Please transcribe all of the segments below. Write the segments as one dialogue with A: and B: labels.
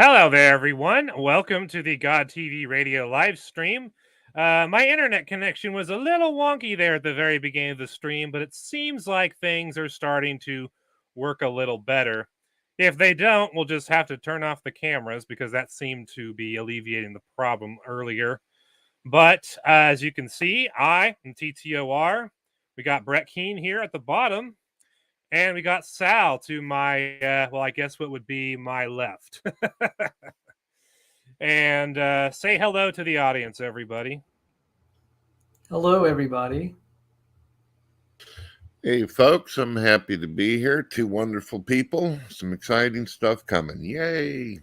A: Hello there, everyone. Welcome to the GodTVRadio live stream. My internet connection was a little wonky there at the very beginning of the stream, but it seems like things are starting to work a little better. If they don't, we'll just have to turn off the cameras because that seemed to be alleviating the problem earlier. But as you can see, I am TTOR. We got Brett Keene here at the bottom. And we got Sal to my, I guess what would be my left. And say hello to the audience, everybody.
B: Hello, everybody.
C: Hey, folks, I'm happy to be here. Two wonderful people. Some exciting stuff coming. Yay.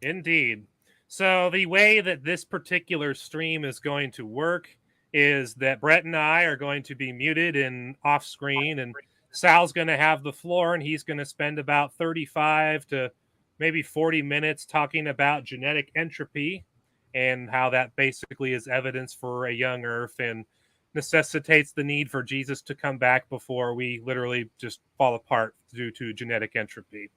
A: Indeed. So the way that this particular stream is going to work is that Brett and I are going to be muted and off screen, and Sal's going to have the floor, and he's going to spend about 35 to maybe 40 minutes talking about genetic entropy and how that basically is evidence for a young Earth and necessitates the need for Jesus to come back before we literally just fall apart due to genetic entropy.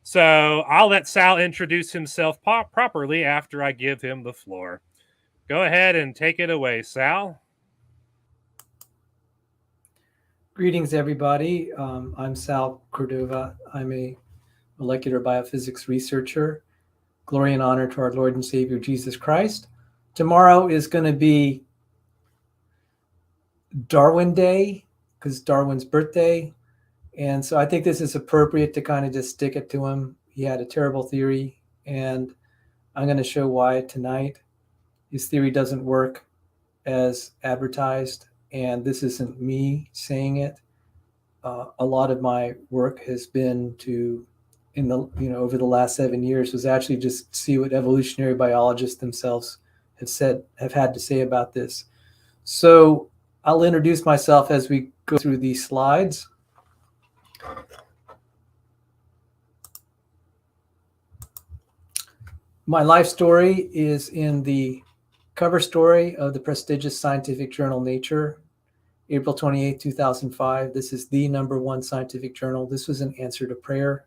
A: So I'll let Sal introduce himself properly after I give him the floor. Go ahead and take it away, Sal.
B: Greetings, everybody. I'm Sal Cordova. I'm a molecular biophysics researcher. Glory and honor to our Lord and Savior, Jesus Christ. Tomorrow is going to be Darwin Day, because Darwin's birthday. And so I think this is appropriate to kind of just stick it to him. He had a terrible theory, and I'm going to show why tonight. His theory doesn't work as advertised. And this isn't me saying it. A lot of my work has been over the last 7 years was actually just see what evolutionary biologists themselves have had to say about this. So I'll introduce myself as we go through these slides. My life story is in the cover story of the prestigious scientific journal Nature, April 28, 2005. This is the #1 scientific journal. This was an answer to prayer.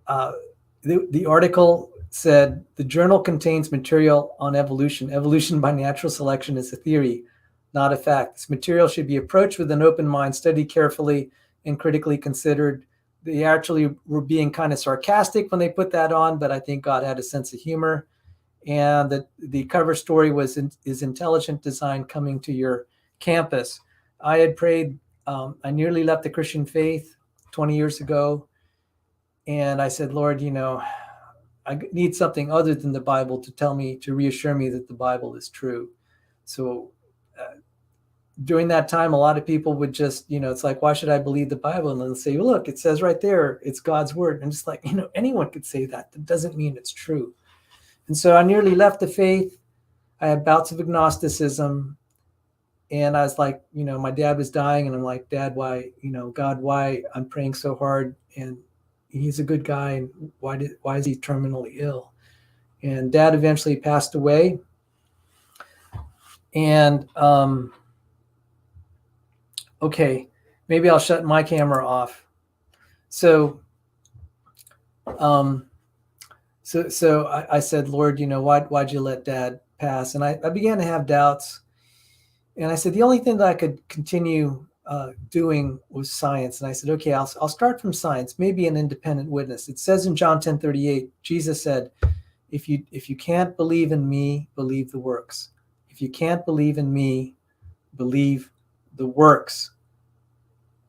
B: The article said, the journal contains material on evolution. Evolution by natural selection is a theory, not a fact. This material should be approached with an open mind, studied carefully, and critically considered. They actually were being kind of sarcastic when they put that on, but I think God had a sense of humor. And the cover story is intelligent design coming to your campus. I had prayed. I nearly left the Christian faith 20 years ago. And I said, Lord, I need something other than the Bible to reassure me that the Bible is true. So during that time, a lot of people would just, it's like, why should I believe the Bible? And then say, look, it says right there, it's God's word. And it's like, anyone could say that. That doesn't mean it's true. And so I nearly left the faith. I had bouts of agnosticism. And I was like, my dad was dying. And I'm like, Dad, why, God, why I'm praying so hard? And he's a good guy. And why is he terminally ill? And Dad eventually passed away. And, okay, maybe I'll shut my camera off. So I said, Lord, why'd you let Dad pass? And I began to have doubts. And I said, the only thing that I could continue doing was science. And I said, okay, I'll start from science, maybe an independent witness. It says in John 10:38, Jesus said, if you can't believe in me, believe the works. If you can't believe in me, believe the works.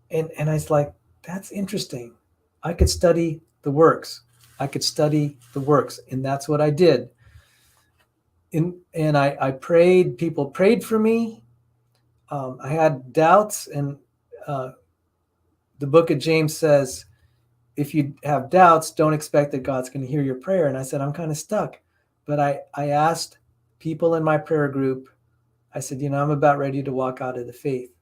B: And I was like, that's interesting. I could study the works. I could study the works. And that's what I did. And I prayed. People prayed for me. I had doubts. And the book of James says, if you have doubts, don't expect that God's going to hear your prayer. And I said, I'm kind of stuck. But I asked people in my prayer group, I said, I'm about ready to walk out of the faith.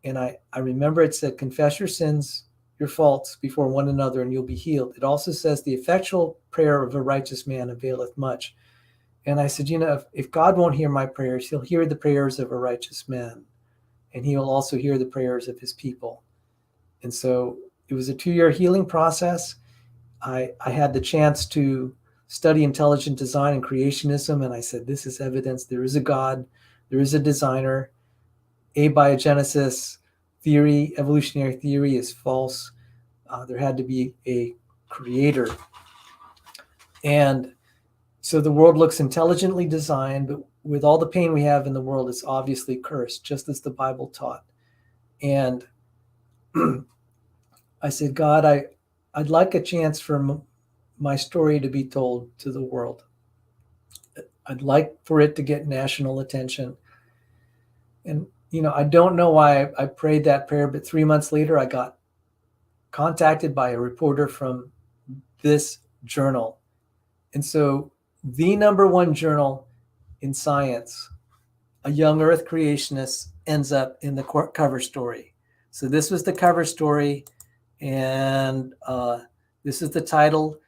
B: And I remember it said, confess your sins, your faults before one another, and you'll be healed. It also says the effectual prayer of a righteous man availeth much. And I said, if God won't hear my prayers, he'll hear the prayers of a righteous man. And he will also hear the prayers of his people. And so it was a 2-year healing process. I had the chance to study intelligent design and creationism, and I said, this is evidence there is a God, there is a designer. Abiogenesis theory, evolutionary theory is false. There had to be a creator. And so the world looks intelligently designed, but with all the pain we have in the world, it's obviously cursed, just as the Bible taught. And I said, God, I'd like a chance for my story to be told to the world. I'd like for it to get national attention. And, I don't know why I prayed that prayer, but 3 months later, I got contacted by a reporter from this journal. And so the number one journal in science, a young Earth creationist, ends up in the cover story. So this was the cover story, and this is the title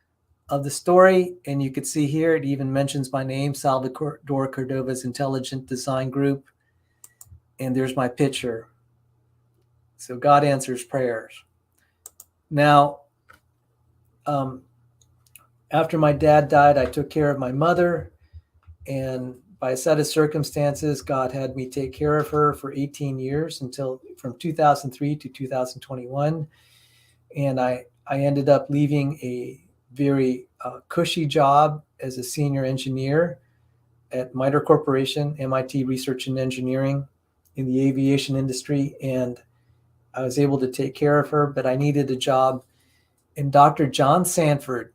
B: of the story. And you could see here, it even mentions my name, Salvador Cordova's Intelligent Design Group. And there's my picture. So God answers prayers. Now, after my dad died, I took care of my mother, and by a set of circumstances, God had me take care of her for 18 years until from 2003 to 2021. And I ended up leaving a very cushy job as a senior engineer at MITRE Corporation, MIT Research and Engineering, in the aviation industry. And I was able to take care of her, but I needed a job. And Dr. John Sanford,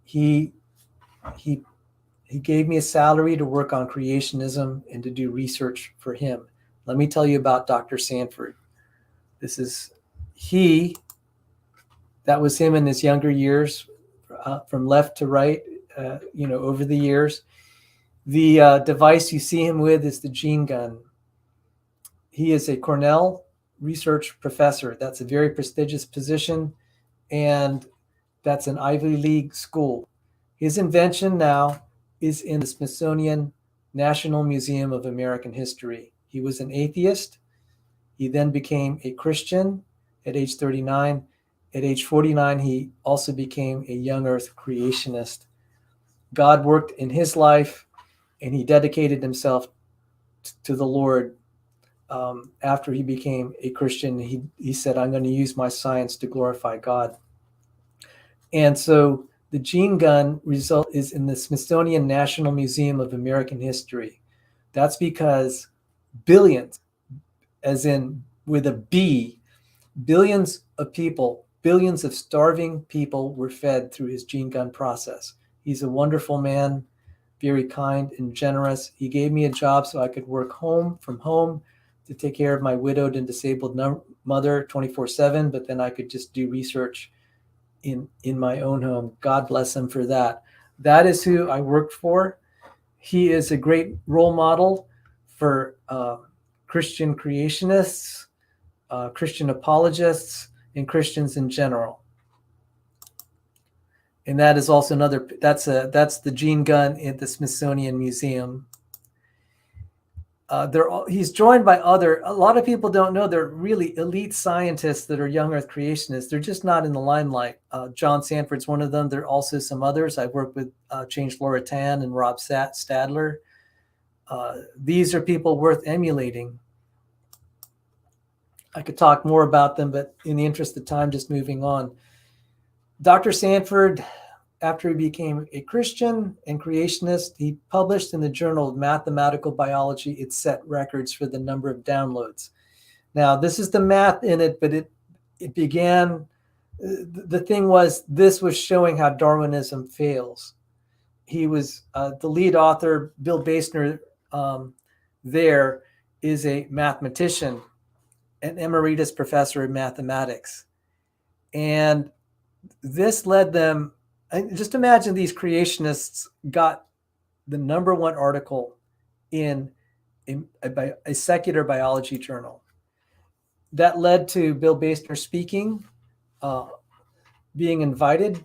B: he gave me a salary to work on creationism and to do research for him. Let me tell you about Dr. Sanford. This is that was him in his younger years, from left to right, over the years. The device you see him with is the gene gun. He is a Cornell research professor. That's a very prestigious position, and that's an Ivy League school. His invention now is in the Smithsonian National Museum of American History. He was an atheist. He then became a Christian at age 39. At age 49, he also became a young Earth creationist. God worked in his life, and he dedicated himself to the Lord. After he became a Christian, he said, I'm going to use my science to glorify God. And so the gene gun result is in the Smithsonian National Museum of American History. That's because billions, as in with a B, billions of people, billions of starving people were fed through his gene gun process. He's a wonderful man, very kind and generous. He gave me a job so I could work from home to take care of my widowed and disabled mother 24/7, but then I could just do research in my own home. God bless him for that. That is who I worked for. He is a great role model for Christian creationists, Christian apologists, and Christians in general. And that is also that's the gene gun at the Smithsonian Museum. He's joined by a lot of people don't know, they're really elite scientists that are young Earth creationists. They're just not in the limelight. John Sanford's one of them. There are also some others. I've worked with Change Laura Tan and Rob Stadler. These are people worth emulating. I could talk more about them, but in the interest of time, just moving on. Dr. Sanford, after he became a Christian and creationist, he published in the Journal of Mathematical Biology. It set records for the number of downloads. Now, this is the math in it, but it began, the thing was, this was showing how Darwinism fails. He was the lead author. Bill Basner there is a mathematician, an emeritus professor of mathematics. And this led them, just imagine these creationists got the number one article in a secular biology journal. That led to Bill Basner speaking, being invited,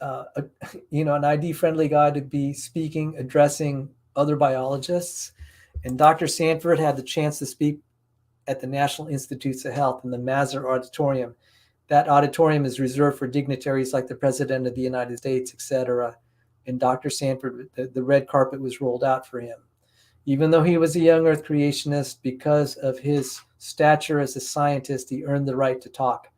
B: an ID-friendly guy to be speaking, addressing other biologists. And Dr. Sanford had the chance to speak at the National Institutes of Health in the Mazur Auditorium. that auditorium is reserved for dignitaries like the President of the United States, etc. And Dr. Sanford, the red carpet was rolled out for him. Even though he was a young Earth creationist, because of his stature as a scientist, he earned the right to talk,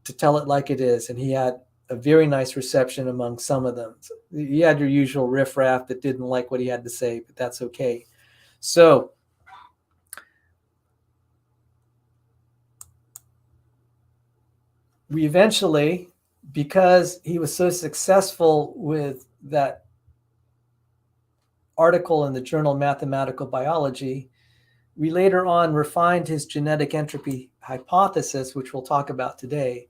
B: to tell it like it is. And he had a very nice reception among some of them. So you had your usual riffraff that didn't like what he had to say, but that's okay. So we eventually, because he was so successful with that article in the journal Mathematical Biology, we later on refined his genetic entropy hypothesis, which we'll talk about today,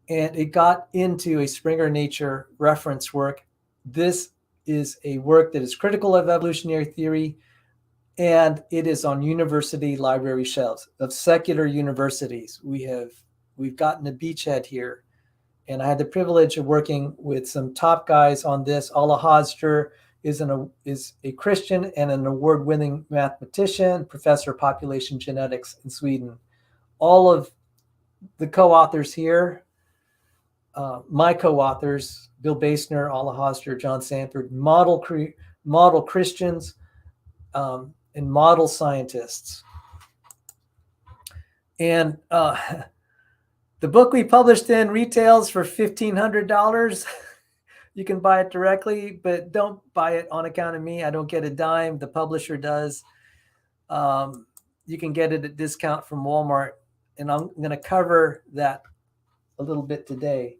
B: and it got into a Springer Nature reference work. This is a work that is critical of evolutionary theory, and it is on university library shelves of secular universities. We've gotten a beachhead here, and I had the privilege of working with some top guys on this. Alla Hosder is a Christian and an award-winning mathematician, professor of population genetics in Sweden. All of the co-authors here, my co-authors, Bill Basner, Alla Hosder, John Sanford, model Christians and model scientists. And the book we published in retails for $1,500. You can buy it directly, but don't buy it on account of me. I don't get a dime. The publisher does. You can get it at discount from Walmart. And I'm going to cover that a little bit today.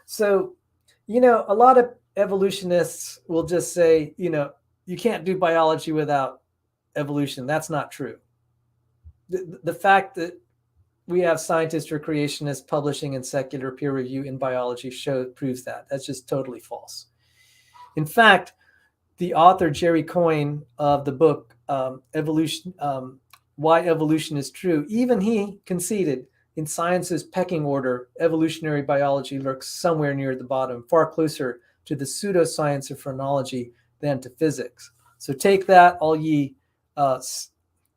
B: So, a lot of evolutionists will just say, you can't do biology without evolution. That's not true. The fact that we have scientists or creationists publishing in secular peer review in biology proves that. That's just totally false. In fact, the author Jerry Coyne of the book Evolution, Why Evolution is True, even he conceded in science's pecking order, evolutionary biology lurks somewhere near the bottom, far closer to the pseudoscience of phrenology than to physics. So take that, all ye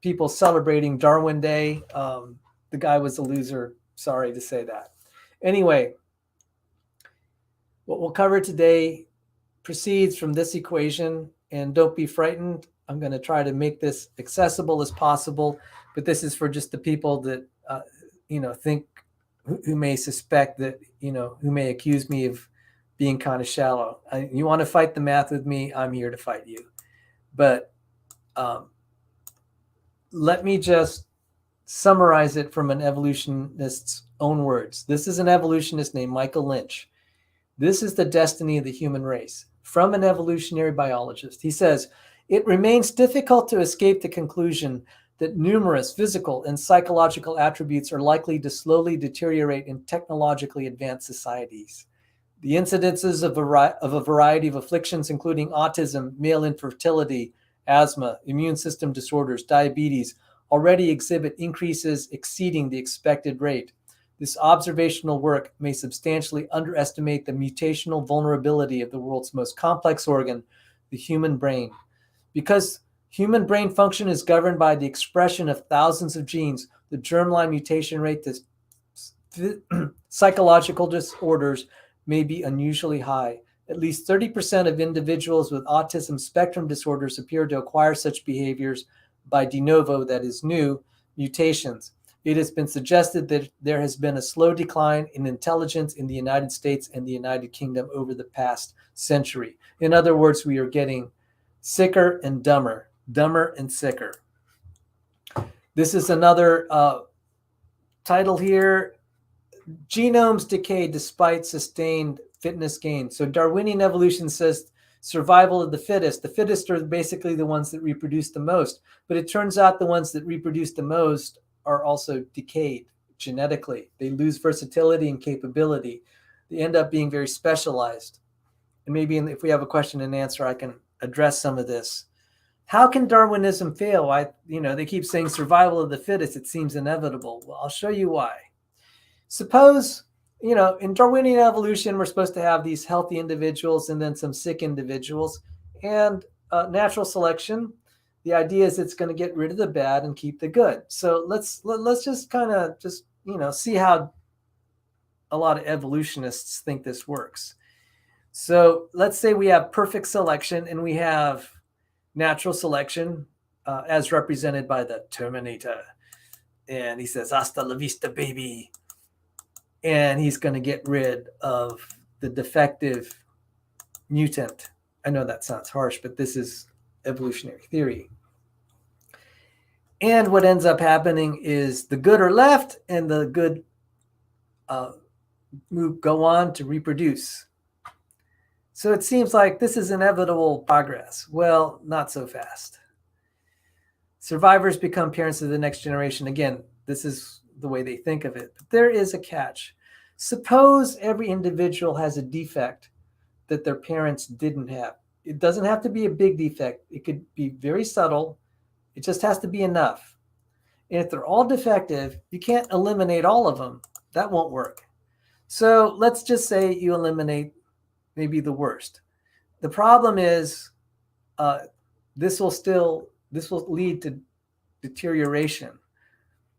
B: people celebrating Darwin Day. The guy was a loser. Sorry to say that. Anyway, what we'll cover today proceeds from this equation, and don't be frightened. I'm going to try to make this accessible as possible, but this is for just the people that, think, who may suspect that, who may accuse me of being kind of shallow. You want to fight the math with me, I'm here to fight you. But let me just summarize it from an evolutionist's own words. This is an evolutionist named Michael Lynch. This is the destiny of the human race. From an evolutionary biologist. He says, it remains difficult to escape the conclusion that numerous physical and psychological attributes are likely to slowly deteriorate in technologically advanced societies. The incidences of a variety of afflictions, including autism, male infertility, asthma, immune system disorders, diabetes, already exhibit increases exceeding the expected rate. This observational work may substantially underestimate the mutational vulnerability of the world's most complex organ, the human brain. Because human brain function is governed by the expression of thousands of genes, the germline mutation rate to psychological disorders may be unusually high. At least 30% of individuals with autism spectrum disorders appear to acquire such behaviors by de novo, that is new, mutations. It has been suggested that there has been a slow decline in intelligence in the United States and the United Kingdom over the past century. In other words, we are getting sicker and dumber and sicker. This is another title here. Genomes decay despite sustained fitness gain. So Darwinian evolution says survival of the fittest. The fittest are basically the ones that reproduce the most. But it turns out the ones that reproduce the most are also decayed genetically. They lose versatility and capability. They end up being very specialized. And maybe if we have a question and answer, I can address some of this. How can Darwinism fail? They keep saying survival of the fittest. It seems inevitable. Well, I'll show you why. Suppose, in Darwinian evolution, we're supposed to have these healthy individuals and then some sick individuals. And natural selection, the idea is it's going to get rid of the bad and keep the good. So let's just kind of see how a lot of evolutionists think this works. So let's say we have perfect selection and we have natural selection as represented by the Terminator. And he says, hasta la vista, baby. And he's going to get rid of the defective mutant. I know that sounds harsh, but this is evolutionary theory. And what ends up happening is the good are left and the good go on to reproduce. So it seems like this is inevitable progress. Well, not so fast. Survivors become parents of the next generation. Again, this is the way they think of it. But there is a catch. Suppose every individual has a defect that their parents didn't have. It doesn't have to be a big defect. It could be very subtle. It just has to be enough. And if they're all defective, you can't eliminate all of them. That won't work. So let's just say you eliminate maybe the worst. The problem is this will lead to deterioration.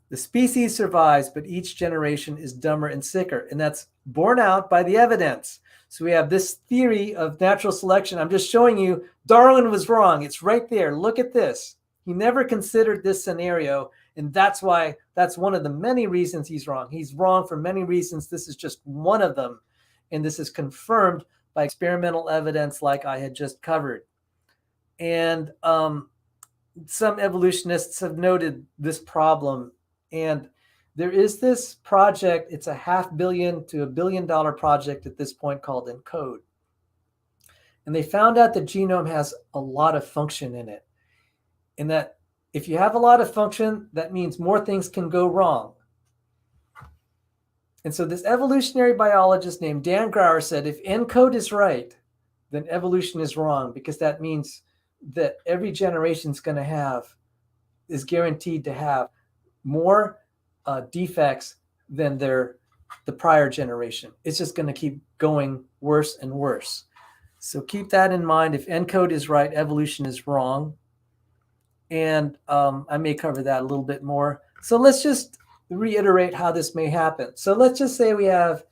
B: The species survives, but each generation is dumber and sicker. And that's borne out by the evidence. So we have this theory of natural selection. I'm just showing you Darwin was wrong. It's right there. Look at this. He never considered this scenario. And that's one of the many reasons he's wrong. He's wrong for many reasons. This is just one of them. And this is confirmed by experimental evidence like I had just covered. And some evolutionists have noted this problem. And there is this project, it's a $500 million to $1 billion project at this point called ENCODE. And they found out the genome has a lot of function in it. And that if you have a lot of function, that means more things can go wrong. And so this evolutionary biologist named Dan Grauer said, if ENCODE is right, then evolution is wrong, because that means that every generation is guaranteed to have more defects than the prior generation. It's just going to keep going worse and worse. So keep that in mind. If ENCODE is right, evolution is wrong. And I may cover that a little bit more. So let's just reiterate how this may happen. So let's just say we have,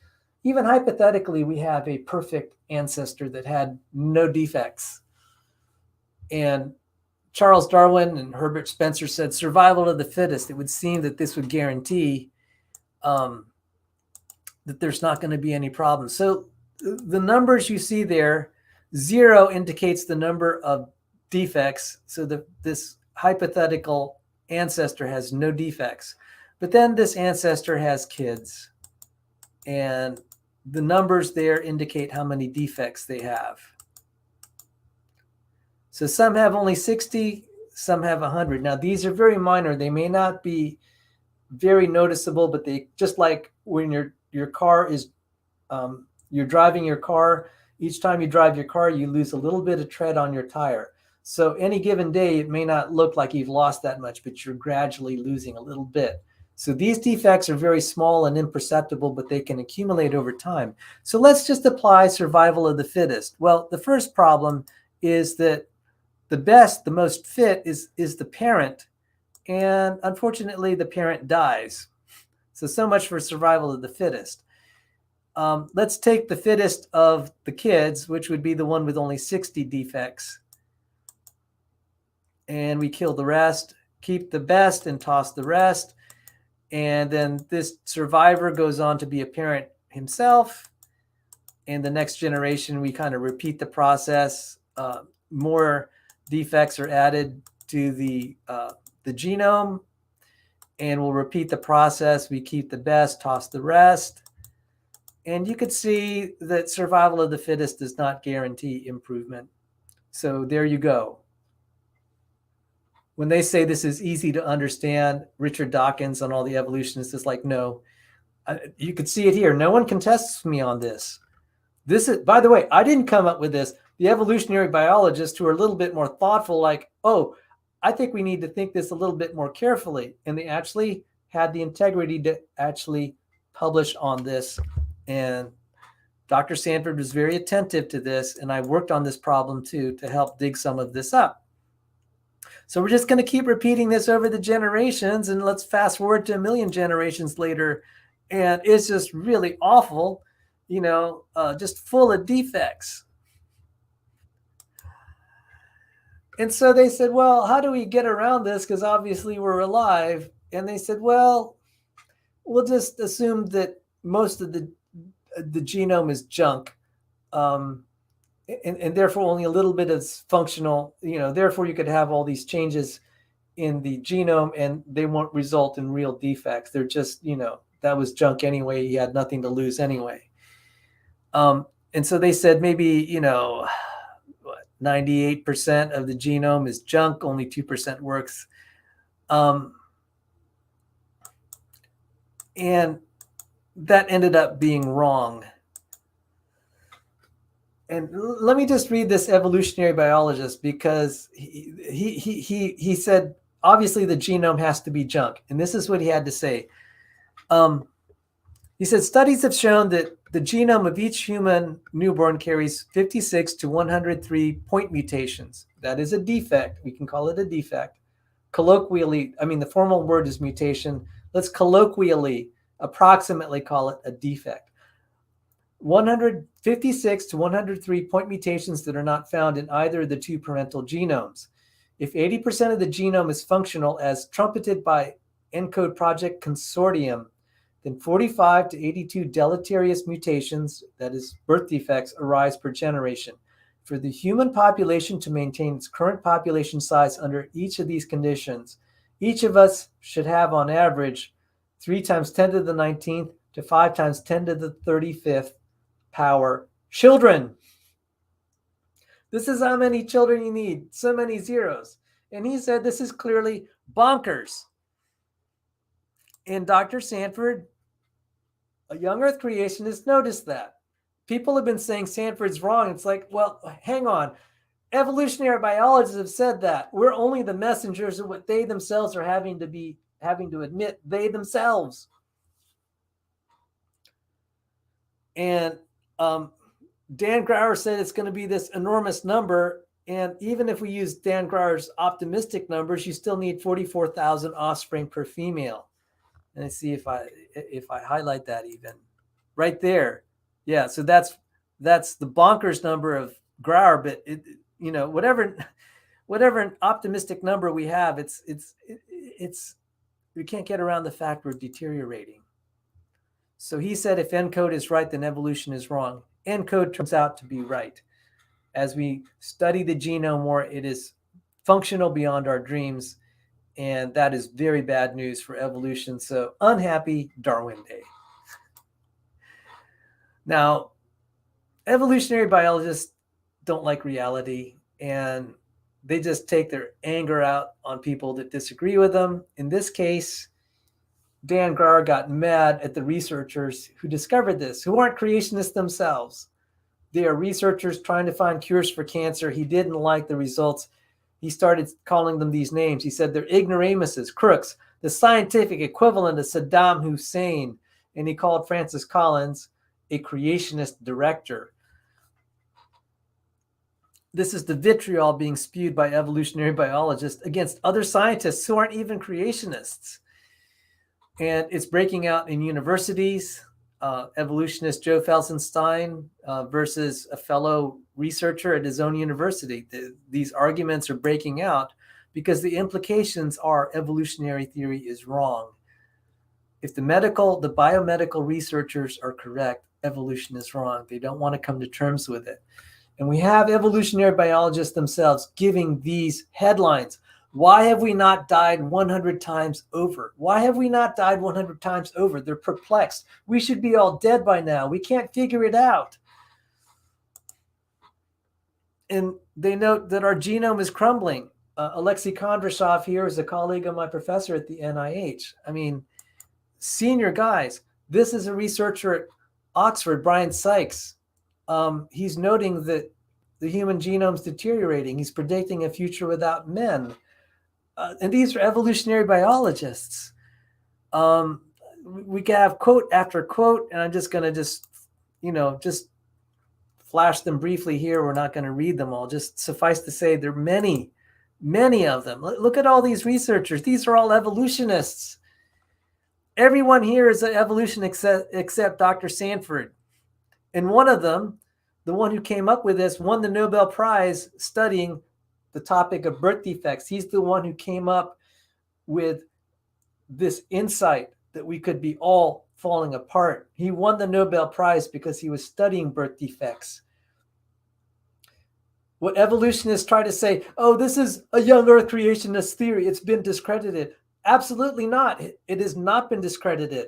B: even hypothetically, we have a perfect ancestor that had no defects. And Charles Darwin and Herbert Spencer said survival of the fittest. It would seem that this would guarantee that there's not going to be any problems. So the numbers you see there, 0 indicates the number of defects. So this hypothetical ancestor has no defects. But then this ancestor has kids. And the numbers there indicate how many defects they have. So some have only 60, some have 100. Now, these are very minor. They may not be very noticeable, but they, just like when your car is, you're driving your car, each time you drive your car, you lose a little bit of tread on your tire. So any given day, it may not look like you've lost that much, but you're gradually losing a little bit. So these defects are very small and imperceptible, but they can accumulate over time. So let's just apply survival of the fittest. Well, the first problem is that the most fit is the parent. And unfortunately, the parent dies. So much for survival of the fittest. Let's take the fittest of the kids, which would be the one with only 60 defects. And we kill the rest, keep the best and toss the rest. And then this survivor goes on to be a parent himself. And the next generation, we kind of repeat the process. More defects are added to the genome, and we'll repeat the process. We keep the best, toss the rest. And you could see that survival of the fittest does not guarantee improvement. So there you go. When they say this is easy to understand, Richard Dawkins and all the evolutionists is like, no, you could see it here. No one contests me on this. This is, by the way, I didn't come up with this. The evolutionary biologists who are a little bit more thoughtful, like, oh, I think we need to think this a little bit more carefully. And they actually had the integrity to actually publish on this. And Dr. Sanford was very attentive to this. And I worked on this problem too, to help dig some of this up. So we're just going to keep repeating this over the generations. And let's fast forward to 1 million generations later. And it's just really awful, just full of defects. And so they said, well, how do we get around this? Because obviously we're alive. And they said, well, we'll just assume that most of the genome is junk. And therefore only a little bit is functional. Therefore you could have all these changes in the genome and they won't result in real defects. They're just, that was junk anyway. He had nothing to lose anyway. And so they said maybe, 98% of the genome is junk, only 2% works. And that ended up being wrong. And let me just read this evolutionary biologist, because he said, obviously the genome has to be junk. And this is what he had to say. He said, studies have shown that the genome of each human newborn carries 56 to 103 point mutations. That is a defect. We can call it a defect. Colloquially, the formal word is mutation. Let's colloquially, approximately call it a defect. 156 to 103 point mutations that are not found in either of the two parental genomes. If 80% of the genome is functional as trumpeted by ENCODE Project Consortium, then 45 to 82 deleterious mutations, that is birth defects, arise per generation. For the human population to maintain its current population size under each of these conditions, each of us should have on average 3 times 10 to the 19th to 5 times 10 to the 35th power children. This is how many children you need, so many zeros. And he said this is clearly bonkers. And Dr. Sanford, a young Earth creationist, noticed that. People have been saying Sanford's wrong. It's like, well, hang on. Evolutionary biologists have said that. We're only the messengers of what they themselves are having to admit, they themselves. And Dan Grauer said it's going to be this enormous number. And even if we use Dan Grauer's optimistic numbers, you still need 44,000 offspring per female. And let's see if I highlight that even right there. Yeah, so that's the bonkers number of Grauer, but whatever an optimistic number we have, it's we can't get around the fact we're deteriorating. So he said if ENCODE is right, then evolution is wrong. ENCODE turns out to be right. As we study the genome more, it is functional beyond our dreams. And that is very bad news for evolution. So unhappy Darwin Day. Now, evolutionary biologists don't like reality, and they just take their anger out on people that disagree with them. In this case, Dan Grauer got mad at the researchers who discovered this, who aren't creationists themselves. They are researchers trying to find cures for cancer. He didn't like the results. He started calling them these names. He said they're ignoramuses, crooks, the scientific equivalent of Saddam Hussein. And he called Francis Collins a creationist director. This is the vitriol being spewed by evolutionary biologists against other scientists who aren't even creationists. And it's breaking out in universities. Evolutionist Joe Felsenstein versus a fellow researcher at his own university. These arguments are breaking out because the implications are evolutionary theory is wrong. If the biomedical researchers are correct, evolution is wrong. They don't want to come to terms with it. And we have evolutionary biologists themselves giving these headlines. Why have we not died 100 times over? Why have we not died 100 times over? They're perplexed. We should be all dead by now. We can't figure it out. And they note that our genome is crumbling. Alexei Kondrashov here is a colleague of my professor at the NIH. Senior guys. This is a researcher at Oxford, Brian Sykes. He's noting that the human genome's deteriorating. He's predicting a future without men. And these are evolutionary biologists. We can have quote after quote, and I'm just going to just flash them briefly here. We're not going to read them all. Just suffice to say, there are many, many of them. Look at all these researchers. These are all evolutionists. Everyone here is an evolution except Dr. Sanford. And one of them, the one who came up with this, won the Nobel Prize studying the topic of birth defects. He's the one who came up with this insight that we could be all falling apart. He won the Nobel Prize because he was studying birth defects. What evolutionists try to say, oh, this is a young Earth creationist theory, it's been discredited. Absolutely not. It has not been discredited.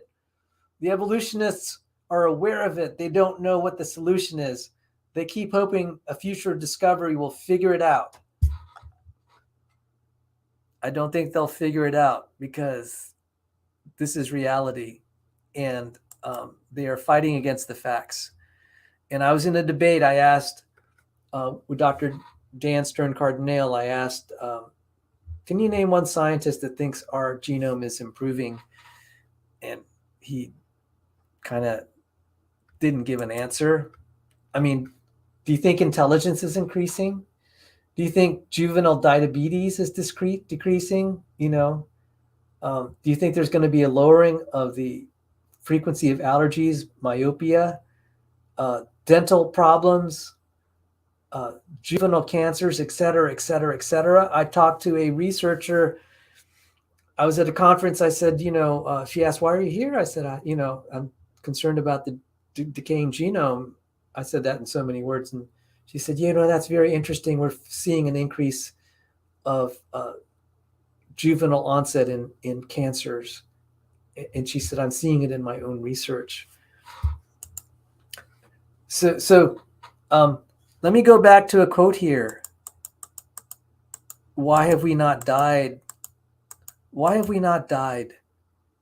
B: The evolutionists are aware of it. They don't know what the solution is. They keep hoping a future discovery will figure it out. I don't think they'll figure it out because this is reality, and they are fighting against the facts. And I was in a debate. I asked with Dr. Dan Stern-Cardinale, I asked, can you name one scientist that thinks our genome is improving? And he kind of didn't give an answer. I mean, do you think intelligence is increasing? Do you think juvenile diabetes is decreasing? Do you think there's going to be a lowering of the frequency of allergies, myopia, dental problems, juvenile cancers, et cetera, et cetera, et cetera? I talked to a researcher. I was at a conference. I said, she asked, why are you here? I said, I'm concerned about the decaying genome. I said that in so many words. And she said, that's very interesting. We're seeing an increase of juvenile onset in cancers. And she said, I'm seeing it in my own research. So let me go back to a quote here. Why have we not died? Why have we not died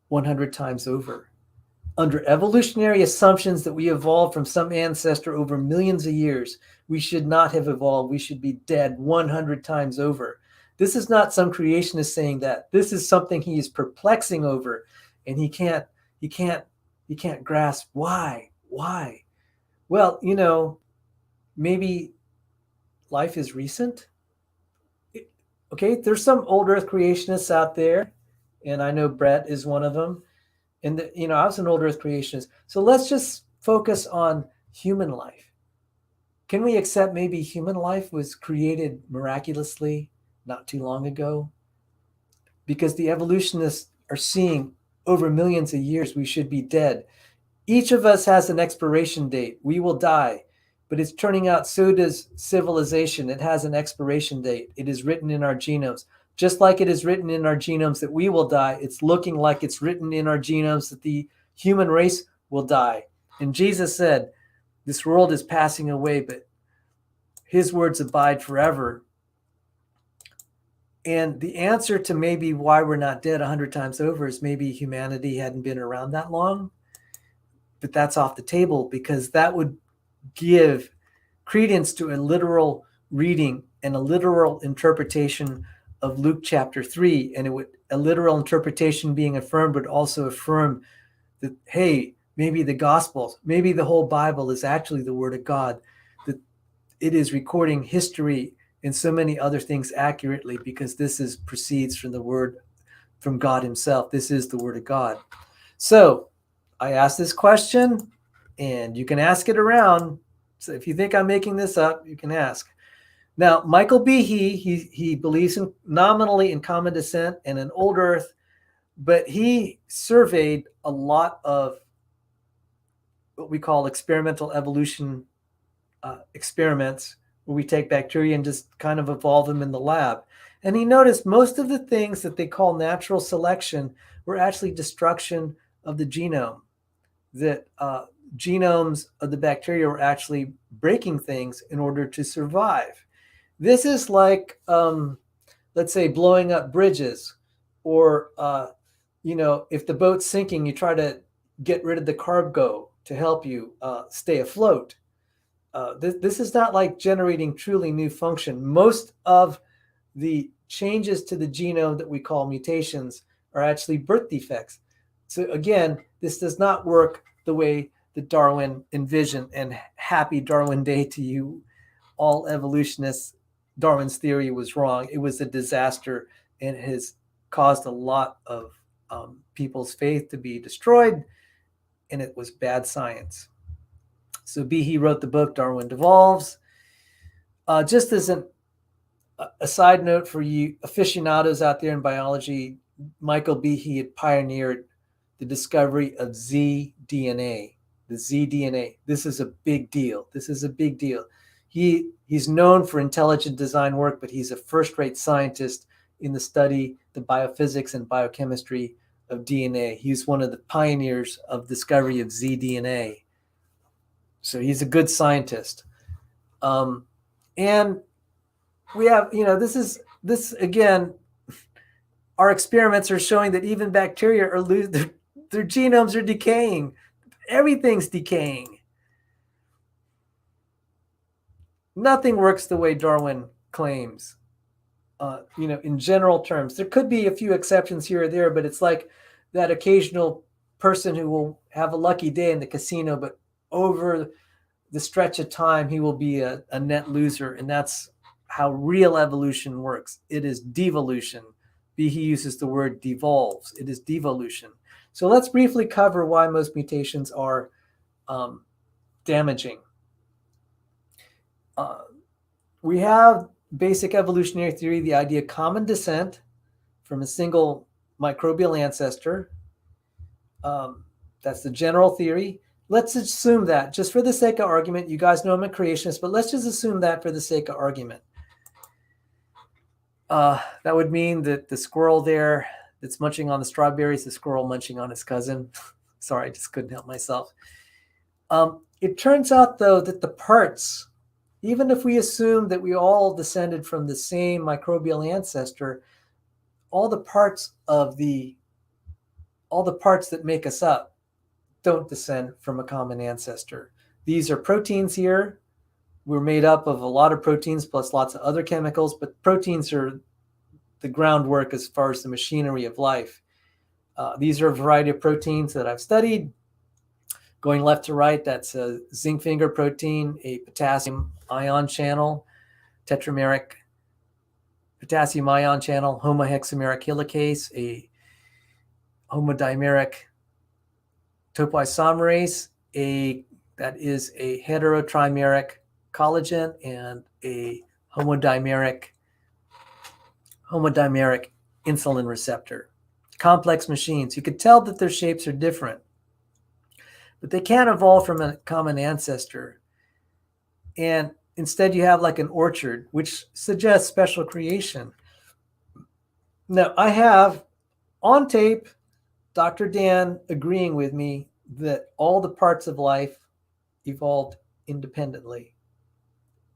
B: 100 times over? Under evolutionary assumptions that we evolved from some ancestor over millions of years, we should not have evolved. We should be dead 100 times over. This is not some creationist saying that. This is something he is perplexing over, and he can't grasp why. Well, maybe life is recent. Okay, there's some old Earth creationists out there, and I know Brett is one of them. And I was an old Earth creationist. So let's just focus on human life. Can we accept maybe human life was created miraculously not too long ago? Because the evolutionists are seeing over millions of years we should be dead. Each of us has an expiration date. We will die. But it's turning out so does civilization. It has an expiration date. It is written in our genomes. Just like it is written in our genomes that we will die, it's looking like it's written in our genomes that the human race will die. And Jesus said, this world is passing away, but his words abide forever. And the answer to maybe why we're not dead 100 times over is maybe humanity hadn't been around that long. But that's off the table, because that would give credence to a literal reading and a literal interpretation of Luke chapter 3, and a literal interpretation being affirmed would also affirm that, hey, maybe the Gospels, maybe the whole Bible is actually the Word of God, that it is recording history and so many other things accurately, because this proceeds from the Word, from God himself. This is the Word of God. So I asked this question, and you can ask it around. So if you think I'm making this up, you can ask. Now, Michael Behe, he believes nominally in common descent and an old Earth, but he surveyed a lot of what we call experimental evolution experiments, where we take bacteria and just kind of evolve them in the lab. And he noticed most of the things that they call natural selection were actually destruction of the genome, that genomes of the bacteria were actually breaking things in order to survive. This is like, let's say, blowing up bridges, or, if the boat's sinking, you try to get rid of the cargo to help you stay afloat. This is not like generating truly new function. Most of the changes to the genome that we call mutations are actually birth defects. So again, this does not work the way that Darwin envisioned, and happy Darwin Day to you, all evolutionists. Darwin's theory was wrong. It was a disaster, and it has caused a lot of people's faith to be destroyed, and it was bad science. So Behe wrote the book Darwin Devolves. Just as a side note for you aficionados out there in biology, Michael Behe had pioneered the discovery of zDNA, the zDNA. This is a big deal. He's known for intelligent design work, but he's a first-rate scientist in the study, the biophysics and biochemistry of DNA. He's one of the pioneers of discovery of zDNA. So he's a good scientist. And we have, this again, our experiments are showing that even bacteria are their genomes are decaying. Everything's decaying. Nothing works the way Darwin claims. In general terms, there could be a few exceptions here or there, but it's like that occasional person who will have a lucky day in the casino, but over the stretch of time, he will be a net loser. And that's how real evolution works. It is devolution. Behe uses the word devolves. It is devolution. So let's briefly cover why most mutations are damaging. We have basic evolutionary theory, the idea of common descent from a single microbial ancestor. That's the general theory. Let's assume that, just for the sake of argument, you guys know I'm a creationist, but let's just assume that for the sake of argument. That would mean that the squirrel there that's munching on the strawberries, the squirrel munching on his cousin. Sorry, I just couldn't help myself. It turns out, though, that the parts, even if we assume that we all descended from the same microbial ancestor, all the parts that make us up don't descend from a common ancestor. These are proteins here. We're made up of a lot of proteins plus lots of other chemicals, but proteins are the groundwork as far as the machinery of life. These are a variety of proteins that I've studied. Going left to right, that's a zinc finger protein, a potassium ion channel, tetrameric potassium ion channel, homohexameric helicase, a homodimeric topoisomerase, that is a heterotrimeric collagen, and a homodimeric insulin receptor. Complex machines. You could tell that their shapes are different, but they can't evolve from a common ancestor. And instead you have like an orchard, which suggests special creation. Now, I have on tape Dr. Dan agreeing with me that all the parts of life evolved independently.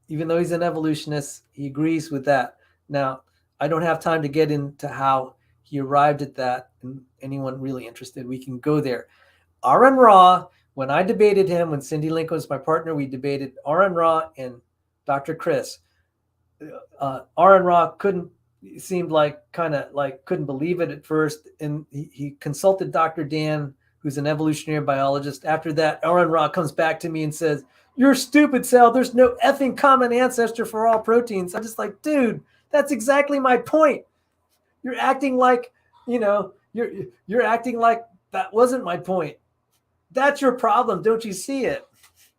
B: Even though he's an evolutionist, he agrees with that. Now, I don't have time to get into how he arrived at that, and anyone really interested, we can go there. Aaron Ra, when I debated him, when Cindy Lincoln was my partner, we debated Aaron Ra and Dr. Chris. Aaron Ra couldn't believe it at first, and he consulted Dr. Dan, who's an evolutionary biologist. After that, Aaron Ra comes back to me and says, "You're stupid, Sal. There's no effing common ancestor for all proteins." I'm just like, dude, that's exactly my point. You're acting like, you're acting like that wasn't my point. That's your problem. Don't you see it?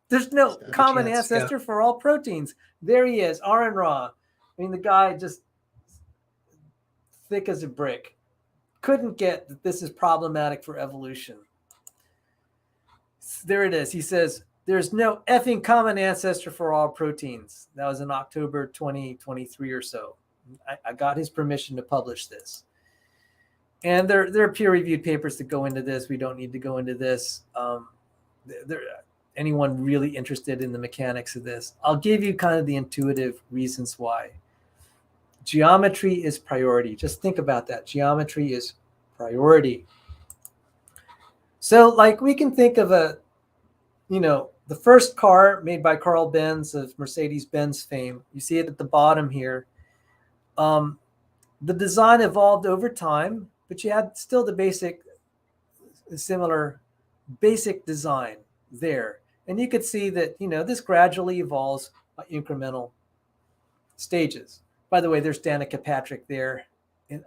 B: There's no common ancestor for all proteins. There he is, Aaron Ra. I mean, the guy just thick as a brick. Couldn't get that this is problematic for evolution. There it is. He says, there's no effing common ancestor for all proteins. That was in October 2023 or so. I got his permission to publish this. And there are peer-reviewed papers that go into this. We don't need to go into this. Anyone really interested in the mechanics of this, I'll give you kind of the intuitive reasons why. Geometry is priority. Just think about that. Geometry is priority. So like we can think of the first car made by Carl Benz of Mercedes-Benz fame. You see it at the bottom here. The design evolved over time, but you had still the similar basic design there. And you could see that, this gradually evolves by incremental stages. By the way, there's Danica Patrick there.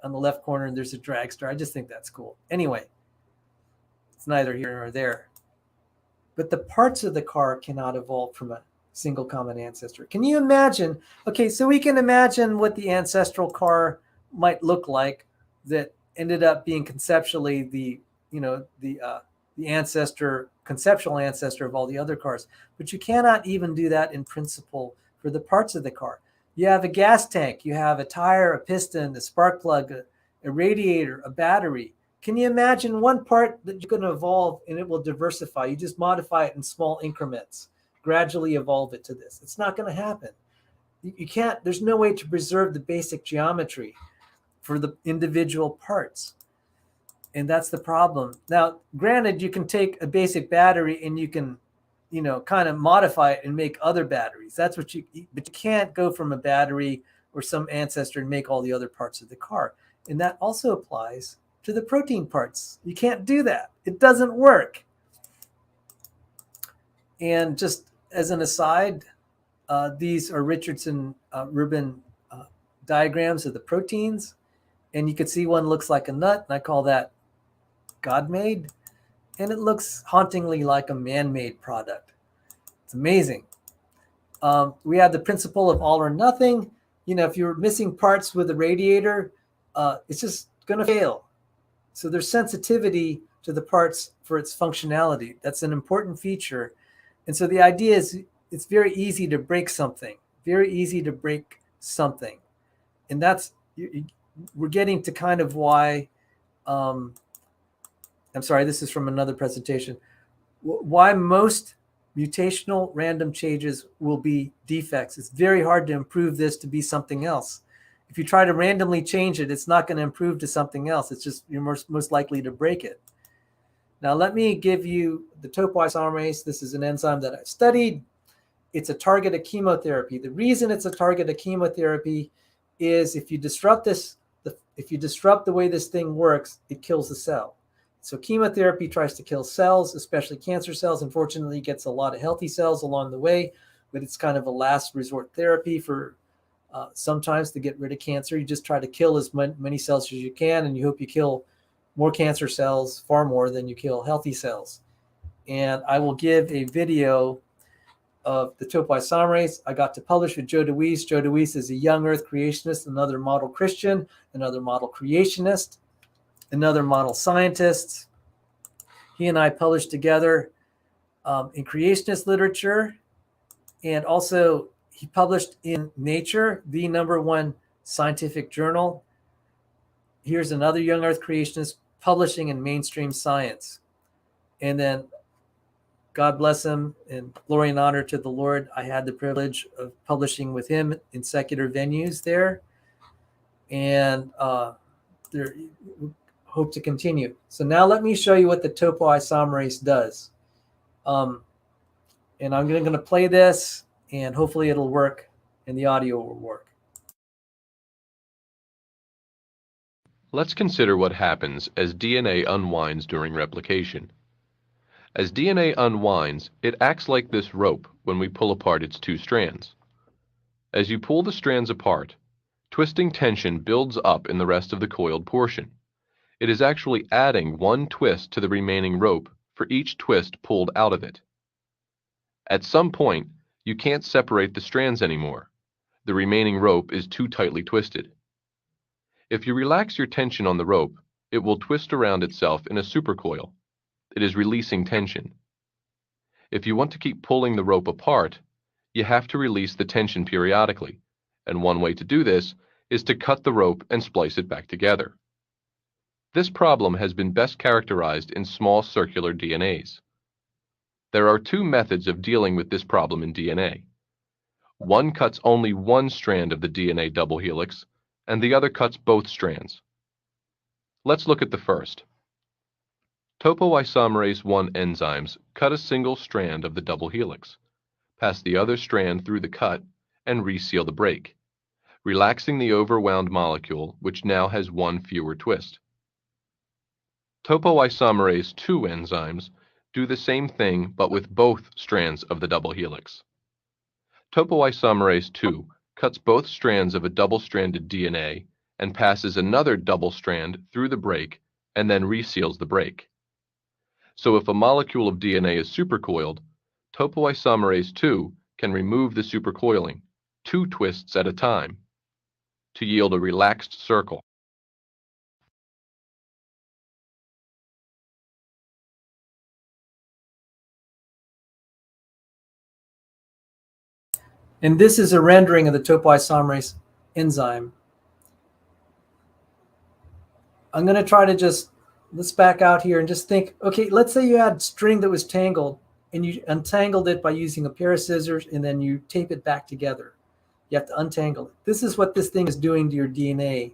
B: on the left corner, and there's a dragster. I just think that's cool. Anyway, it's neither here nor there. But the parts of the car cannot evolve from a single common ancestor. Can you imagine? Okay, so we can imagine what the ancestral car might look like that ended up being conceptually the conceptual ancestor of all the other cars. But you cannot even do that in principle for the parts of the car. You have a gas tank, you have a tire, a piston, a spark plug, a radiator, a battery. Can you imagine one part that you're going to evolve and it will diversify? You just modify it in small increments, gradually evolve it to this. It's not going to happen. You can't, there's no way to preserve the basic geometry for the individual parts. And that's the problem. Now, granted, you can take a basic battery and you can, kind of modify it and make other batteries. That's what but you can't go from a battery or some ancestor and make all the other parts of the car. And that also applies to the protein parts. You can't do that. It doesn't work. And just as an aside, these are Richardson-Rubin diagrams of the proteins. And you can see one looks like a nut, and I call that God-made. And it looks hauntingly like a man-made product. It's amazing. We have the principle of all or nothing. If you're missing parts with a radiator, it's just going to fail. So there's sensitivity to the parts for its functionality. That's an important feature. And so the idea is it's very easy to break something, And that's, we're getting to kind of why, I'm sorry, this is from another presentation, why most mutational random changes will be defects. It's very hard to improve this to be something else. If you try to randomly change it, it's not going to improve to something else. It's just you're most likely to break it. Now, let me give you the topoisomerase. This is an enzyme that I've studied. It's a target of chemotherapy. The reason it's a target of chemotherapy is if you disrupt the way this thing works, it kills the cell. So chemotherapy tries to kill cells, especially cancer cells. Unfortunately, it gets a lot of healthy cells along the way, but it's kind of a last resort therapy for sometimes to get rid of cancer. You just try to kill as many cells as you can, and you hope you kill more cancer cells, far more than you kill healthy cells. And I will give a video of the topoisomerase. I got to publish with Joe DeWeese. Joe DeWeese is a young Earth creationist, another model Christian, another model creationist, another model scientist. He and I published together in creationist literature, and also he published in Nature, the #1 scientific journal. Here's another young Earth creationist publishing in mainstream science. And then God bless him, and glory and honor to the Lord, I had the privilege of publishing with him in secular venues there. And hope to continue. So now let me show you what the topoisomerase does. And I'm going to play this, and hopefully it'll work, and the audio will work.
D: Let's consider what happens as DNA unwinds during replication. As DNA unwinds, it acts like this rope when we pull apart its two strands. As you pull the strands apart, twisting tension builds up in the rest of the coiled portion. It is actually adding one twist to the remaining rope for each twist pulled out of it. At some point, you can't separate the strands anymore. The remaining rope is too tightly twisted. If you relax your tension on the rope, it will twist around itself in a supercoil. It is releasing tension. If you want to keep pulling the rope apart, you have to release the tension periodically, and one way to do this is to cut the rope and splice it back together. This problem has been best characterized in small circular DNAs. There are two methods of dealing with this problem in DNA. One cuts only one strand of the DNA double helix, and the other cuts both strands. Let's look at the first. Topoisomerase I enzymes cut a single strand of the double helix, pass the other strand through the cut, and reseal the break, relaxing the overwound molecule, which now has one fewer twist. Topoisomerase II enzymes do the same thing but with both strands of the double helix. Topoisomerase II cuts both strands of a double-stranded DNA and passes another double strand through the break and then reseals the break. So if a molecule of DNA is supercoiled, topoisomerase II can remove the supercoiling, 2 twists at a time, to yield a relaxed circle.
B: And this is a rendering of the topoisomerase enzyme. I'm going to try to let's back out here and just think, okay, let's say you had string that was tangled and you untangled it by using a pair of scissors and then you tape it back together. You have to untangle it. This is what this thing is doing to your DNA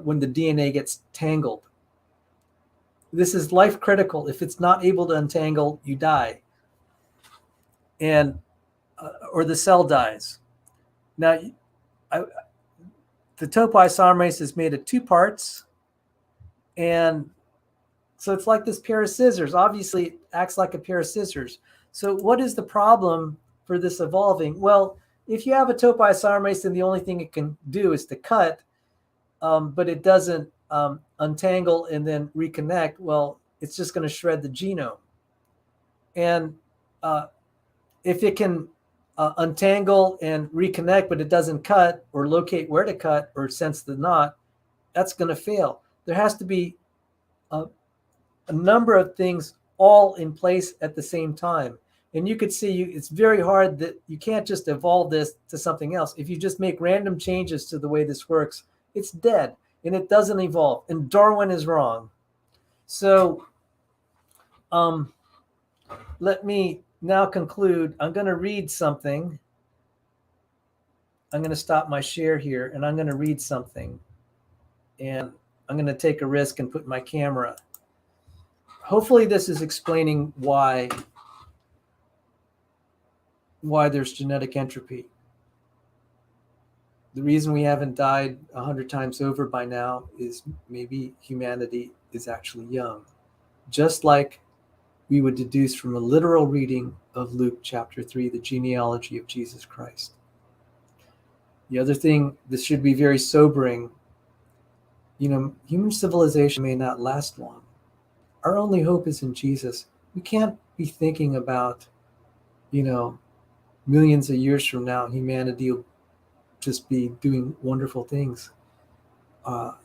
B: when the DNA gets tangled. This is life critical. If it's not able to untangle, you die. Or the cell dies. Now, the topoisomerase is made of 2 parts. And so it's like this pair of scissors. Obviously, it acts like a pair of scissors. So what is the problem for this evolving? Well, if you have a topoisomerase, then the only thing it can do is to cut, but it doesn't untangle and then reconnect. Well, it's just going to shred the genome. And if it can untangle and reconnect, but it doesn't cut or locate where to cut or sense the knot, that's going to fail. There has to be a number of things all in place at the same time. And you could see it's very hard that you can't just evolve this to something else. If you just make random changes to the way this works, it's dead and it doesn't evolve. And Darwin is wrong. So let me now conclude. I'm going to read something. I'm going to stop my share here and I'm going to read something. And I'm going to take a risk and put my camera. Hopefully this is explaining why there's genetic entropy. The reason we haven't died 100 times over by now is maybe humanity is actually young. Just like we would deduce from a literal reading of Luke chapter 3, the genealogy of Jesus Christ. The other thing, this should be very sobering. Human civilization may not last long. Our only hope is in Jesus. We can't be thinking about, millions of years from now, humanity will just be doing wonderful things. Our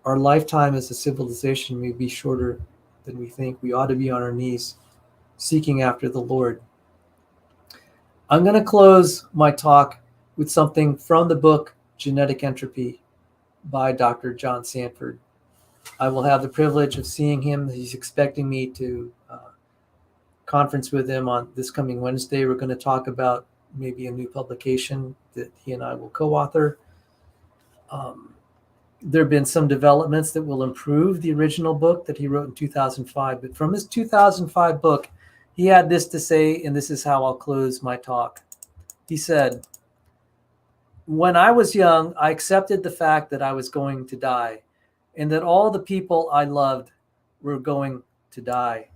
B: lifetime as a civilization may be shorter than we think. We ought to be on our knees seeking after the Lord. I'm going to close my talk with something from the book Genetic Entropy by Dr. John Sanford. I will have the privilege of seeing him. He's expecting me to conference with him on this coming Wednesday. We're going to talk about maybe a new publication that he and I will co-author. There have been some developments that will improve the original book that he wrote in 2005. But from his 2005 book, he had this to say, and this is how I'll close my talk. He said, "When I was young, I accepted the fact that I was going to die and that all the people I loved were going to die.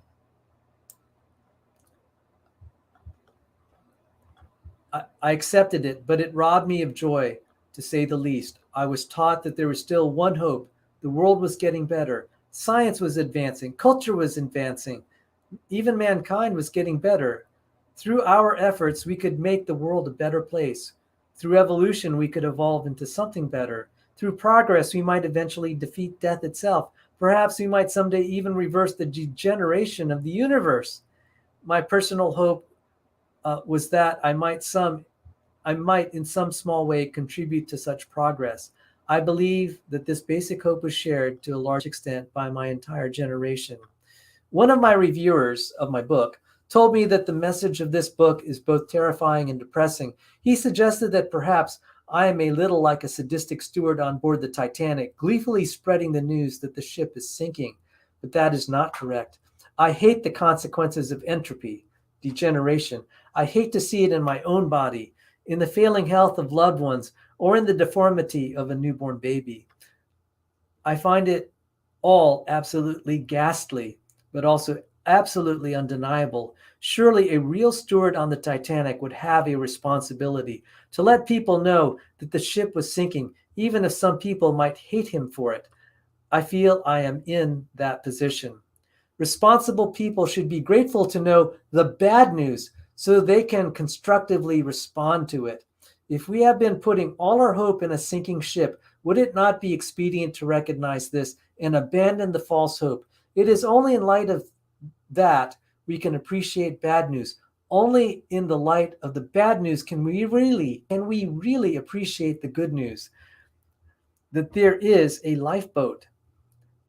B: I accepted it, but it robbed me of joy, to say the least. I was taught that there was still one hope. The world was getting better. Science was advancing. Culture was advancing. Even mankind was getting better. Through our efforts, we could make the world a better place. Through evolution, we could evolve into something better. Through progress, we might eventually defeat death itself. Perhaps we might someday even reverse the degeneration of the universe. My personal hope was that I might in some small way contribute to such progress. I believe that this basic hope was shared to a large extent by my entire generation." One of my reviewers of my book told me that the message of this book is both terrifying and depressing. He suggested that perhaps I am a little like a sadistic steward on board the Titanic, gleefully spreading the news that the ship is sinking. But that is not correct. I hate the consequences of entropy, degeneration. I hate to see it in my own body, in the failing health of loved ones, or in the deformity of a newborn baby. I find it all absolutely ghastly, but also absolutely undeniable. Surely a real steward on the Titanic would have a responsibility to let people know that the ship was sinking, even if some people might hate him for it. I feel I am in that position. Responsible people should be grateful to know the bad news so they can constructively respond to it. If we have been putting all our hope in a sinking ship, would it not be expedient to recognize this and abandon the false hope? It is only in light of that we can appreciate bad news. Only in the light of the bad news can we really appreciate the good news, that there is a lifeboat.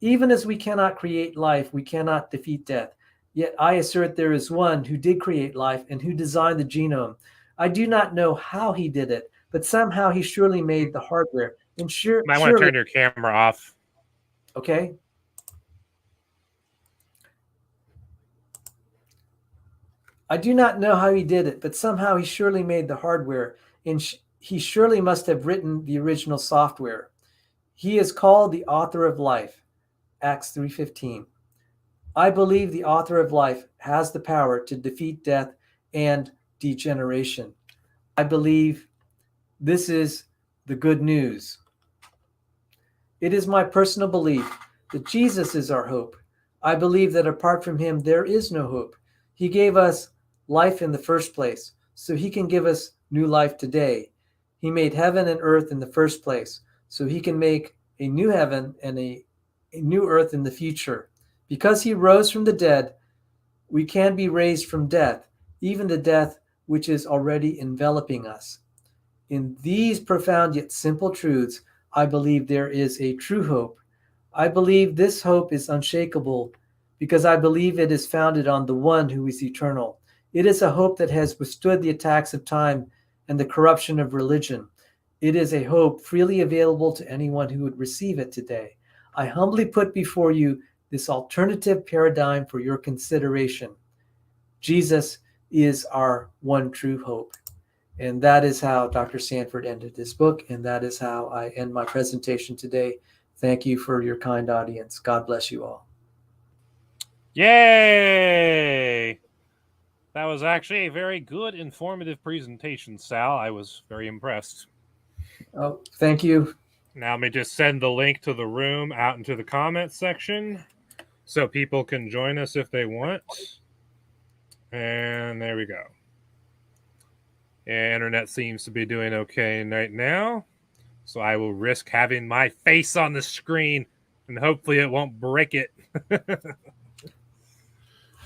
B: Even as we cannot create life, we cannot defeat death. Yet I assert there is one who did create life and who designed the genome. I do not know how he did it, but somehow he surely made the hardware. And
A: You might want to turn your camera off.
B: Okay. I do not know how he did it, but somehow he surely made the hardware, and he surely must have written the original software. He is called the author of life. Acts 3:15. I believe the author of life has the power to defeat death and degeneration. I believe this is the good news. It is my personal belief that Jesus is our hope. I believe that apart from him, there is no hope. He gave us life in the first place, so he can give us new life today. He made heaven and earth in the first place, so he can make a new heaven and a new earth in the future. Because he rose from the dead, we can be raised from death, even the death which is already enveloping us. In these profound yet simple truths, I believe there is a true hope. I believe this hope is unshakable because I believe it is founded on the one who is eternal. It is a hope that has withstood the attacks of time and the corruption of religion. It is a hope freely available to anyone who would receive it today. I humbly put before you this alternative paradigm for your consideration. Jesus is our one true hope. And that is how Dr. Sanford ended his book, and that is how I end my presentation today. Thank you for your kind audience. God bless you all.
A: Yay! That was actually a very good, informative presentation, Sal. I was very impressed.
B: Oh, thank you.
A: Now let me just send the link to the room out into the comments section so people can join us if they want. And there we go. Yeah, internet seems to be doing okay right now. So I will risk having my face on the screen, and hopefully it won't break it.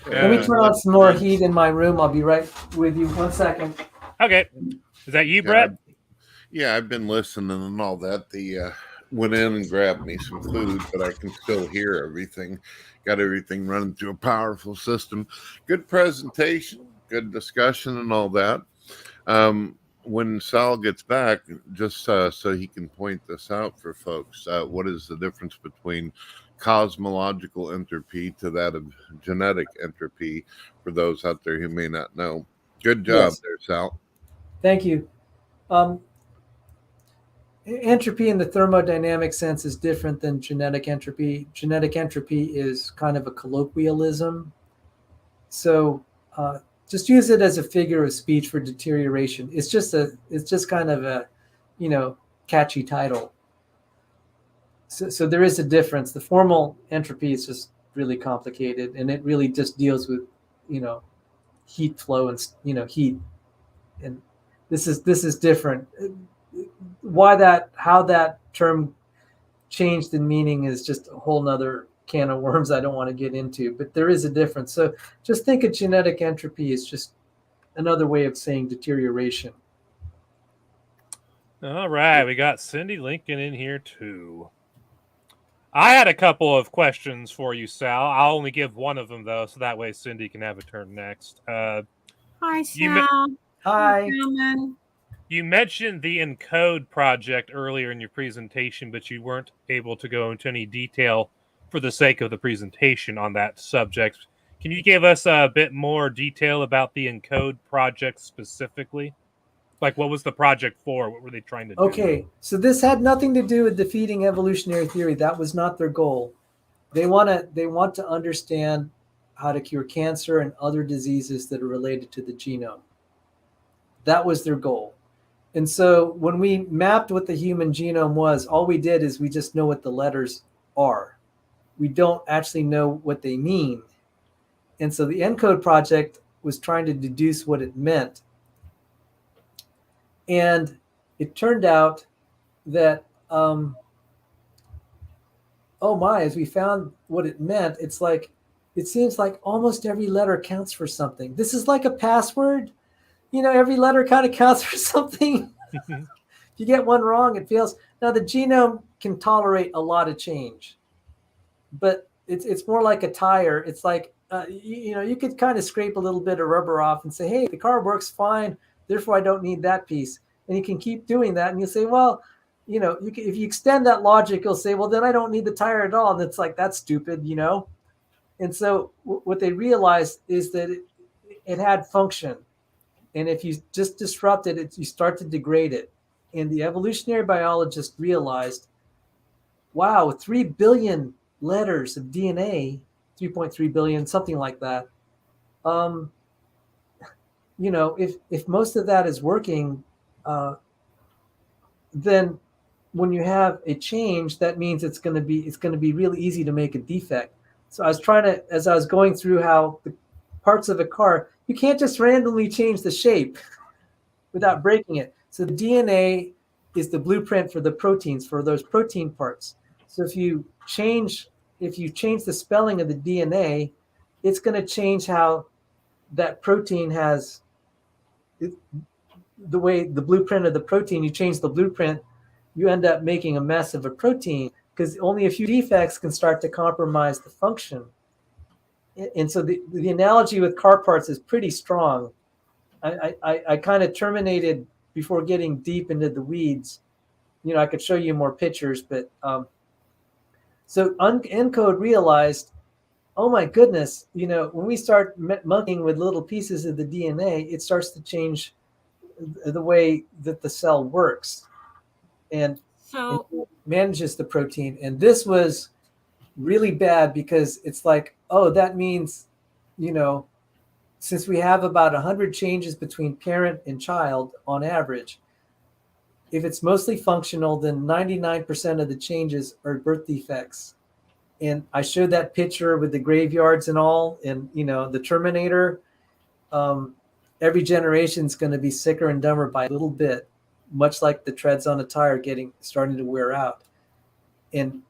B: Let me turn on some more heat in my room. I'll be right with you. 1 second.
A: Okay. Is that you, Brett?
C: Yeah, I've been listening and all that. The went in and grabbed me some food, but I can still hear everything. Got everything running through a powerful system. Good presentation, good discussion, and all that. When Sal gets back, just so he can point this out for folks, what is the difference between cosmological entropy to that of genetic entropy for those out there who may not know? Good job there, Sal.
B: Thank you. Entropy in the thermodynamic sense is different than genetic entropy. Genetic entropy is kind of a colloquialism. So just use it as a figure of speech for deterioration. It's just kind of a, catchy title. So there is a difference. The formal entropy is just really complicated, and it really just deals with, heat flow and, heat. And this is different. How that term changed in meaning is just a whole nother can of worms I don't want to get into, but there is a difference. So just think of genetic entropy as just another way of saying deterioration.
A: All right, we got Cindy Lincoln in here too. I had a couple of questions for you, Sal. I'll only give one of them though, so that way Cindy can have a turn next.
E: Hi, Sal.
B: Hi.
A: You mentioned the ENCODE project earlier in your presentation, but you weren't able to go into any detail for the sake of the presentation on that subject. Can you give us a bit more detail about the ENCODE project specifically? Like, what was the project for? What were they trying to do?
B: Okay, so this had nothing to do with defeating evolutionary theory. That was not their goal. They want to understand how to cure cancer and other diseases that are related to the genome. That was their goal. And so when we mapped what the human genome was, all we did is we just know what the letters are. We don't actually know what they mean. And so the ENCODE project was trying to deduce what it meant. And it turned out that, oh my, as we found what it meant, it's like, it seems like almost every letter counts for something. This is like a password. Every letter kind of counts for something. If you get one wrong, it fails. Now, the genome can tolerate a lot of change, but it's more like a tire. It's like, you could kind of scrape a little bit of rubber off and say, hey, the car works fine, therefore I don't need that piece. And you can keep doing that. And you say, well, if you extend that logic, you'll say, well, then I don't need the tire at all. And it's like, that's stupid, And so what they realized is that it had function. And if you just disrupt it, you start to degrade it. And the evolutionary biologist realized, wow, 3 billion letters of DNA, 3.3 billion, something like that. If most of that is working, then when you have a change, that means it's going to be really easy to make a defect. So as I was going through how the parts of a car, you can't just randomly change the shape without breaking it. So the DNA is the blueprint for the proteins, for those protein parts. So if you change the spelling of the DNA, it's going to change how that protein has the way the blueprint of the protein. You change the blueprint, you end up making a mess of a protein, because only a few defects can start to compromise the function. And so the analogy with car parts is pretty strong. I kind of terminated before getting deep into the weeds. I could show you more pictures, but so ENCODE realized, oh my goodness, when we start monkeying with little pieces of the DNA, it starts to change the way that the cell works and manages the protein. And this was really bad, because it's like, oh, that means, since we have about 100 changes between parent and child on average, if it's mostly functional, then 99% of the changes are birth defects. And I showed that picture with the graveyards and all, and the Terminator. Every generation is going to be sicker and dumber by a little bit, much like the treads on a tire starting to wear out. And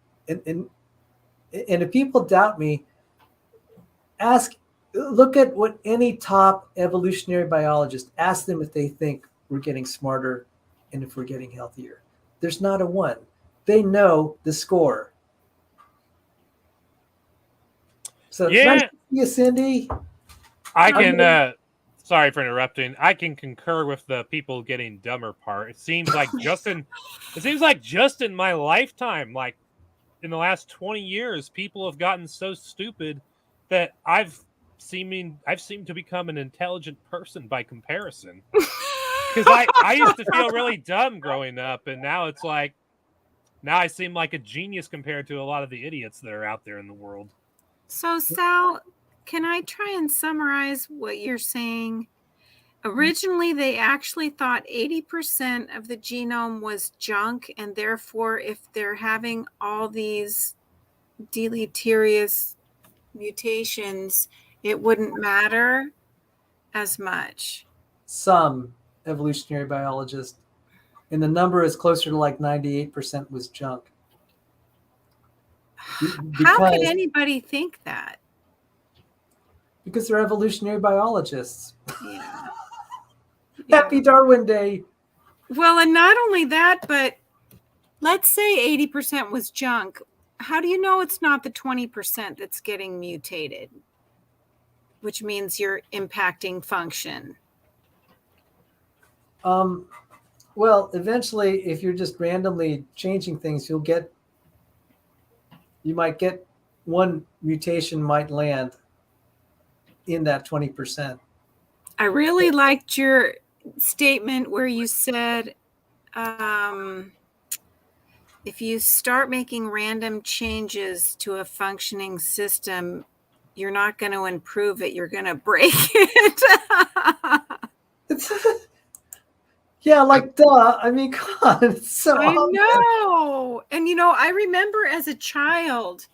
B: if people doubt me, look at what any top evolutionary biologist, ask them if they think we're getting smarter and if we're getting healthier. There's not a one. They know the score. So
A: yeah,
B: nice to see you, Cindy.
A: I can. Sorry for interrupting. I can concur with the people getting dumber part. It seems like just in my lifetime, like in the last 20 years, people have gotten so stupid that I've seemed to become an intelligent person by comparison. Because I used to feel really dumb growing up, and now it's like, now I seem like a genius compared to a lot of the idiots that are out there in the world.
E: So, Sal, can I try and summarize what you're saying? Originally, they actually thought 80% of the genome was junk, and therefore, if they're having all these deleterious mutations, it wouldn't matter as much.
B: Some evolutionary biologists, and the number is closer to like 98% was junk.
E: How could anybody think that?
B: Because they're evolutionary biologists.
E: Yeah.
B: Happy Darwin Day.
E: Well, and not only that, but let's say 80% was junk. How do you know it's not the 20% that's getting mutated? Which means you're impacting function.
B: Well, eventually, if you're just randomly changing things, you might get one mutation might land in that 20%.
E: I really liked your statement where you said, if you start making random changes to a functioning system, you're not going to improve it. You're going to break it.
B: Yeah, like duh. I mean, come on, it's so
E: I
B: obvious.
E: know. And I remember as a child,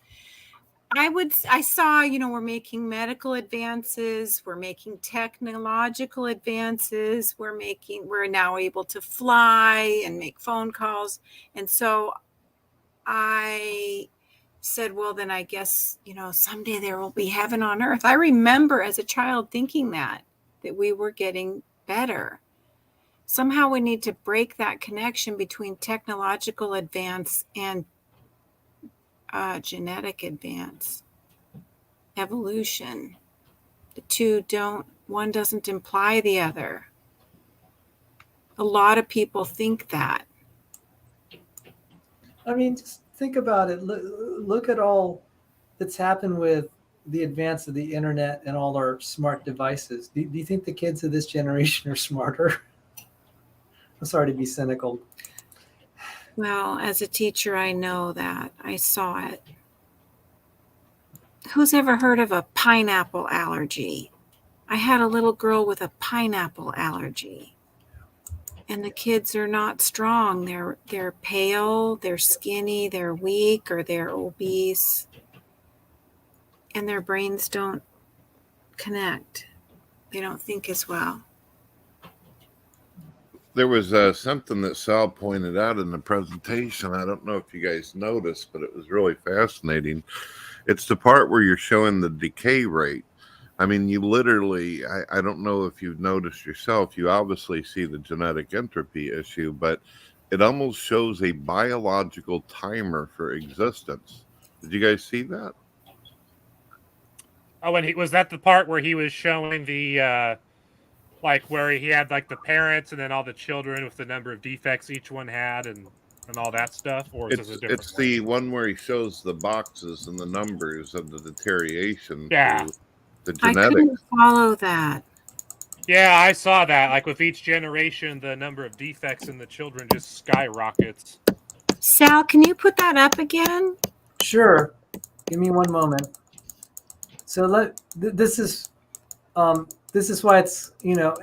E: I saw, we're making medical advances, we're making technological advances, we're now able to fly and make phone calls. And so I said, well, then I guess, someday there will be heaven on earth. I remember as a child thinking that we were getting better. Somehow we need to break that connection between technological advance and genetic advance, evolution. The two one doesn't imply the other. A lot of people think that.
B: I mean, just think about it. Look at all that's happened with the advance of the internet and all our smart devices. Do you think the kids of this generation are smarter? I'm sorry to be cynical.
E: Well, as a teacher, I know that. I saw it. Who's ever heard of a pineapple allergy? I had a little girl with a pineapple allergy. And the kids are not strong. They're pale, they're skinny, they're weak, or they're obese. And their brains don't connect. They don't think as well.
C: There was something that Sal pointed out in the presentation. I don't know if you guys noticed, but it was really fascinating. It's the part where you're showing the decay rate. I mean, you literally, I don't know if you've noticed yourself, you obviously see the genetic entropy issue, but it almost shows a biological timer for existence. Did you guys see that?
A: Oh, and was that the part where he was showing the like where he had like the parents and then all the children with the number of defects each one had and all that stuff? Or is this a different
C: It's
A: one?
C: the one where he shows the boxes and the numbers of the deterioration
A: Yeah.
C: through the
E: I
C: genetics.
E: couldn't follow that.
A: Yeah, I saw that. Like with each generation, the number of defects in the children just skyrockets.
E: Sal, can you put that up again?
B: Sure. Give me one moment. So this is why it's,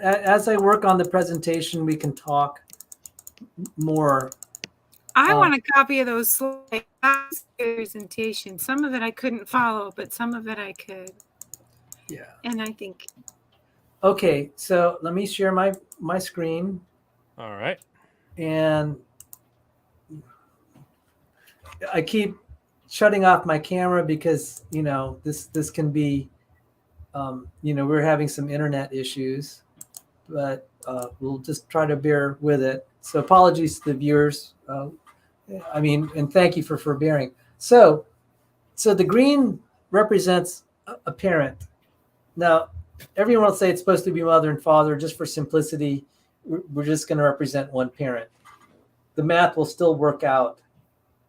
B: as I work on the presentation, we can talk more.
E: I want a copy of those slides. Presentation. Some of it I couldn't follow, but some of it I could.
B: Yeah.
E: And I think.
B: Okay, so let me share my screen.
A: All right.
B: And I keep shutting off my camera because this can be we're having some internet issues, but we'll just try to bear with it. So apologies to the viewers. And thank you for forbearing. So the green represents a parent. Now, everyone will say it's supposed to be mother and father. Just for simplicity, we're just going to represent one parent. The math will still work out.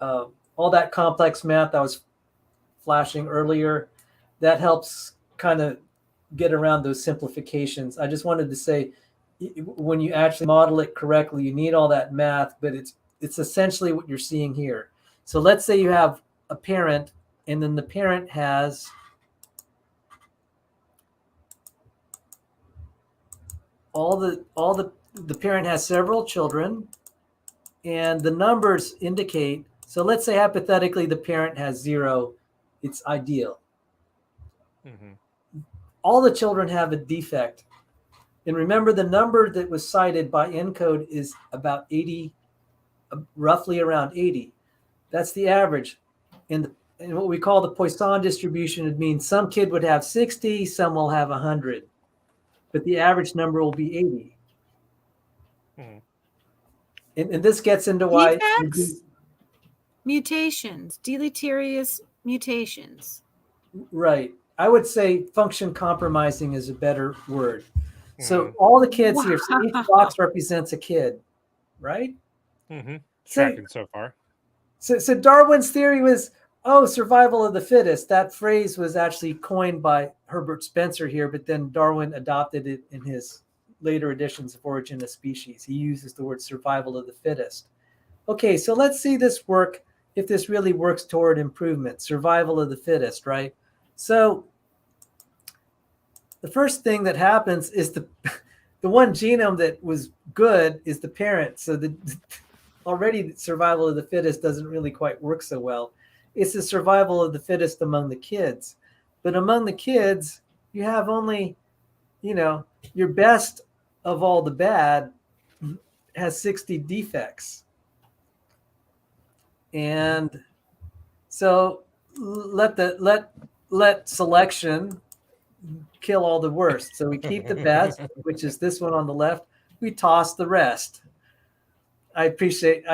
B: All that complex math I was flashing earlier, that helps kind of get around those simplifications. I just wanted to say, when you actually model it correctly, you need all that math, but it's essentially what you're seeing here. So let's say you have a parent, and then the parent has the parent has several children, and the numbers indicate. So let's say hypothetically the parent has 0. It's ideal.
A: Mm-hmm.
B: All the children have a defect. And remember, the number that was cited by ENCODE is about 80, roughly around 80. That's the average. And what we call the Poisson distribution, it means some kid would have 60, some will have 100. But the average number will be 80.
A: Mm-hmm.
B: And this gets into why...
E: Defects? Mutations, deleterious mutations.
B: Right. I would say function compromising is a better word. Mm-hmm. So all the kids here, so each box represents a kid, right?
A: Mm-hmm. Tracking so far.
B: So Darwin's theory was, survival of the fittest. That phrase was actually coined by Herbert Spencer here, but then Darwin adopted it in his later editions of Origin of Species. He uses the word survival of the fittest. Okay, so let's see this work, if this really works toward improvement, survival of the fittest, right? So the first thing that happens is the one genome that was good is the parent. So already the survival of the fittest doesn't really quite work so well. It's the survival of the fittest among the kids. But among the kids, you have only, your best of all the bad has 60 defects. And so let selection kill all the worst. So we keep the best, which is this one on the left. We toss the rest. I'm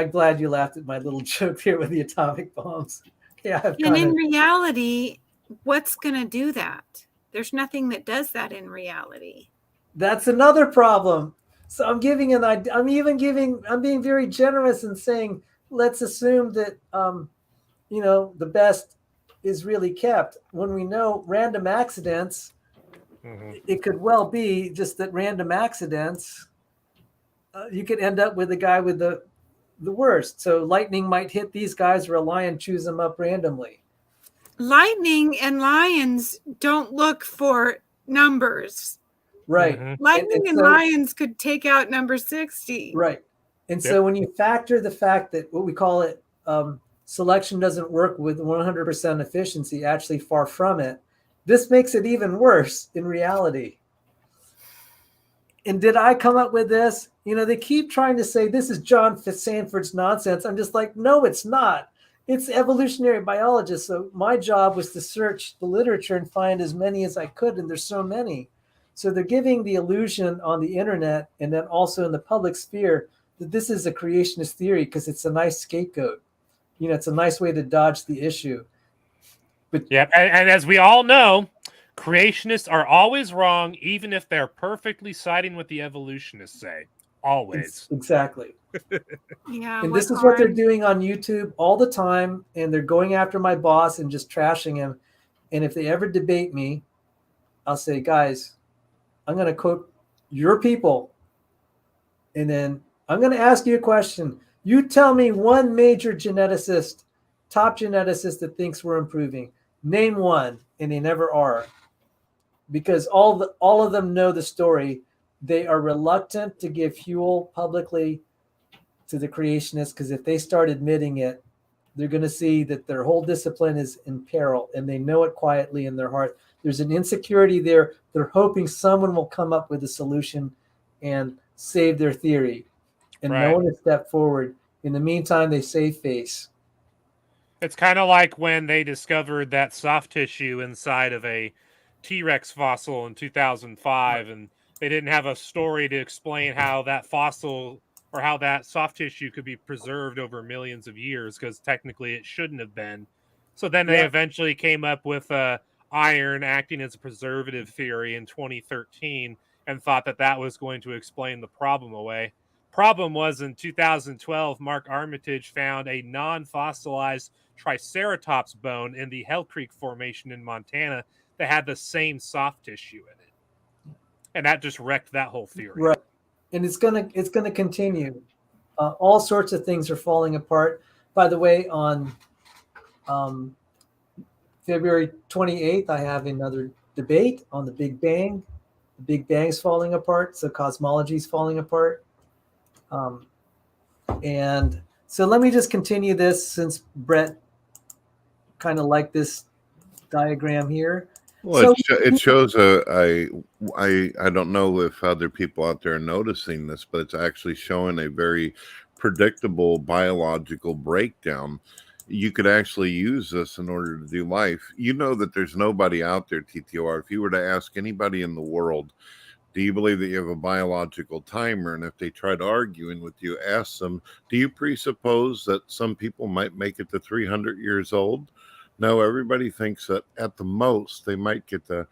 B: glad you laughed at my little joke here with the atomic bombs. Yeah.
E: And in reality, what's going to do that? There's nothing that does that in reality.
B: That's another problem. So I'm being very generous in saying, let's assume that, the best is really kept. When we know random accidents, it could well be just that random accidents, you could end up with a guy with the worst. So lightning might hit these guys, or a lion chews them up randomly.
E: Lightning and lions don't look for numbers.
B: Right.
E: Lightning and lions could take out number 60.
B: Right. And so when you factor the fact that what we call it, selection doesn't work with 100% efficiency, actually far from it, this makes it even worse in reality. And did I come up with this? They keep trying to say this is John Sanford's nonsense. I'm just like, no, it's not. It's evolutionary biologists. So my job was to search the literature and find as many as I could, and there's so many. So they're giving the illusion on the internet and then also in the public sphere that this is a creationist theory because it's a nice scapegoat. It's a nice way to dodge the issue. But
A: yeah, and as we all know, creationists are always wrong, even if they're perfectly siding with the evolutionists say. Always.
B: Exactly.
E: Yeah.
B: And this is what they're doing on YouTube all the time. And they're going after my boss and just trashing him. And if they ever debate me, I'll say, guys, I'm going to quote your people. And then I'm going to ask you a question. You tell me one major geneticist, top geneticist that thinks we're improving. Name one. And they never are. Because all of them know the story. They are reluctant to give fuel publicly to the creationists, because if they start admitting it, they're going to see that their whole discipline is in peril, and they know it quietly in their heart. There's an insecurity there. They're hoping someone will come up with a solution and save their theory, and no one has stepped forward. In the meantime, they save face.
A: It's kind of like when they discovered that soft tissue inside of a T-Rex fossil in 2005, and they didn't have a story to explain how that fossil or how that soft tissue could be preserved over millions of years, because technically it shouldn't have been. So then they eventually came up with iron acting as a preservative theory in 2013 and thought that was going to explain the problem away. Problem was, in 2012, Mark Armitage found a non-fossilized Triceratops bone in the Hell Creek Formation in Montana that had the same soft tissue in it, and that just wrecked that whole theory.
B: Right, and it's gonna continue. All sorts of things are falling apart. By the way, on February 28th, I have another debate on the Big Bang. The Big Bang's falling apart, so cosmology's falling apart. And so let me just continue this, since Brett kind of liked this diagram here.
C: Well, it shows I don't know if other people out there are noticing this, but it's actually showing a very predictable biological breakdown. You could actually use this in order to do life. You know that there's nobody out there, TTOR. If you were to ask anybody in the world, do you believe that you have a biological timer? And if they tried arguing with you, ask them, do you presuppose that some people might make it to 300 years old? No, everybody thinks that at the most they might get to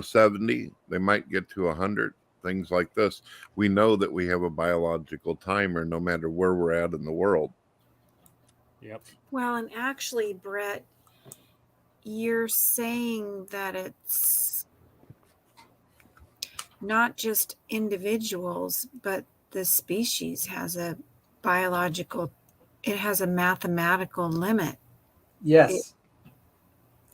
C: 70, they might get to 100, things like this. We know that we have a biological timer no matter where we're at in the world.
A: Yep.
E: Well, and actually, Brett, you're saying that it's not just individuals, but the species has a mathematical limit.
B: Yes.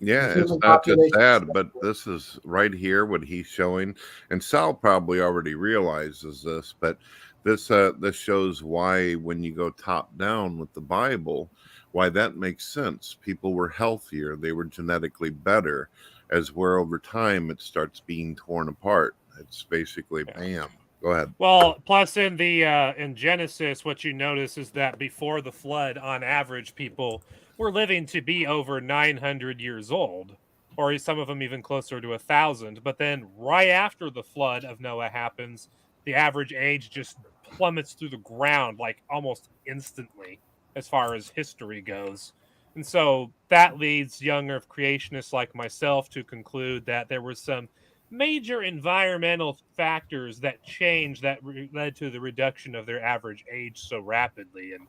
C: Yeah, it's
B: human
C: not just
B: population.
C: that, but this is right here what he's showing, and Sal probably already realizes this, but this shows why when you go top down with the Bible, why that makes sense. People were healthier, they were genetically better, as where over time it starts being torn apart. It's basically bam. Go ahead.
A: Well, plus in the in Genesis, what you notice is that before the flood, on average, people were living to be over 900 years old, or some of them even closer to 1,000. But then, right after the flood of Noah happens, the average age just plummets through the ground like almost instantly, as far as history goes. And so that leads young Earth creationists like myself to conclude that there was some major environmental factors that changed that led to the reduction of their average age so rapidly. And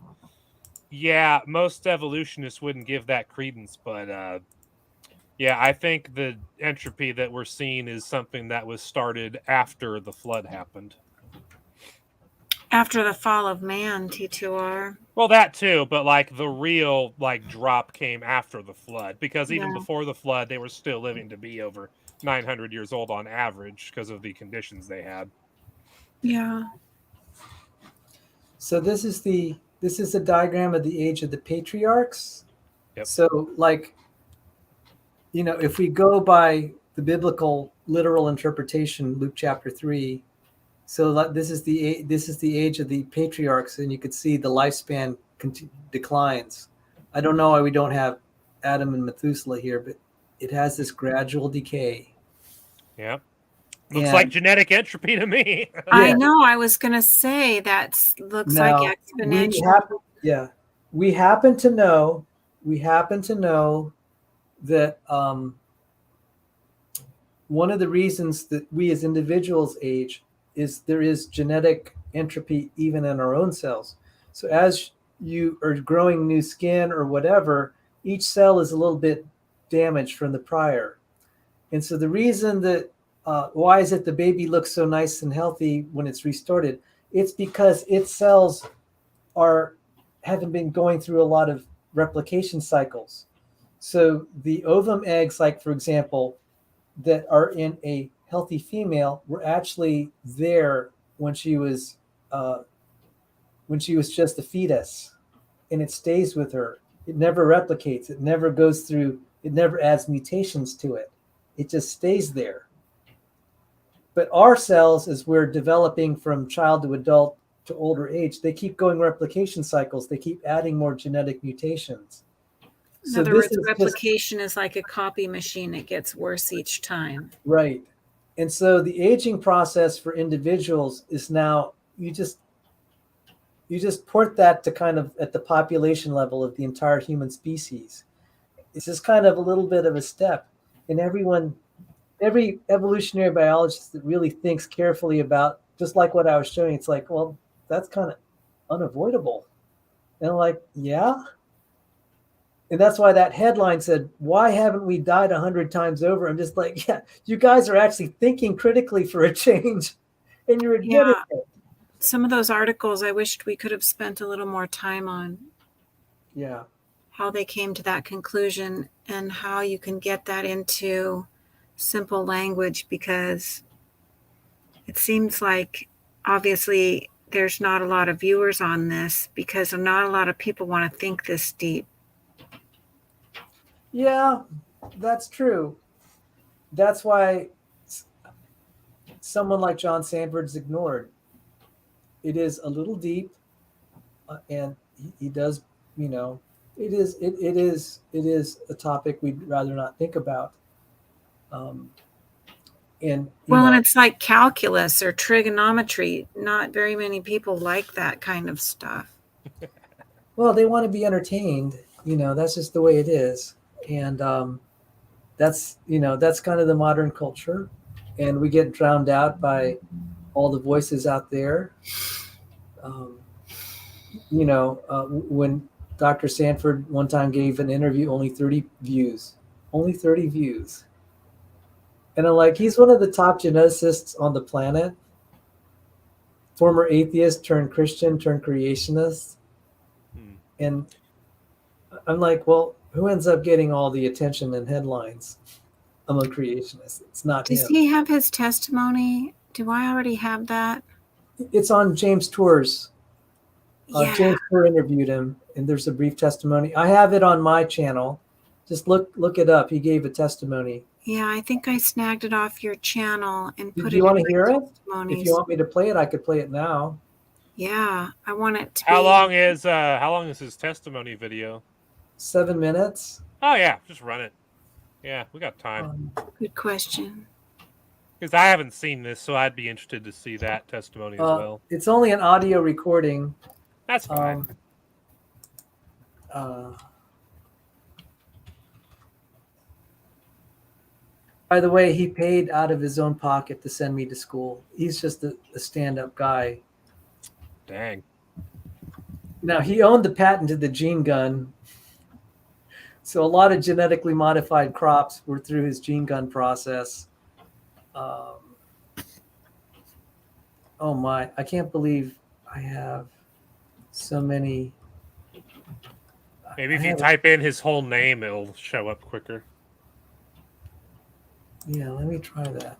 A: yeah, most evolutionists wouldn't give that credence, but yeah, I think the entropy that we're seeing is something that was started after the flood happened.
E: After the fall of man, TTOR.
A: Well, that too, but like the real like drop came after the flood, because even
E: Yeah.
A: before the flood they were still living to be over 900 years old on average because of the conditions they had.
E: Yeah.
B: So this is a diagram of the age of the patriarchs.
A: Yep.
B: So like, if we go by the biblical literal interpretation, Luke chapter 3, so this is the age of the patriarchs, and you could see the lifespan declines. I don't know why we don't have Adam and Methuselah here, but it has this gradual decay.
A: Yep. Looks like genetic entropy to me.
E: I know. I was going to say that looks
B: now,
E: like exponential.
B: We happen to know that one of the reasons that we as individuals age is there is genetic entropy even in our own cells. So as you are growing new skin or whatever, each cell is a little bit damaged from the prior. And so the reason that why is it the baby looks so nice and healthy when it's restarted? It's because its cells haven't been going through a lot of replication cycles. So the ovum eggs, like for example, that are in a healthy female were actually there when she was just a fetus, and it stays with her. It never replicates. It never goes through. It never adds mutations to it. It just stays there. But our cells, as we're developing from child to adult to older age, they keep going replication cycles. They keep adding more genetic mutations.
E: In other words, replication is like a copy machine. It gets worse each time.
B: Right. And so the aging process for individuals is now you just port that to kind of at the population level of the entire human species. It's just kind of a little bit of a step. And every evolutionary biologist that really thinks carefully about, just like what I was showing, it's like, well, that's kind of unavoidable. And I'm like, yeah. And that's why that headline said, why haven't we died 100 times over? I'm just like, yeah, you guys are actually thinking critically for a change, and you're admitting it.
E: Some of those articles I wished we could have spent a little more time on.
B: Yeah.
E: How they came to that conclusion and how you can get that into simple language, because it seems like obviously there's not a lot of viewers on this because not a lot of people want to think this deep.
B: Yeah, that's true. That's why someone like John Sanford's ignored. It is a little deep, and he does, it is a topic we'd rather not think about. And
E: it's like calculus or trigonometry. Not very many people like that kind of stuff.
B: Well, they want to be entertained. That's just the way it is. And that's kind of the modern culture, and we get drowned out by all the voices out there. When Dr. Sanford one time gave an interview, only 30 views. And I'm like, he's one of the top geneticists on the planet, former atheist turned Christian turned creationist. And I'm like, well, who ends up getting all the attention and headlines among creationists? It's not
E: Does
B: him.
E: he have his testimony? Do I already have that?
B: It's on James Tour's.
E: Yeah.
B: James Tour interviewed him, and there's a brief testimony. I have it on my channel. Just look it up. He gave a testimony.
E: Yeah, I think I snagged it off your channel and put it.
B: Do you want to hear it?
E: testimonies.
B: If you want me to play it, I could play it now.
E: Yeah, I want it to
A: How
E: be.
A: how long is his testimony video?
B: 7 minutes.
A: Oh yeah, just run it. Yeah, we got time.
E: Good question.
A: Because I haven't seen this, so I'd be interested to see that testimony as well.
B: It's only an audio recording.
A: That's fine.
B: By the way, he paid out of his own pocket to send me to school. He's just a stand-up guy.
A: Dang.
B: Now, he owned the patent to the gene gun. So a lot of genetically modified crops were through his gene gun process. Oh my, I can't believe I have so many.
A: Maybe if you type in his whole name, it'll show up quicker.
B: Yeah, let me try that.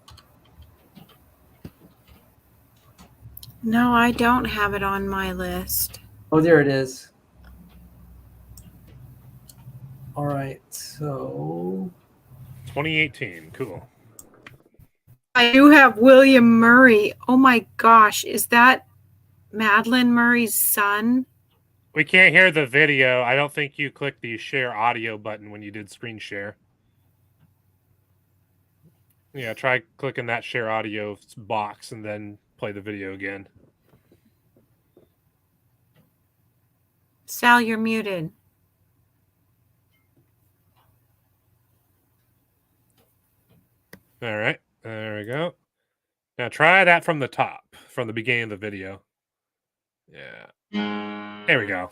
E: No, I don't have it on my list.
B: Oh, there it is. All right, so
A: 2018, cool.
E: I do have William Murray. Oh my gosh, is that Madeline Murray's son?
A: We can't hear the video. I don't think you clicked the share audio button when you did screen share. Yeah, try clicking that share audio box and then play the video again.
E: Sal, you're muted.
A: All right, there we go. Now try that from the top, from the beginning of the video. Yeah. There we go.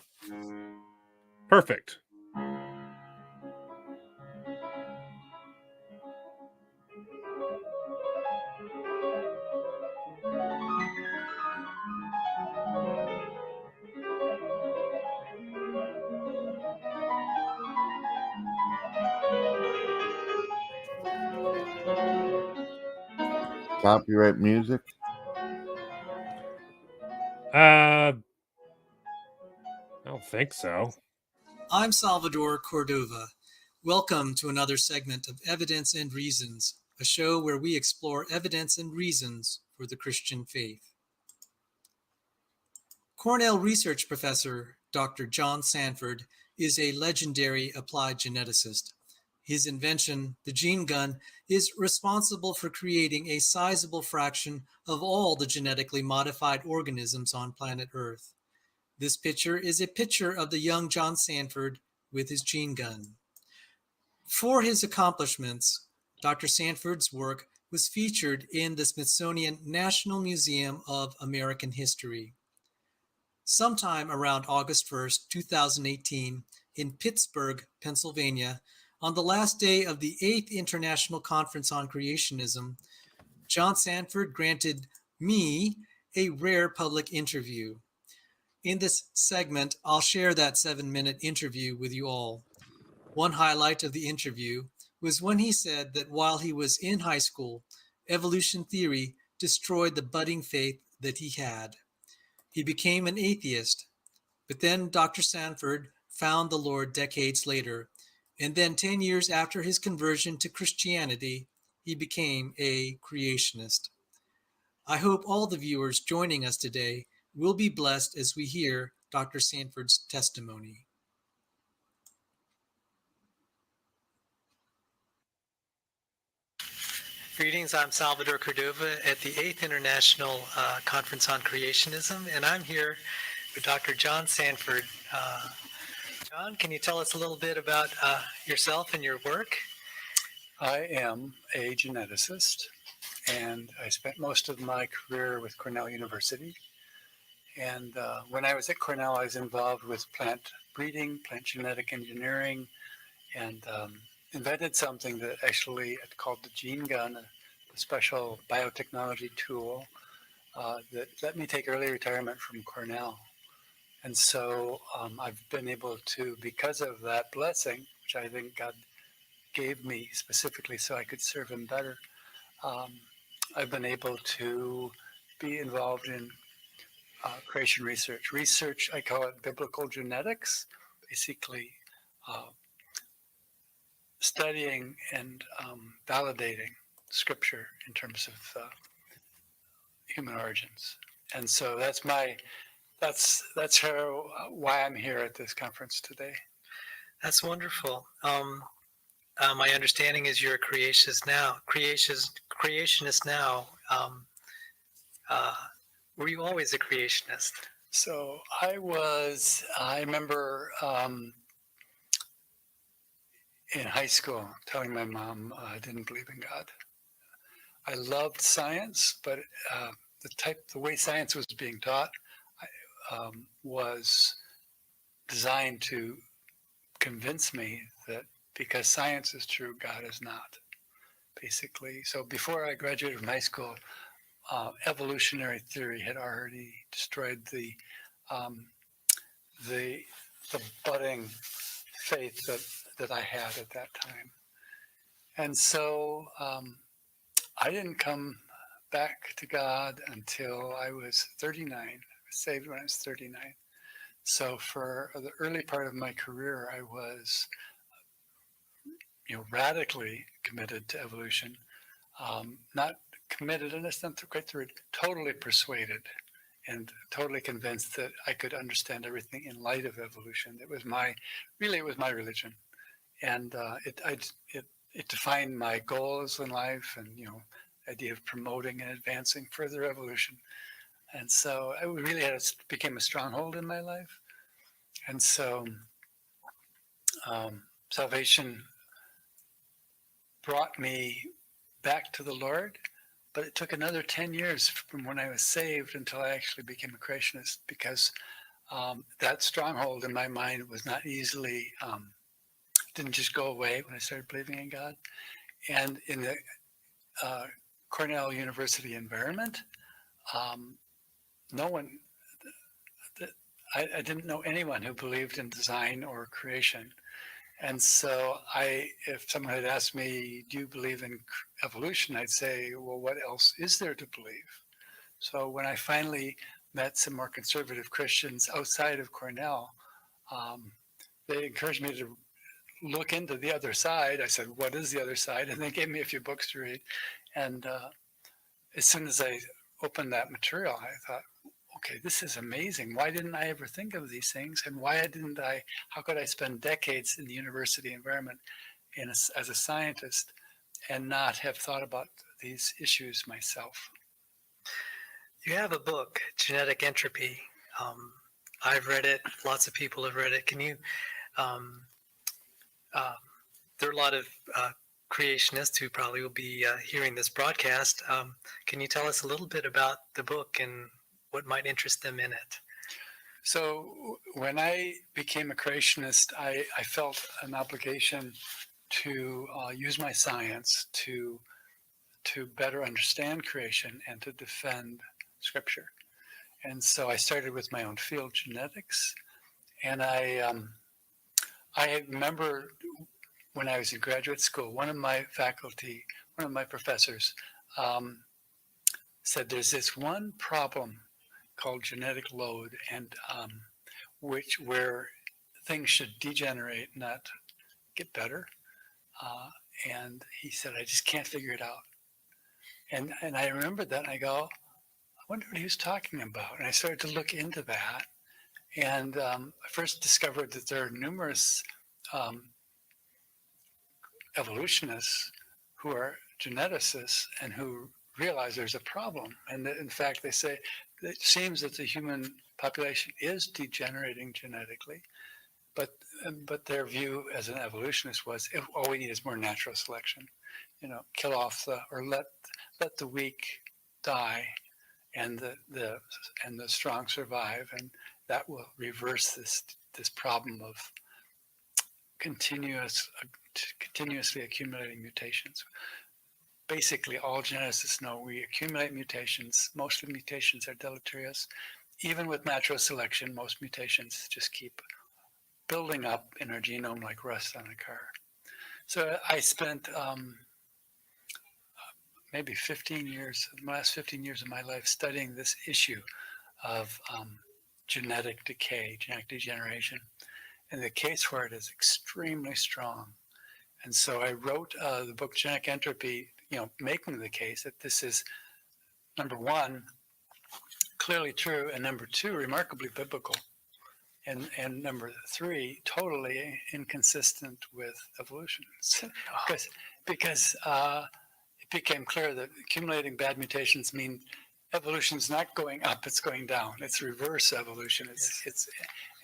A: Perfect.
C: Copyright music?
A: I don't think so.
B: I'm Salvador Cordova. Welcome to another segment of Evidence and Reasons, a show where we explore evidence and reasons for the Christian faith. Cornell research professor Dr. John Sanford is a legendary applied geneticist. His invention, the gene gun, is responsible for creating a sizable fraction of all the genetically modified organisms on planet Earth. This picture is a picture of the young John Sanford with his gene gun. For his accomplishments, Dr. Sanford's work was featured in the Smithsonian National Museum of American History. Sometime around August 1st, 2018, in Pittsburgh, Pennsylvania, on the last day of the 8th International Conference on Creationism, John Sanford granted me a rare public interview. In this segment, I'll share that 7-minute interview with you all. One highlight of the interview was when he said that while he was in high school, evolution theory destroyed the budding faith that he had. He became an atheist, but then Dr. Sanford found the Lord decades later, and then 10 years after his conversion to Christianity, he became a creationist. I hope all the viewers joining us today will be blessed as we hear Dr. Sanford's testimony. Greetings, I'm Salvador Cordova at the 8th International Conference on Creationism, and I'm here with Dr. John Sanford. John, can you tell us a little bit about yourself and your work?
F: I am a geneticist, and I spent most of my career with Cornell University. And when I was at Cornell, I was involved with plant breeding, plant genetic engineering, and invented something that actually called the gene gun, a special biotechnology tool that let me take early retirement from Cornell. And so I've been able to, because of that blessing, which which I think God gave me specifically so I could serve him better, I've been able to be involved in creation research. Research, I call it biblical genetics, basically studying and validating scripture in terms of human origins. And so that's why I'm here at this conference today.
B: That's wonderful. My understanding is you're a creationist now. Were you always a creationist?
F: So I remember in high school telling my mom I didn't believe in God. I loved science, but the way science was being taught was designed to convince me that because science is true, God is not, basically. So before I graduated from high school, evolutionary theory had already destroyed the budding faith that I had at that time. And so I didn't come back to God until I was 39. I was saved when I was 39. So for the early part of my career, I was, radically committed to evolution. Not committed, and that's not quite the word, totally persuaded and totally convinced that I could understand everything in light of evolution. It was my religion. And it defined my goals in life and, the idea of promoting and advancing further evolution. And so it really became a stronghold in my life. And so salvation brought me back to the Lord, but it took another 10 years from when I was saved until I actually became a creationist, because that stronghold in my mind was not easily, didn't just go away when I started believing in God. And in the Cornell University environment, I didn't know anyone who believed in design or creation. And so if someone had asked me, do you believe in evolution? I'd say, well, what else is there to believe? So when I finally met some more conservative Christians outside of Cornell, they encouraged me to look into the other side. I said, what is the other side? And they gave me a few books to read. And as soon as I opened that material, I thought, okay, this is amazing. Why didn't I ever think of these things? And how could I spend decades in the university environment as a scientist and not have thought about these issues myself?
B: You have a book, Genetic Entropy. I've read it. Lots of people have read it. Can you, there are a lot of creationists who probably will be hearing this broadcast. Can you tell us a little bit about the book and what might interest them in it?
F: So when I became a creationist, I felt an obligation to use my science to better understand creation and to defend scripture. And so I started with my own field, genetics. And I remember when I was in graduate school, one of my professors said there's this one problem called genetic load, and where things should degenerate, not get better. And he said, I just can't figure it out. And I remembered that, and I go, I wonder what he was talking about. And I started to look into that. And I first discovered that there are numerous evolutionists who are geneticists and who realize there's a problem. And that, in fact, they say it seems that the human population is degenerating genetically, but their view as an evolutionist was, all we need is more natural selection. Kill off or let the weak die, and the strong survive, and that will reverse this problem of continuously accumulating mutations. Basically, all geneticists know we accumulate mutations. Most of the mutations are deleterious. Even with natural selection, most mutations just keep building up in our genome like rust on a car. So I spent maybe 15 years, the last 15 years of my life studying this issue of genetic decay, genetic degeneration. And the case for it is extremely strong. And so I wrote the book Genetic Entropy, making the case that this is, number one, clearly true, and number two, remarkably biblical, and number three, totally inconsistent with evolution. because it became clear that accumulating bad mutations mean evolution's not going up, it's going down. It's reverse evolution.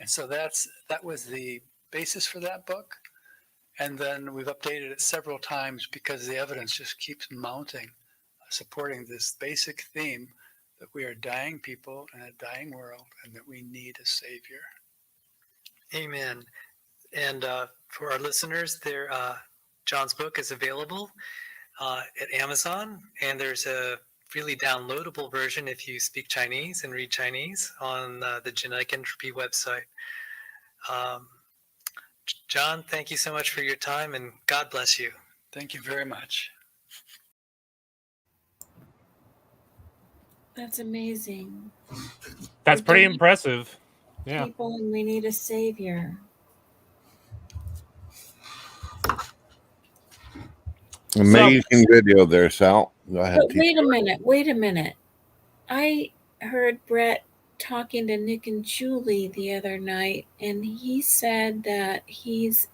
F: And so that was the basis for that book. And then we've updated it several times because the evidence just keeps mounting, supporting this basic theme that we are dying people in a dying world and that we need a savior.
G: Amen. And for our listeners, John's book is available at Amazon, and there's a really downloadable version if you speak Chinese and read Chinese on the Genetic Entropy website. John, thank you so much for your time, and God bless you.
F: Thank you very much.
E: That's amazing.
A: That's pretty impressive. Yeah.
E: People, and we need a savior.
C: Amazing video there, Sal. Go ahead.
E: But wait a minute. I heard Brett talking to Nick and Julie the other night, and he said that he's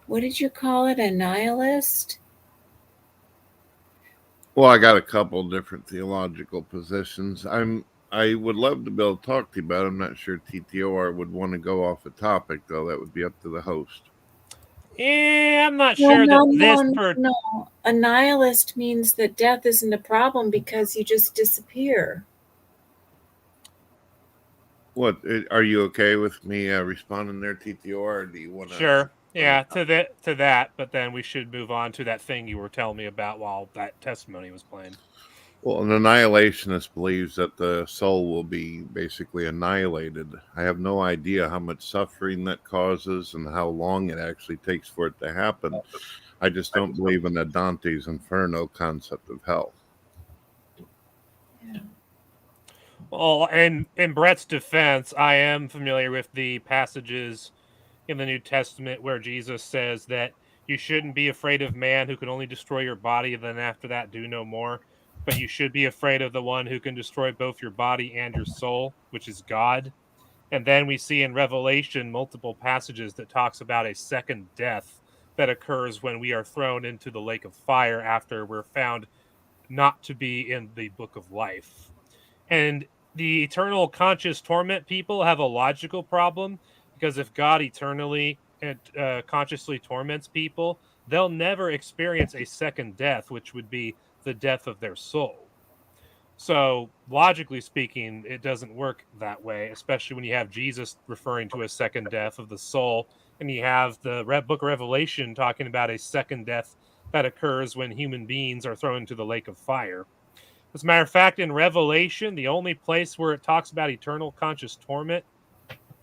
E: what did you call it? A nihilist?
C: Well, I got a couple different theological positions. I would love to be able to talk to you about it. I'm not sure TTOR would want to go off a topic, though. That would be up to the host.
A: Yeah, I'm not sure that
E: No. A nihilist means that death isn't a problem because you just disappear.
C: What are you okay with me responding there, TTOR? Or do you want to?
A: Sure. Yeah, to that, but then we should move on to that thing you were telling me about while that testimony was playing.
C: Well, an annihilationist believes that the soul will be basically annihilated. I have no idea how much suffering that causes and how long it actually takes for it to happen. I just don't believe in the Dante's Inferno concept of hell.
E: Yeah.
A: Well, and in Brett's defense, I am familiar with the passages in the New Testament where Jesus says that you shouldn't be afraid of man who can only destroy your body and then after that do no more. But you should be afraid of the one who can destroy both your body and your soul, which is God. And then we see in Revelation multiple passages that talks about a second death that occurs when we are thrown into the lake of fire after we're found not to be in the book of life. And the eternal conscious torment people have a logical problem, because if God eternally and consciously torments people, they'll never experience a second death, which would be the death of their soul. So logically speaking, it doesn't work that way, especially when you have Jesus referring to a second death of the soul, and you have the book of Revelation talking about a second death that occurs when human beings are thrown into the lake of fire. As a matter of fact, in Revelation, the only place where it talks about eternal conscious torment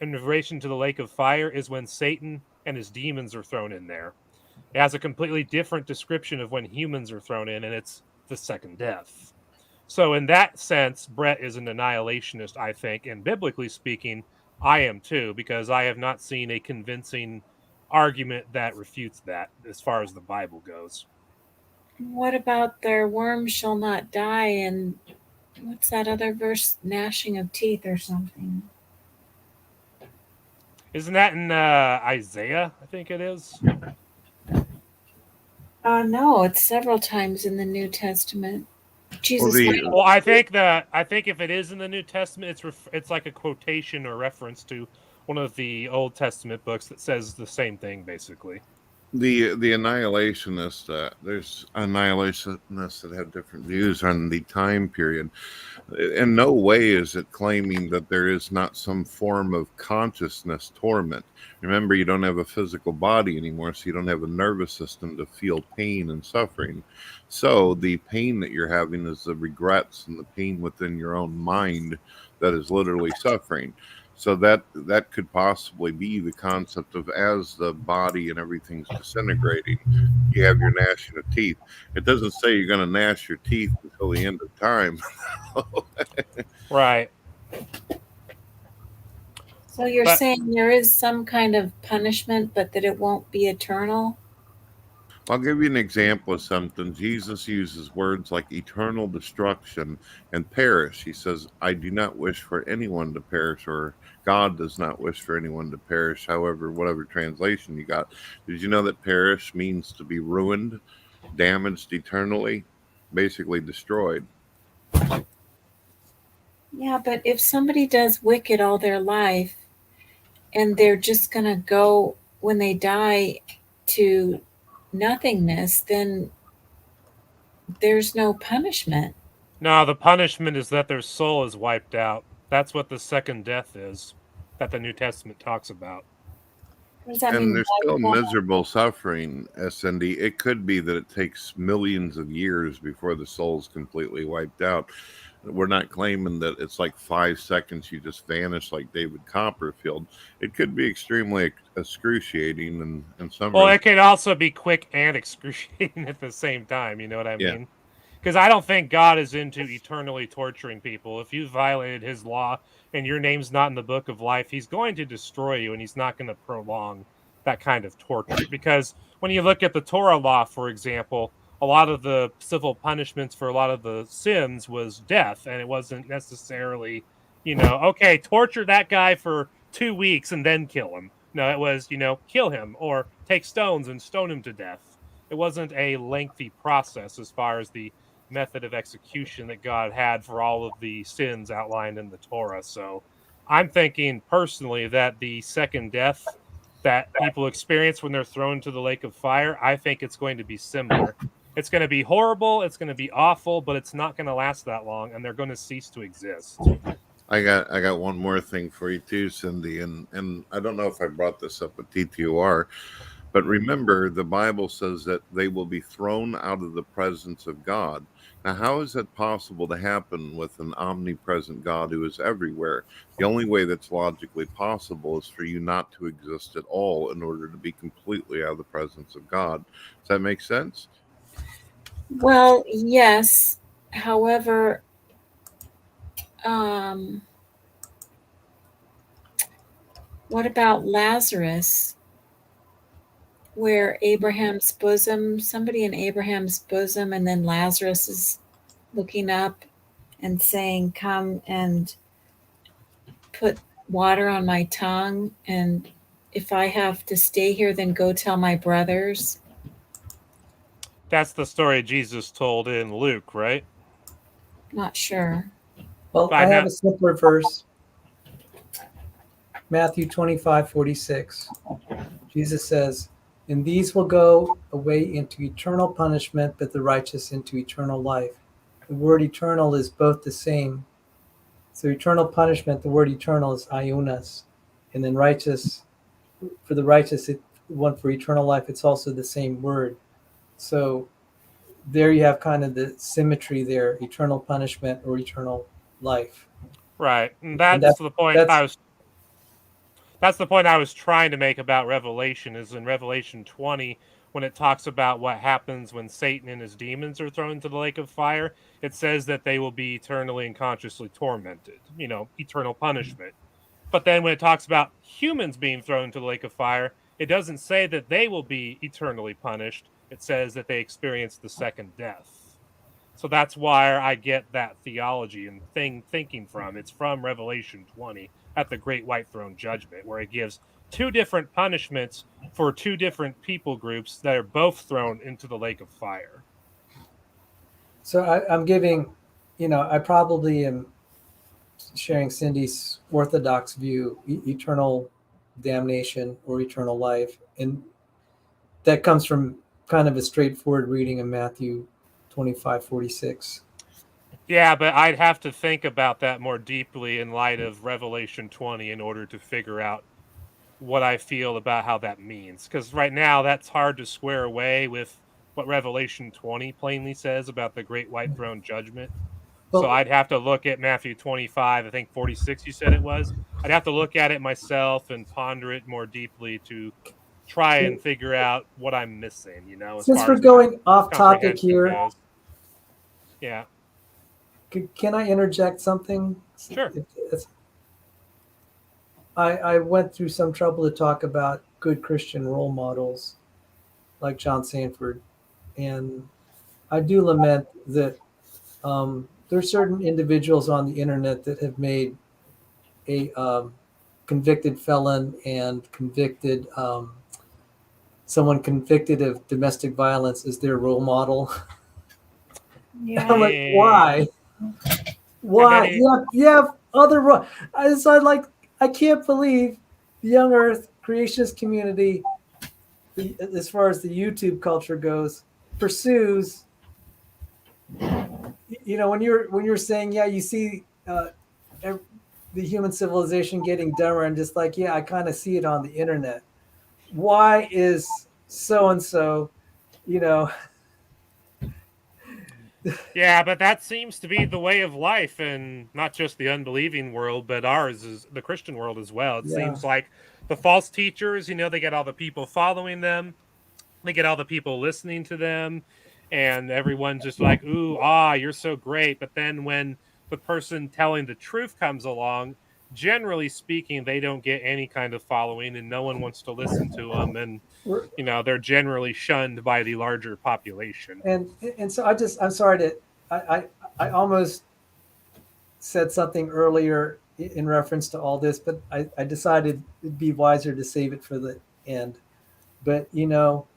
A: in relation to the lake of fire is when Satan and his demons are thrown in there. It has a completely different description of when humans are thrown in, and it's the second death. So in that sense, Brett is an annihilationist, I think, and biblically speaking, I am too, because I have not seen a convincing argument that refutes that as far as the Bible goes.
E: What about their worms shall not die, and what's that other verse? Gnashing of teeth or something.
A: Isn't that in Isaiah? I think it is.
E: No, it's several times in the New Testament. Jesus.
A: Well, I think if it is in the New Testament, it's like a quotation or reference to one of the Old Testament books that says the same thing, basically.
C: The annihilationists, there's annihilationists that have different views on the time period. In no way is it claiming that there is not some form of consciousness torment. Remember, you don't have a physical body anymore, so you don't have a nervous system to feel pain and suffering. So the pain that you're having is the regrets and the pain within your own mind that is literally suffering. So that could possibly be the concept of, as the body and everything's disintegrating, you have your gnashing of teeth. It doesn't say you're going to gnash your teeth until the end of time.
A: Right.
E: So you're
A: But-
E: saying there is some kind of punishment, but that it won't be eternal?
C: I'll give you an example of something. Jesus uses words like eternal destruction and perish. He says, I do not wish for anyone to perish, or God does not wish for anyone to perish. However, whatever translation you got. Did you know that perish means to be ruined, damaged eternally, basically destroyed?
E: Yeah, but if somebody does wicked all their life and they're just going to go when they die to nothingness, then there's no punishment.
A: No, the punishment is that their soul is wiped out. That's what the second death is, that the New Testament talks about.
E: What does that
C: And
E: mean?
C: there's still miserable suffering, SND. It could be that it takes millions of years before the soul's completely wiped out. We're not claiming that it's like 5 seconds you just vanish like David Copperfield. It could be extremely excruciating and some.
A: Well, it could also be quick and excruciating at the same time. You know what I mean? Because I don't think God is into eternally torturing people. If you violated his law and your name's not in the book of life, he's going to destroy you, and he's not going to prolong that kind of torture. Because when you look at the Torah law, for example, a lot of the civil punishments for a lot of the sins was death, and it wasn't necessarily, okay, torture that guy for 2 weeks and then kill him. No, it was, kill him or take stones and stone him to death. It wasn't a lengthy process as far as the method of execution that God had for all of the sins outlined in the Torah. So I'm thinking personally that the second death that people experience when they're thrown to the lake of fire, I think it's going to be similar. It's going to be horrible, it's going to be awful, but it's not going to last that long, and they're going to cease to exist.
C: I got one more thing for you too, Cindy, and I don't know if I brought this up with TTOR, but remember the Bible says that they will be thrown out of the presence of God. Now, how is that possible to happen with an omnipresent God who is everywhere? The only way that's logically possible is for you not to exist at all in order to be completely out of the presence of God. Does that make sense?
E: Well, yes. However, what about Lazarus, where Abraham's bosom, somebody in Abraham's bosom, and then Lazarus is looking up and saying, come and put water on my tongue, and if I have to stay here, then go tell my brothers.
A: That's the story Jesus told in Luke, right?
E: Not sure.
B: Well, I have a simpler verse. Matthew 25:46. Jesus says, and these will go away into eternal punishment, but the righteous into eternal life. The word eternal is both the same. So eternal punishment, the word eternal is iunas. And then righteous, for the righteous, one for eternal life, it's also the same word. So there you have kind of the symmetry there, eternal punishment or eternal life.
A: Right. And that's the point that's the point I was trying to make about Revelation, is in Revelation 20, when it talks about what happens when Satan and his demons are thrown into the lake of fire, it says that they will be eternally and consciously tormented, eternal punishment. But then when it talks about humans being thrown into the lake of fire, it doesn't say that they will be eternally punished. It says that they experience the second death. So that's why I get that theology and thinking from. It's from Revelation 20 at the Great White Throne Judgment, where it gives two different punishments for two different people groups that are both thrown into the lake of fire.
B: So I'm giving, I probably am sharing Cindy's orthodox view, eternal damnation or eternal life. And that comes from kind of a straightforward reading of Matthew 25:46.
A: Yeah, but I'd have to think about that more deeply in light of Revelation 20 in order to figure out what I feel about how that means. Because right now, that's hard to square away with what Revelation 20 plainly says about the Great White Throne Judgment.
B: Well,
A: So I'd have to look at Matthew 25, I think 46 you said it was. I'd have to look at it myself and ponder it more deeply to try and figure out what I'm missing, you know, as
B: since
A: far
B: we're
A: as my
B: going off topic
A: comprehension
B: here,
A: goes. Yeah,
B: can I interject something?
A: sure.
B: I went through some trouble to talk about good Christian role models like John Sanford, and I do lament that there are certain individuals on the internet that have made a convicted felon and convicted someone convicted of domestic violence as their role model. I'm like, why? Why?
A: many-
B: You have other. I can't believe the young Earth creationist community, as far as the YouTube culture goes, pursues. You know, when you're saying, yeah, you see the human civilization getting dumber, and just like, yeah, I kind of see it on the internet. Why is so and so, you know?
A: Yeah, but that seems to be the way of life, and not just the unbelieving world, but ours is the Christian world as well. It
B: Yeah.
A: seems like the false teachers, you know, they get all the people following them, they get all the people listening to them, and everyone's just like, ooh, you're so great. But then when the person telling the truth comes along, generally speaking, they don't get any kind of following, and no one wants to listen to them, and you know, they're generally shunned by the larger population.
B: And so I'm sorry to I almost said something earlier in reference to all this, but I decided it'd be wiser to save it for the end. But you know,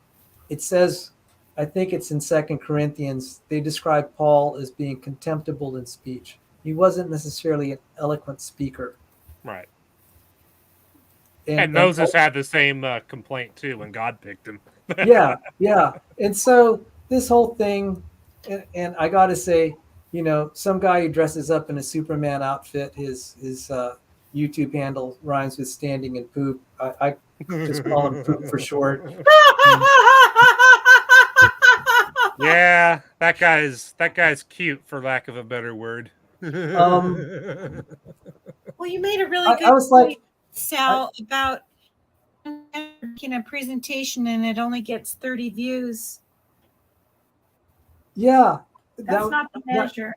B: it says, I think it's in 2 Corinthians, they describe Paul as being contemptible in speech. He wasn't necessarily an eloquent speaker.
A: Right. And Moses had the same complaint too when God picked him.
B: yeah. And so this whole thing, and I got to say, you know, some guy who dresses up in a Superman outfit, his YouTube handle rhymes with standing and poop. I just call him poop for short.
A: Yeah, that guy's cute, for lack of a better word.
E: Well, you made a really good
B: I was
E: point,
B: like,
E: Sal, about making a presentation and it only gets 30 views.
B: Yeah.
E: That's not the measure.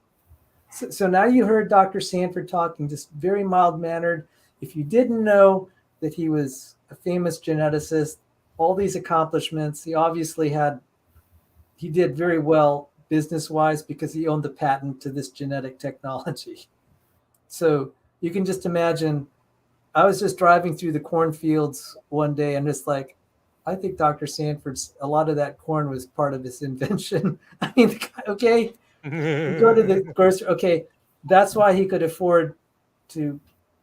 B: So now you heard Dr. Sanford talking, just very mild-mannered. If you didn't know that he was a famous geneticist, all these accomplishments, he did very well business-wise because he owned the patent to this genetic technology. So you can just imagine, I was just driving through the cornfields one day and just like, I think Dr. Sanford's, a lot of that corn was part of his invention. I mean, okay, you go to the grocery, okay, that's why he could afford to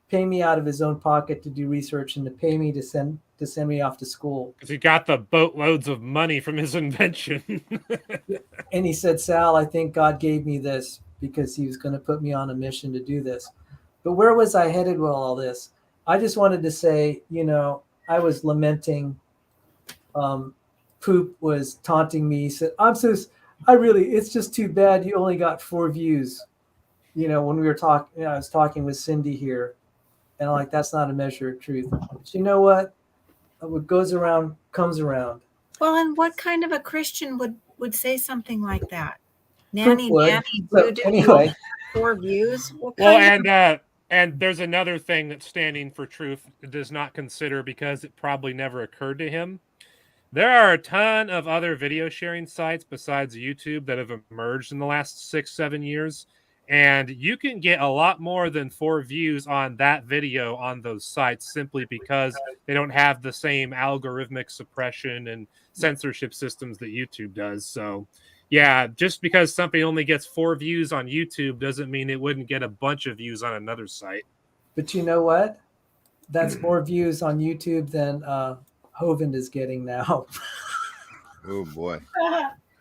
B: pay me out of his own pocket to do research and to pay me to send me off to school.
A: Because he got the boatloads of money from his invention.
B: And he said, Sal, I think God gave me this because he was going to put me on a mission to do this. But where was I headed with all this? I just wanted to say, you know, I was lamenting. Poop was taunting me. He said, it's just too bad you only got 4 views. You know, when we were talking, I was talking with Cindy here, and I'm like, that's not a measure of truth. But you know what? What goes around comes around.
E: Well, and what kind of a Christian would say something like that? Nanny,
B: So,
E: you did
B: anyway.
E: 4 views.
A: And there's another thing that Standing for Truth does not consider because it probably never occurred to him. There are a ton of other video sharing sites besides YouTube that have emerged in the last 6-7 years. And you can get a lot more than 4 views on that video on those sites simply because they don't have the same algorithmic suppression and censorship systems that YouTube does. So, yeah, just because something only gets 4 views on YouTube doesn't mean it wouldn't get a bunch of views on another site.
B: But you know what? That's more views on YouTube than Hovind is getting now.
C: Oh boy.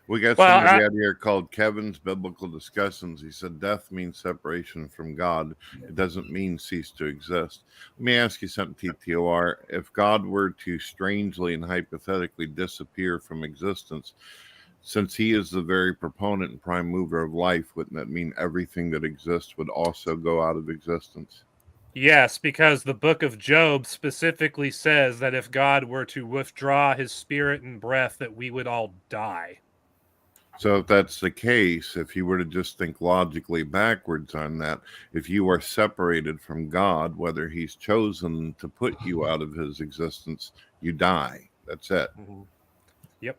C: We got somebody out here called Kevin's Biblical Discussions. He said death means separation from God. It doesn't mean cease to exist. Let me ask you something, TTOR. If God were to strangely and hypothetically disappear from existence, Since he is the very proponent and prime mover of life, wouldn't that mean everything that exists would also go out of existence?
A: Yes, because the book of Job specifically says that if God were to withdraw his spirit and breath, that we would all die.
C: So if that's the case, if you were to just think logically backwards on that, if you are separated from God, whether he's chosen to put you out of his existence, you die. That's it.
A: Mm-hmm. Yep.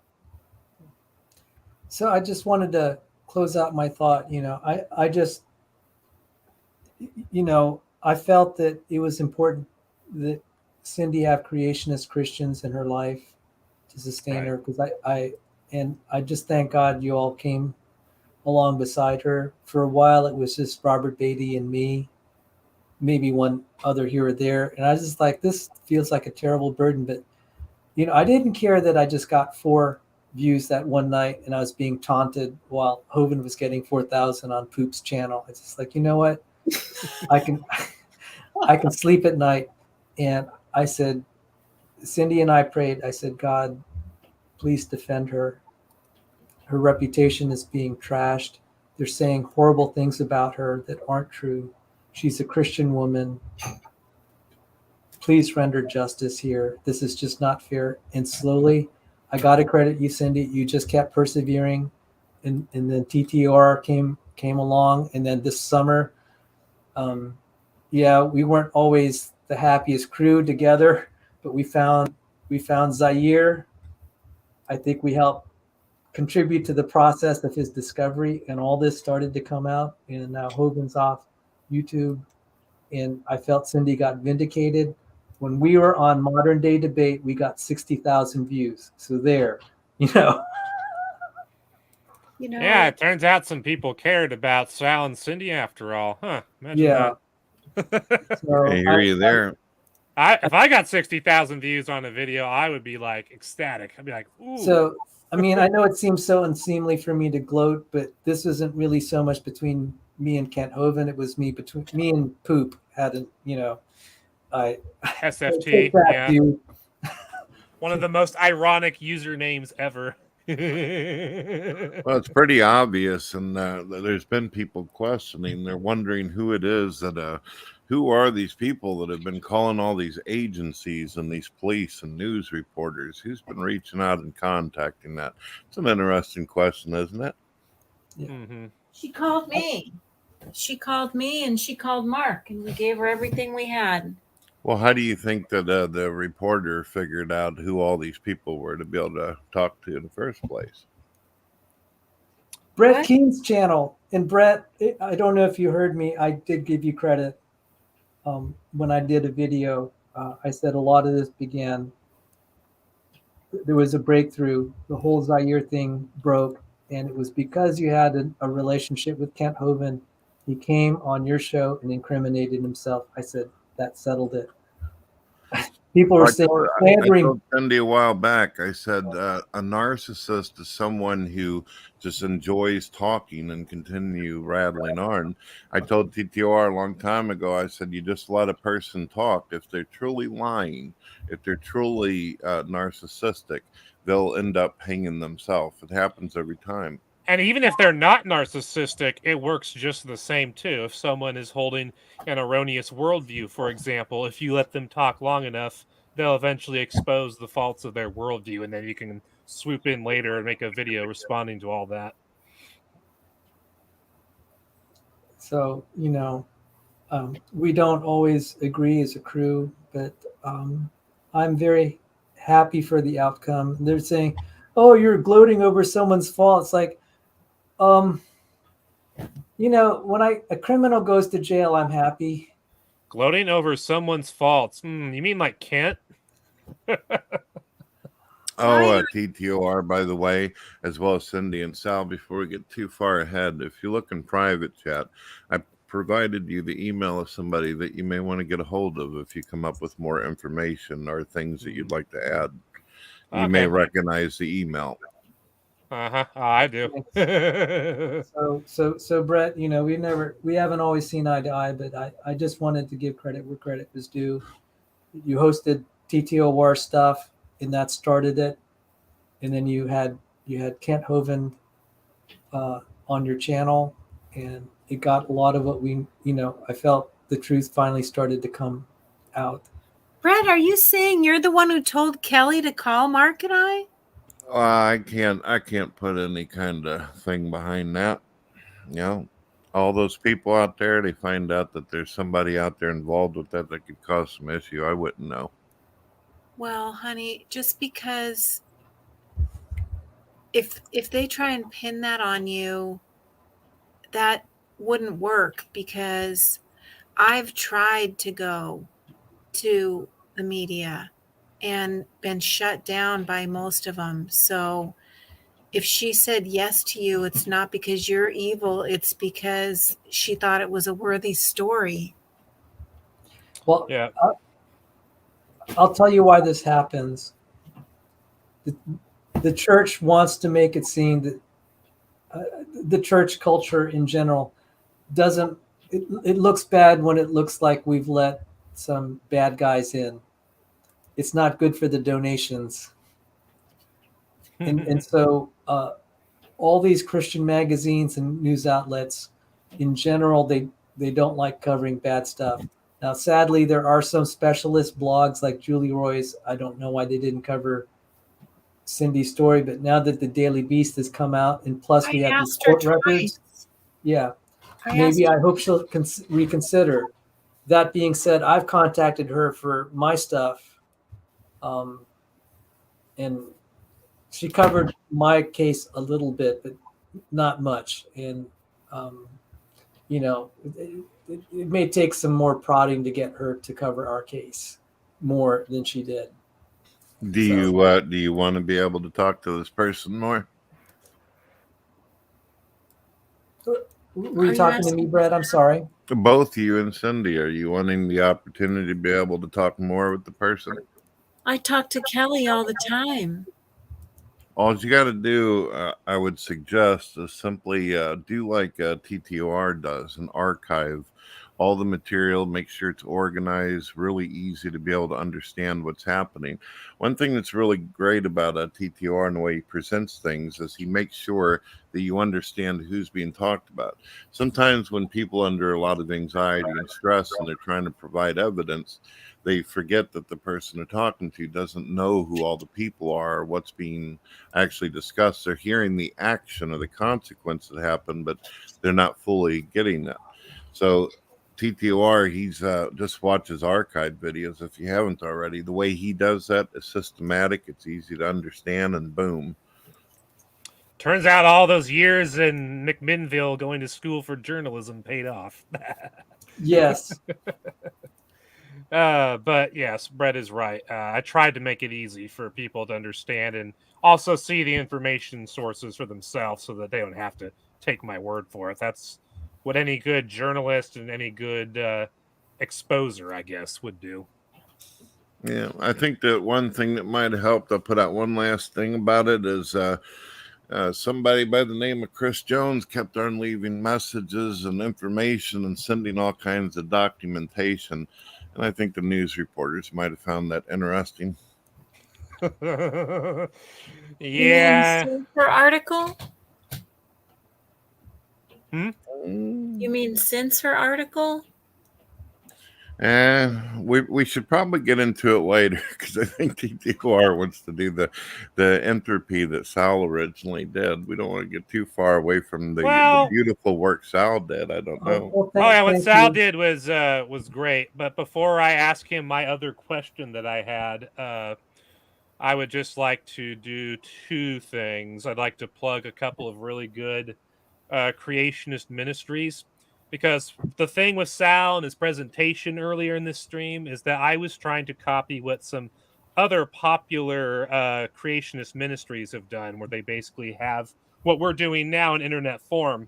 B: So I just wanted to close out my thought. I just, I felt that it was important that Cindy have creationist Christians in her life to sustain her, because I just thank God you all came along beside her. For a while, it was just Robert Beatty and me, maybe one other here or there. And I was just like, this feels like a terrible burden. But, I didn't care that I just got 4 views that one night and I was being taunted while Hovind was getting 4,000 on Poop's channel. It's just like, you know what? I can sleep at night. And I said, Cindy and I prayed. I said, God, please defend her. Her reputation is being trashed. They're saying horrible things about her that aren't true. She's a Christian woman. Please render justice here. This is just not fair. And slowly, I got to credit you, Cindy. You just kept persevering. And then TTOR came along. And then this summer, we weren't always the happiest crew together, but we found Zaire. I think we helped contribute to the process of his discovery, and all this started to come out. And now Hogan's off YouTube, and I felt Cindy got vindicated. When we were on Modern Day Debate, we got 60,000 views. So there,
A: Yeah, it turns out some people cared about Sal and Cindy after all. Huh? Imagine that.
B: So
C: I hear you there.
A: If I got 60,000 views on a video, I would be like ecstatic. I'd be like, ooh.
B: So, I mean, I know it seems so unseemly for me to gloat, but this isn't really so much between me and Kent Hovind. It was me and Poop hadn't,
A: SFT, yeah.
B: Dude.
A: One of the most ironic usernames ever.
C: Well, it's pretty obvious, and there's been people questioning. They're wondering who it is that, who are these people that have been calling all these agencies and these police and news reporters? Who's been reaching out and contacting that? It's an interesting question, isn't it?
B: Yeah.
A: Mm-hmm.
H: She called me. She called me and she called Mark, and we gave her everything we had.
C: Well, how do you think that the reporter figured out who all these people were to be able to talk to in the first place?
B: Brett
H: What?
B: Keene's channel. And Brett, I don't know if you heard me. I did give you credit when I did a video. I said a lot of this began. There was a breakthrough. The whole Zaire thing broke. And it was because you had a relationship with Kent Hovind. He came on your show and incriminated himself. I said, that settled it. People were saying, slandering.
C: I told Cindy a while back, I said, a narcissist is someone who just enjoys talking and continue rattling on. I told TTOR a long time ago, I said, you just let a person talk. If they're truly lying, if they're truly narcissistic, they'll end up hanging themselves. It happens every time.
A: And even if they're not narcissistic, it works just the same too. If someone is holding an erroneous worldview, for example, if you let them talk long enough, they'll eventually expose the faults of their worldview, and then you can swoop in later and make a video responding to all that.
B: So, we don't always agree as a crew, but I'm very happy for the outcome. They're saying, oh, you're gloating over someone's fault. It's like, when a criminal goes to jail, I'm happy.
A: Gloating over someone's faults. You mean like Kent?
C: TTOR, by the way, as well as Cindy and Sal, before we get too far ahead, if you look in private chat, I provided you the email of somebody that you may want to get a hold of if you come up with more information or things that you'd like to add. You may recognize the email.
A: I do.
B: So Brett, we haven't always seen eye to eye, but I just wanted to give credit where credit was due. You hosted TTOR stuff, and that started it. And then you had you had Kent Hovind on your channel, and it got a lot of what I felt the truth finally started to come out.
E: Brett, are you saying you're the one who told Kelly to call Mark and I?
C: I can't put any kind of thing behind that. All those people out there, they find out that there's somebody out there involved with that could cause some issue. I wouldn't know.
E: Well, honey, just because if they try and pin that on you, that wouldn't work, because I've tried to go to the media and been shut down by most of them. So if she said yes to you, it's not because you're evil. It's because she thought it was a worthy story.
B: Well,
A: Yeah.
B: I'll tell you why this happens. The church wants to make it seem that the church culture in general doesn't. It looks bad when it looks like we've let some bad guys in. It's not good for the donations. And so all these Christian magazines and news outlets in general, they don't like covering bad stuff. Now, sadly, there are some specialist blogs like Julie Roy's. I don't know why they didn't cover Cindy's story, but now that the Daily Beast has come out, and plus we have these court records, I hope she'll reconsider. That being said, I've contacted her for my stuff, and she covered my case a little bit, but not much. And it may take some more prodding to get her to cover our case more than she did.
C: Do you want to be able to talk to this person more?
B: Were you talking to me, Brett? I'm sorry.
C: Both you and Cindy, are you wanting the opportunity to be able to talk more with the person?
H: I talk to Kelly all the time.
C: All you got to do, I would suggest, is simply do like TTOR does, and archive all the material, make sure it's organized, really easy to be able to understand what's happening. One thing that's really great about TTOR and the way he presents things is he makes sure that you understand who's being talked about. Sometimes when people are under a lot of anxiety and stress and they're trying to provide evidence, they forget that the person they're talking to doesn't know who all the people are or what's being actually discussed. They're hearing the action or the consequence that happened, but they're not fully getting that. So TTOR, he's just watch his archive videos if you haven't already. The way he does that is systematic. It's easy to understand, and boom.
A: Turns out all those years in McMinnville going to school for journalism paid off.
B: Yes.
A: But yes, Brett is right. I tried to make it easy for people to understand and also see the information sources for themselves so that they don't have to take my word for it. That's what any good journalist and any good exposer, I guess, would do.
C: Yeah, I think that one thing that might have helped, I'll put out one last thing about it, is somebody by the name of Chris Jones kept on leaving messages and information and sending all kinds of documentation. And I think the news reporters might have found that interesting.
A: Yeah.
H: You mean her article? You mean since her article?
C: We should probably get into it later, because I think TTOR wants to do the entropy that Sal originally did. We don't want to get too far away from the beautiful work Sal did. I don't know.
A: What Sal did was great. But before I ask him my other question that I had, I would just like to do two things. I'd like to plug a couple of really good creationist ministries, because the thing with Sal and his presentation earlier in this stream is that I was trying to copy what some other popular creationist ministries have done, where they basically have what we're doing now in internet form.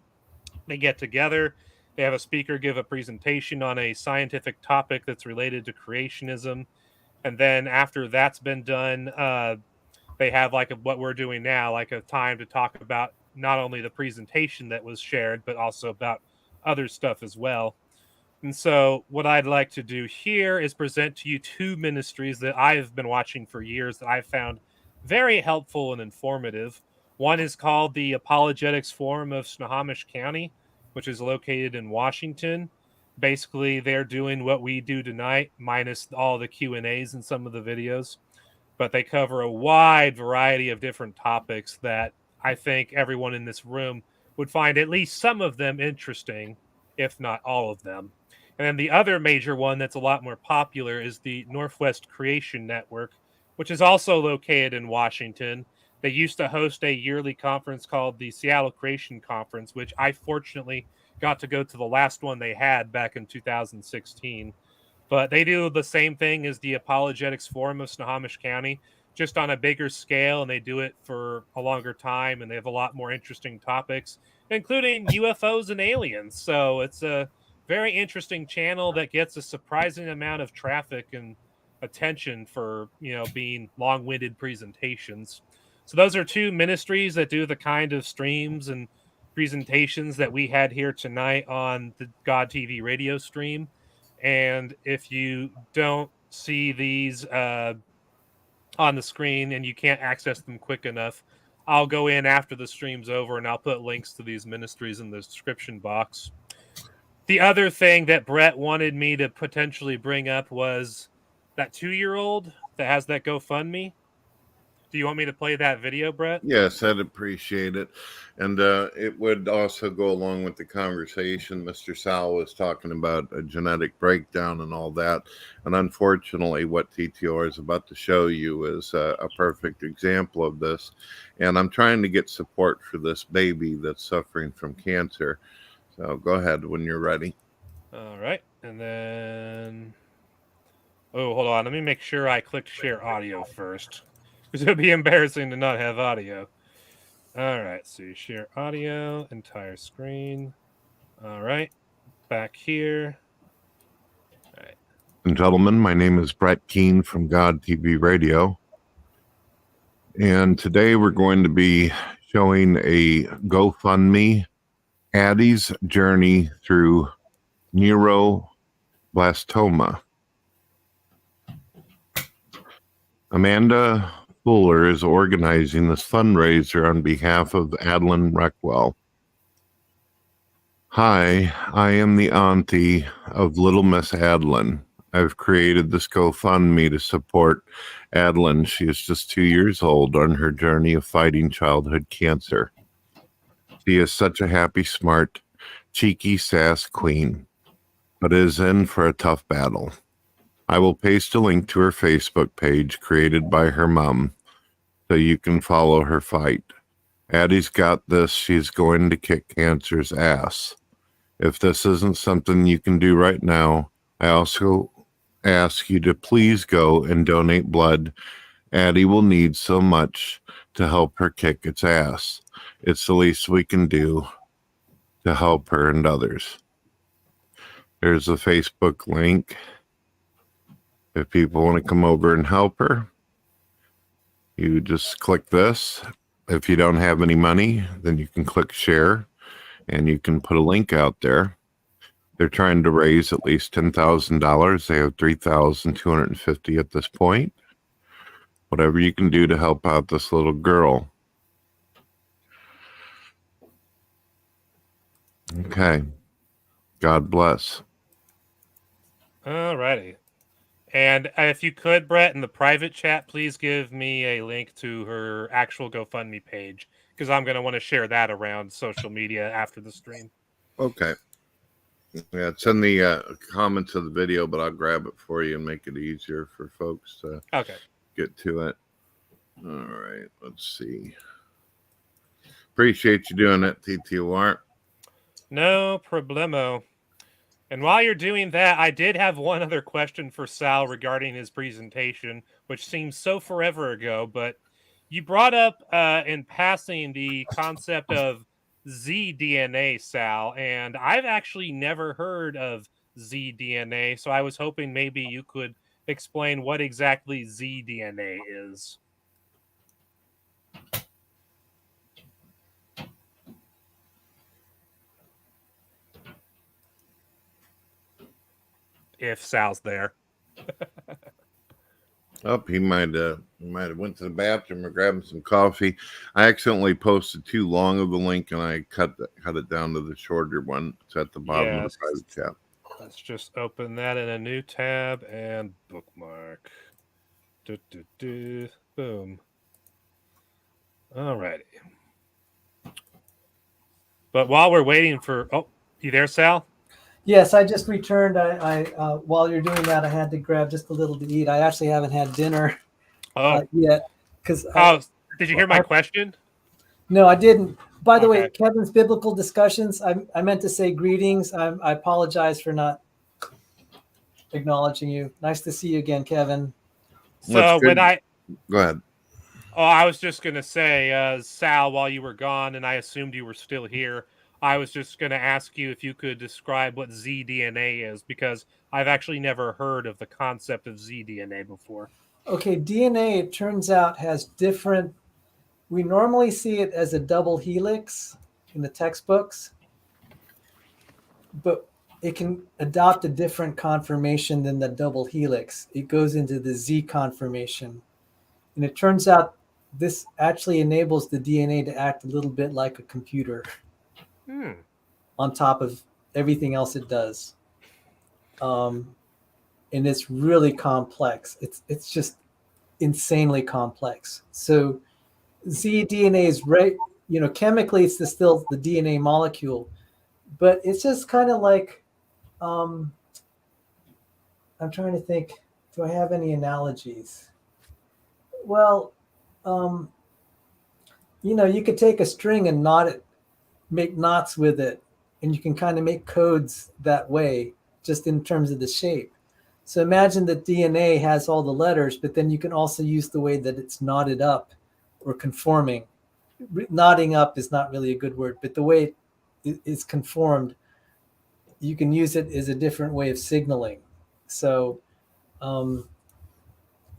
A: They get together, they have a speaker give a presentation on a scientific topic that's related to creationism, and then after that's been done, they have like what we're doing now, like a time to talk about not only the presentation that was shared, but also about other stuff as well. And so what I'd like to do here is present to you two ministries that I've been watching for years that I've found very helpful and informative. One is called the Apologetics Forum of Snohomish County, which is located in Washington. Basically, they're doing what we do tonight, minus all the Q&As in some of the videos. But they cover a wide variety of different topics that I think everyone in this room would find at least some of them interesting, if not all of them. And then the other major one that's a lot more popular is the Northwest Creation Network, which is also located in Washington. They used to host a yearly conference called the Seattle Creation Conference, which I fortunately got to go to the last one they had back in 2016. But they do the same thing as the Apologetics Forum of Snohomish County, just on a bigger scale, and they do it for a longer time, and they have a lot more interesting topics, including UFOs and aliens. So it's a very interesting channel that gets a surprising amount of traffic and attention for, being long-winded presentations. So those are two ministries that do the kind of streams and presentations that we had here tonight on the God TV radio stream. And if you don't see these on the screen and you can't access them quick enough, I'll go in after the stream's over and I'll put links to these ministries in the description box. The other thing that Brett wanted me to potentially bring up was that 2-year-old that has that GoFundMe. Do you want me to play that video, Brett?
C: Yes, I'd appreciate it. And it would also go along with the conversation. Mr. Sal was talking about a genetic breakdown and all that. And unfortunately, what TTOR is about to show you is a perfect example of this. And I'm trying to get support for this baby that's suffering from cancer. So go ahead when you're ready.
A: All right. And then... Oh, hold on. Let me make sure I clicked share audio first, because it would be embarrassing to not have audio. All right, so you share audio, entire screen. All right, back here. All right.
C: And gentlemen, my name is Brett Keene from GodTVRadio. And today we're going to be showing a GoFundMe, Addie's journey through neuroblastoma. Amanda Fuller is organizing this fundraiser on behalf of Adeline Reckwell. Hi, I am the auntie of little Miss Adeline. I've created this GoFundMe to support Adeline. She is just 2 years old on her journey of fighting childhood cancer. She is such a happy, smart, cheeky sass queen, but is in for a tough battle. I will paste a link to her Facebook page created by her mom so you can follow her fight. Addie's got this. She's going to kick cancer's ass. If this isn't something you can do right now, I also ask you to please go and donate blood. Addie will need so much to help her kick its ass. It's the least we can do to help her and others. There's a Facebook link. If people want to come over and help her, you just click this. If you don't have any money, then you can click share and you can put a link out there. They're trying to raise at least $10,000. They have $3,250 at this point. Whatever you can do to help out this little girl. Okay. God bless.
A: All righty. And if you could, Brett, in the private chat, please give me a link to her actual GoFundMe page, because I'm going to want to share that around social media after the stream.
C: Okay. Yeah, it's in the comments of the video, but I'll grab it for you and make it easier for folks to get to it. All right, let's see. Appreciate you doing it, TTOR.
A: No problemo. And while you're doing that, I did have one other question for Sal regarding his presentation, which seems so forever ago, but you brought up in passing the concept of zDNA, Sal, and I've actually never heard of zDNA, so I was hoping maybe you could explain what exactly zDNA is. If Sal's there.
C: Oh, he might have went to the bathroom or grabbed some coffee. I accidentally posted too long of the link, and I cut it down to the shorter one. It's at the bottom of the
A: Yes.
C: private chat.
A: Let's just open that in a new tab and bookmark. Boom. Alrighty. But while we're waiting for, you there, Sal?
B: Yes, I just returned. I while you're doing that, I had to grab just a little to eat. I actually haven't had dinner yet because.
A: Did you hear my question?
B: No, I didn't. By the way,
A: Okay.
B: Kevin's biblical discussions. I meant to say greetings. I apologize for not acknowledging you. Nice to see you again, Kevin.
A: So
C: Go ahead.
A: Oh, I was just going to say, Sal, while you were gone, and I assumed you were still here, I was just going to ask you if you could describe what zDNA is, because I've actually never heard of the concept of zDNA before.
B: Okay, DNA, it turns out, has different. We normally see it as a double helix in the textbooks, but it can adopt a different conformation than the double helix. It goes into the Z conformation. And it turns out this actually enables the DNA to act a little bit like a computer on top of everything else it does. And it's really complex. It's just insanely complex. So zDNA is right, chemically it's still the DNA molecule, but it's just kind of like, I'm trying to think, do I have any analogies? Well, you could take a string and knot it, make knots with it, and you can kind of make codes that way, just in terms of the shape. So imagine that DNA has all the letters, but then you can also use the way that it's knotted up or conforming. Knotting up is not really a good word, but the way it is conformed, you can use it as a different way of signaling. So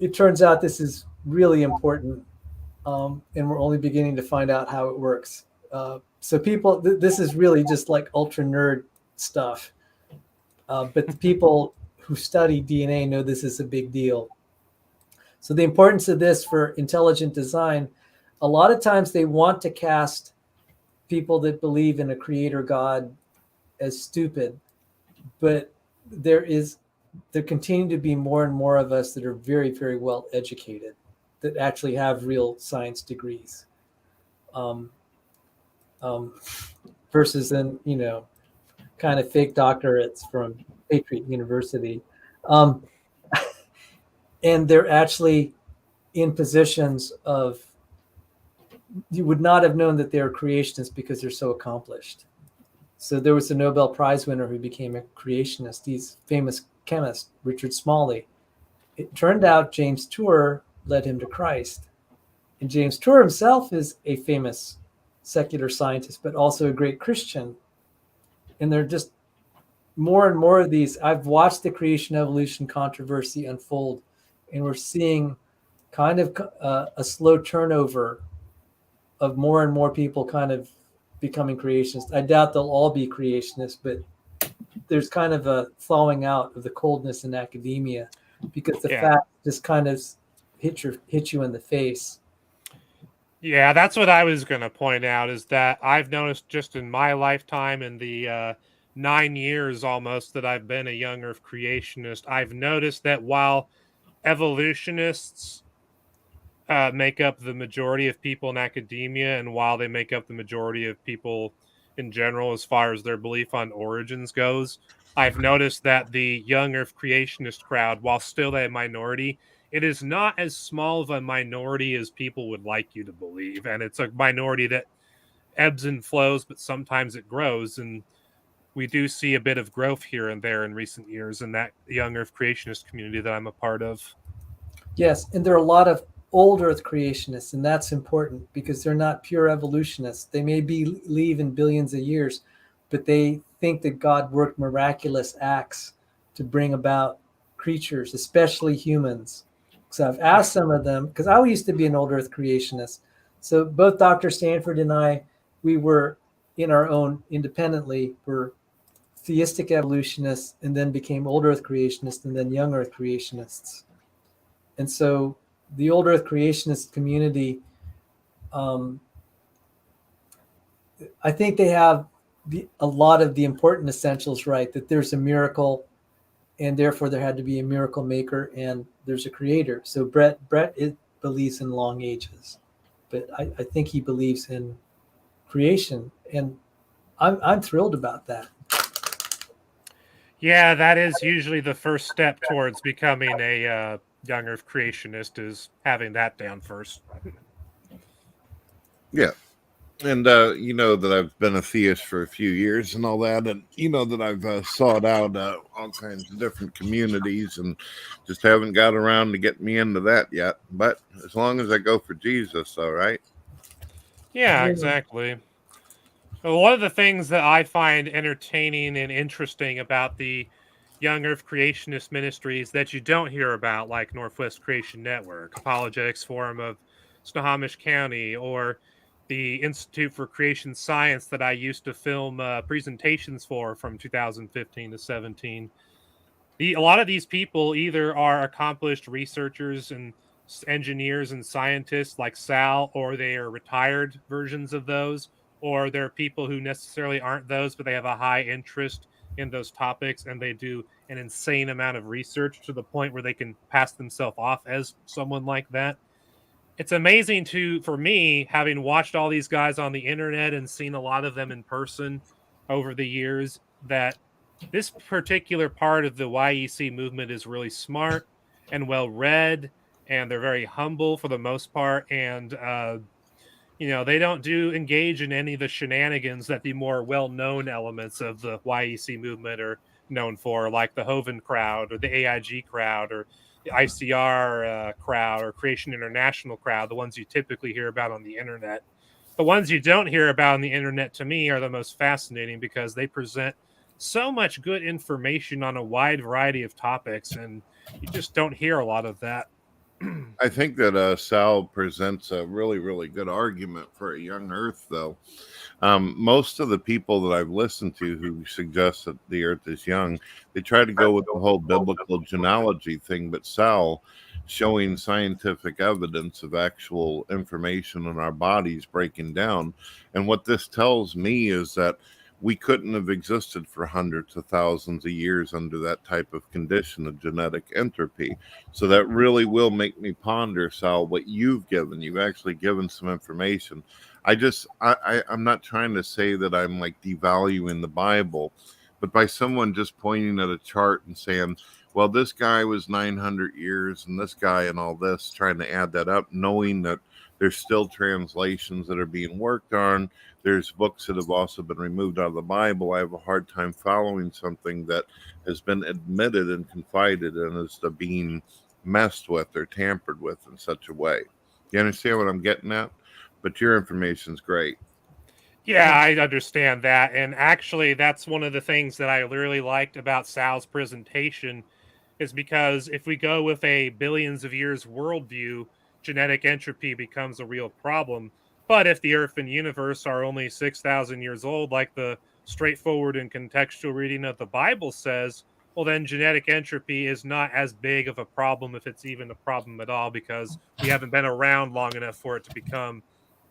B: it turns out this is really important, and we're only beginning to find out how it works. So people, this is really just like ultra nerd stuff. But the people who study DNA know this is a big deal. So the importance of this for intelligent design, a lot of times they want to cast people that believe in a creator God as stupid, but there continue to be more and more of us that are very, very well educated, that actually have real science degrees, versus then, kind of fake doctorates from Patriot University. And they're actually in positions of, you would not have known that they're creationists because they're so accomplished. So there was a Nobel Prize winner who became a creationist. He's a famous chemist, Richard Smalley. It turned out James Tour led him to Christ. And James Tour himself is a famous secular scientist, but also a great Christian. And they're just more and more of these. I've watched the creation evolution controversy unfold, and we're seeing kind of a slow turnover of more and more people kind of becoming creationists. I doubt they'll all be creationists, but there's kind of a thawing out of the coldness in academia because the fact just kind of hit you in the face.
A: Yeah, that's what I was going to point out, is that I've noticed just in my lifetime, in the 9 years almost that I've been a young Earth creationist, I've noticed that while evolutionists make up the majority of people in academia, and while they make up the majority of people in general as far as their belief on origins goes, I've noticed that the young Earth creationist crowd, while still a minority, it is not as small of a minority as people would like you to believe. And it's a minority that ebbs and flows, but sometimes it grows. And we do see a bit of growth here and there in recent years in that young Earth creationist community that I'm a part of.
B: Yes, and there are a lot of old Earth creationists, and that's important because they're not pure evolutionists. They may believe in billions of years, but they think that God worked miraculous acts to bring about creatures, especially humans. So I've asked some of them, because I used to be an old Earth creationist. So both Dr. Stanford and I, we were in our own independently, were theistic evolutionists, and then became old Earth creationists, and then young Earth creationists. And so the old Earth creationist community, I think they have a lot of the important essentials right, that there's a miracle, and therefore there had to be a miracle maker, and there's a creator. So Brett believes in long ages, but I think he believes in creation, and I'm thrilled about that.
A: Yeah, that is usually the first step towards becoming a young Earth creationist, is having that down first.
C: Yeah. And you know that I've been a theist for a few years and all that, and you know that I've sought out all kinds of different communities, and just haven't got around to getting me into that yet. But as long as I go for Jesus, all right.
A: Yeah, exactly. Well, one of the things that I find entertaining and interesting about the Young Earth Creationist ministries that you don't hear about, like Northwest Creation Network, Apologetics Forum of Snohomish County, or the Institute for Creation Science that I used to film presentations for from 2015 to 17. A lot of these people either are accomplished researchers and engineers and scientists like Sal, or they are retired versions of those, or they're people who necessarily aren't those, but they have a high interest in those topics, and they do an insane amount of research to the point where they can pass themselves off as someone like that. It's amazing for me, having watched all these guys on the internet and seen a lot of them in person over the years, that this particular part of the YEC movement is really smart and well read, and they're very humble for the most part. And they don't engage in any of the shenanigans that the more well-known elements of the YEC movement are known for, like the Hovind crowd or the AIG crowd or the ICR crowd or Creation International crowd, the ones you typically hear about on the internet. The ones you don't hear about on the internet, to me, are the most fascinating, because they present so much good information on a wide variety of topics, and you just don't hear a lot of that.
C: I think that Sal presents a really, really good argument for a young Earth, though. Most of the people that I've listened to who suggest that the Earth is young, they try to go with the whole biblical genealogy thing, but Sal showing scientific evidence of actual information in our bodies breaking down. And what this tells me is that we couldn't have existed for hundreds of thousands of years under that type of condition of genetic entropy. So that really will make me ponder, Sal, what you've given. You've actually given some information. I'm not trying to say that I'm like devaluing the Bible, but by someone just pointing at a chart and saying, well, this guy was 900 years and this guy and all this, trying to add that up, knowing that there's still translations that are being worked on. There's books that have also been removed out of the Bible. I have a hard time following something that has been admitted and confided in as to being messed with or tampered with in such a way. You understand what I'm getting at? But your information's great.
A: Yeah, I understand that. And actually, that's one of the things that I really liked about Sal's presentation, is because if we go with a billions of years worldview, genetic entropy becomes a real problem. But if the Earth and universe are only 6,000 years old, like the straightforward and contextual reading of the Bible says, well, then genetic entropy is not as big of a problem, if it's even a problem at all, because we haven't been around long enough for it to become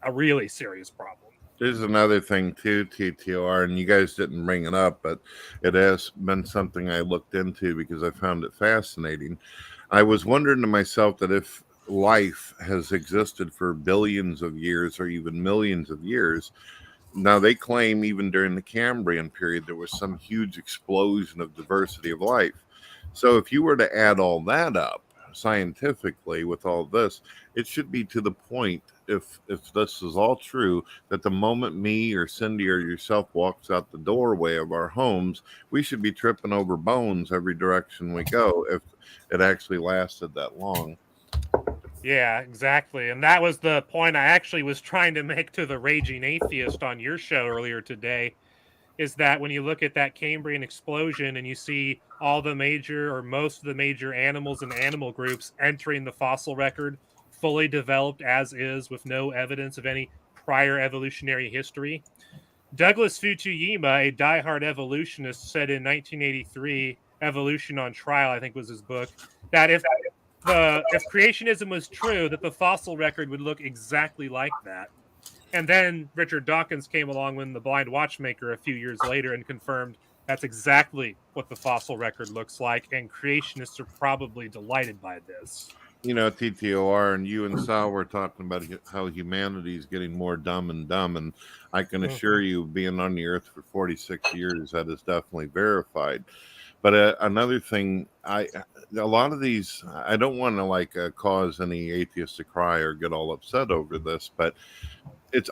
A: a really serious problem.
C: There's another thing too, TTOR, and you guys didn't bring it up, but it has been something I looked into because I found it fascinating. I was wondering to myself that if life has existed for billions of years or even millions of years, now they claim even during the Cambrian period there was some huge explosion of diversity of life. So if you were to add all that up scientifically with all this, it should be to the point, if this is all true, that the moment me or Cindy or yourself walks out the doorway of our homes, we should be tripping over bones every direction we go, if it actually lasted that long.
A: Yeah, exactly. And that was the point I actually was trying to make to the Raging Atheist on your show earlier today, is that when you look at that Cambrian explosion and you see all the major or most of the major animals and animal groups entering the fossil record fully developed as is, with no evidence of any prior evolutionary history. Douglas Futuyima, a diehard evolutionist, said in 1983, Evolution on Trial, I think was his book, that if if creationism was true, that the fossil record would look exactly like that. And then Richard Dawkins came along when the Blind Watchmaker a few years later and confirmed that's exactly what the fossil record looks like, and creationists are probably delighted by this.
C: You know, TTOR and you and Sal were talking about how humanity is getting more dumb and dumb, and I can assure you, being on the earth for 46 years, that is definitely verified. But another thing, a lot of these, I don't want to cause any atheists to cry or get all upset over this, but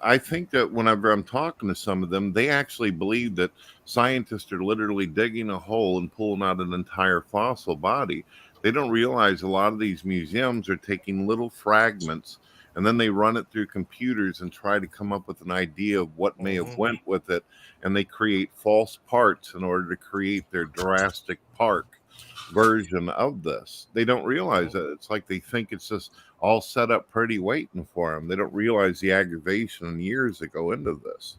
C: I think that whenever I'm talking to some of them, they actually believe that scientists are literally digging a hole and pulling out an entire fossil body. They don't realize a lot of these museums are taking little fragments and then they run it through computers and try to come up with an idea of what may have went with it, and they create false parts in order to create their Jurassic Park version of this. They don't realize that. It's like they think it's just all set up pretty waiting for them. They don't realize the aggravation and years that go into this.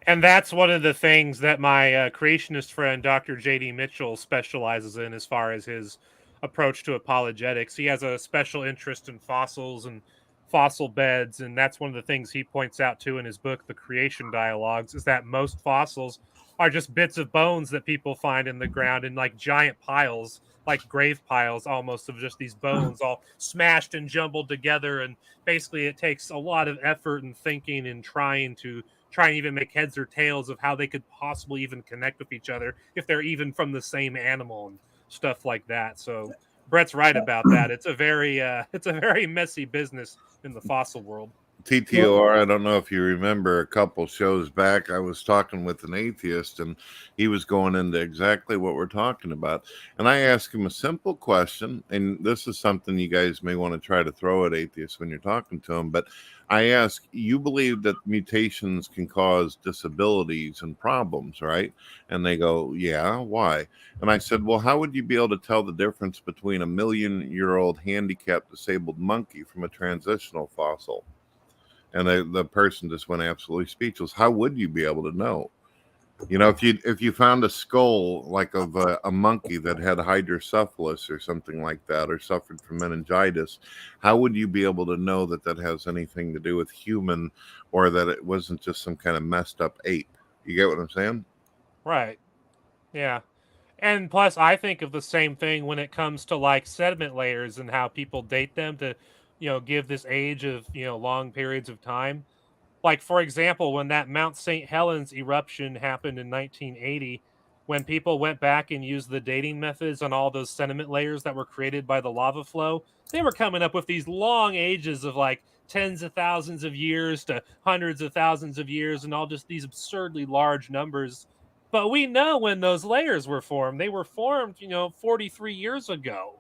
A: And that's one of the things that my creationist friend, Dr. J.D. Mitchell, specializes in as far as his approach to apologetics. He has a special interest in fossils and fossil beds, and that's one of the things he points out too in his book, The Creation Dialogues, is that most fossils are just bits of bones that people find in the ground in like giant piles, like grave piles almost, of just these bones all smashed and jumbled together. And basically it takes a lot of effort and thinking and trying and even make heads or tails of how they could possibly even connect with each other if they're even from the same animal and stuff like that. So Brett's right about that. It's a very messy business in the fossil world.
C: TTOR, I don't know if you remember, a couple shows back, I was talking with an atheist, and he was going into exactly what we're talking about. And I asked him a simple question, and this is something you guys may want to try to throw at atheists when you're talking to them. But I asked, you believe that mutations can cause disabilities and problems, right? And they go, yeah, why? And I said, well, how would you be able to tell the difference between a 1,000,000-year-old handicapped disabled monkey from a transitional fossil? And the person just went absolutely speechless. How would you be able to know? You know, if you found a skull like of a monkey that had hydrocephalus or something like that, or suffered from meningitis, how would you be able to know that that has anything to do with human, or that it wasn't just some kind of messed up ape? You get what I'm saying?
A: Right. Yeah. And plus, I think of the same thing when it comes to like sediment layers and how people date them to, give this age of, long periods of time. Like, for example, when that Mount St. Helens eruption happened in 1980, when people went back and used the dating methods on all those sediment layers that were created by the lava flow, they were coming up with these long ages of like tens of thousands of years to hundreds of thousands of years, and all just these absurdly large numbers. But we know when those layers were formed. They were formed, 43 years ago.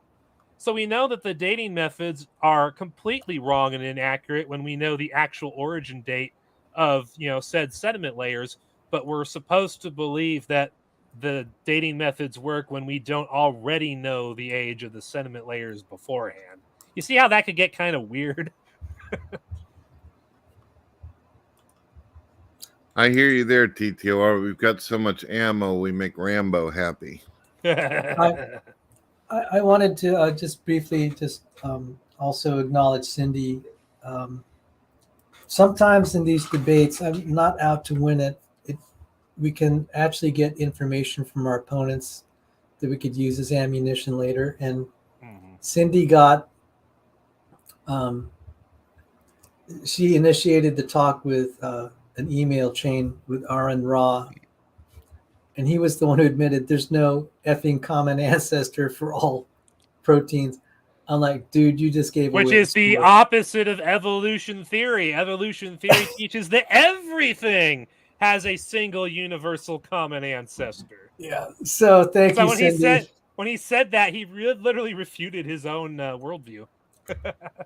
A: So we know that the dating methods are completely wrong and inaccurate when we know the actual origin date of, said sediment layers, but we're supposed to believe that the dating methods work when we don't already know the age of the sediment layers beforehand. You see how that could get kind of weird?
C: I hear you there, TTOR. We've got so much ammo, we make Rambo happy.
B: I wanted to just briefly also acknowledge Cindy. Sometimes in these debates, I'm not out to win it. We can actually get information from our opponents that we could use as ammunition later. And Cindy got, she initiated the talk with an email chain with Aaron Ra. And he was the one who admitted there's no effing common ancestor for all proteins. I'm like, dude, you just gave away.
A: Which is the opposite of evolution theory. Evolution theory teaches that everything has a single universal common ancestor.
B: Yeah. So thank you, Cindy.
A: When he said that, he literally refuted his own worldview.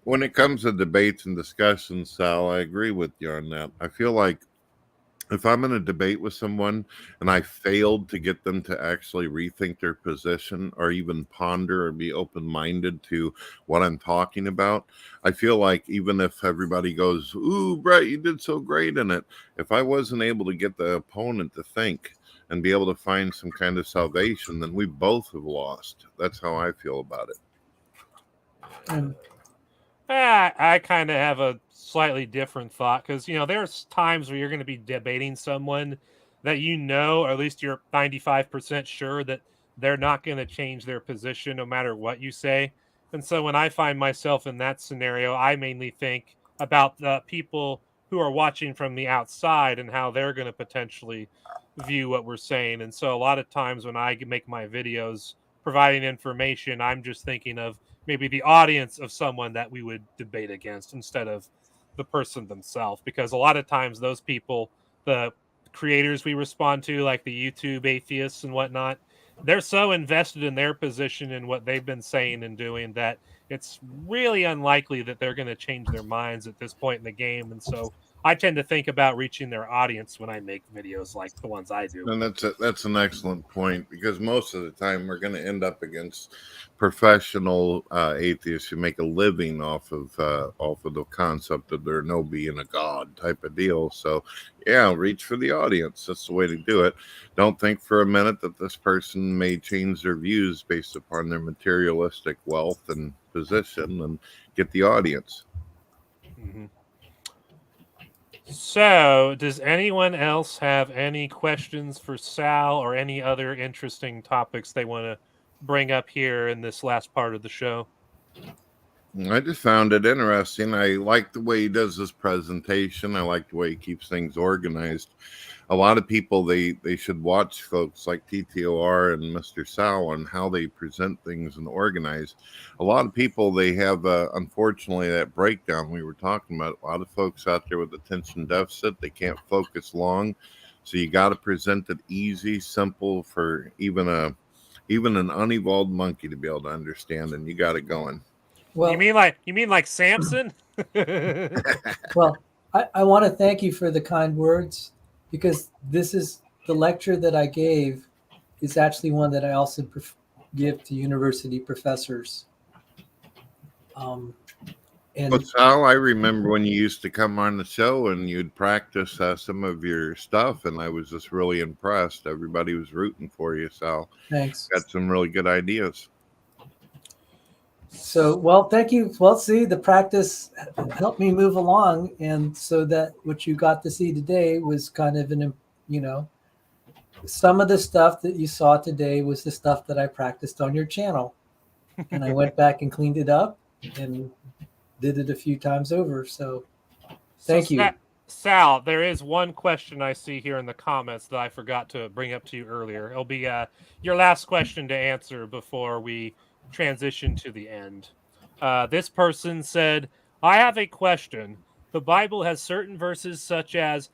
C: When it comes to debates and discussions, Sal, I agree with you on that. I feel like if I'm in a debate with someone and I failed to get them to actually rethink their position or even ponder or be open-minded to what I'm talking about, I feel like even if everybody goes, ooh, Brett, you did so great in it, if I wasn't able to get the opponent to think and be able to find some kind of salvation, then we both have lost. That's how I feel about it.
B: And
A: I kind of have a slightly different thought because, there's times where you're going to be debating someone that or at least you're 95% sure that they're not going to change their position no matter what you say. And so when I find myself in that scenario, I mainly think about the people who are watching from the outside and how they're going to potentially view what we're saying. And so a lot of times when I make my videos providing information, I'm just thinking of maybe the audience of someone that we would debate against instead of the person themselves. Because a lot of times those people, the creators we respond to, like the YouTube atheists and whatnot, they're so invested in their position and what they've been saying and doing that it's really unlikely that they're going to change their minds at this point in the game. And so I tend to think about reaching their audience when I make videos like the ones I do.
C: And that's an excellent point, because most of the time we're going to end up against professional atheists who make a living off of the concept that there no being a god type of deal. So yeah, reach for the audience. That's the way to do it. Don't think for a minute that this person may change their views based upon their materialistic wealth and position, and get the audience.
A: Mm-hmm. So, does anyone else have any questions for Sal or any other interesting topics they want to bring up here in this last part of the show?
C: I just found it interesting. I like the way he does this presentation. I like the way he keeps things organized. A lot of people, they should watch folks like TTOR and Mr. Sal and how they present things and organize. A lot of people, they have, unfortunately, that breakdown we were talking about. A lot of folks out there with attention deficit, they can't focus long. So you got to present it easy, simple for even an unevolved monkey to be able to understand, and you got it going.
B: well,
A: you mean like Samson?
B: well, I want to thank you for the kind words, because this is the lecture that I gave is actually one that I also give to university professors. And
C: Well, Sal, I remember when you used to come on the show and you'd practice some of your stuff, and I was just really impressed. Everybody was rooting for you, Sal.
B: thanks.
C: Got some really good ideas.
B: So, well, thank you. Well, see, the practice helped me move along. And so that what you got to see today was kind of some of the stuff that you saw today was the stuff that I practiced on your channel. And I went back and cleaned it up and did it a few times over. So thank you.
A: Sal, there is one question I see here in the comments that I forgot to bring up to you earlier. It'll be your last question to answer before we transition to the end. This person said, I have a question. The Bible has certain verses such as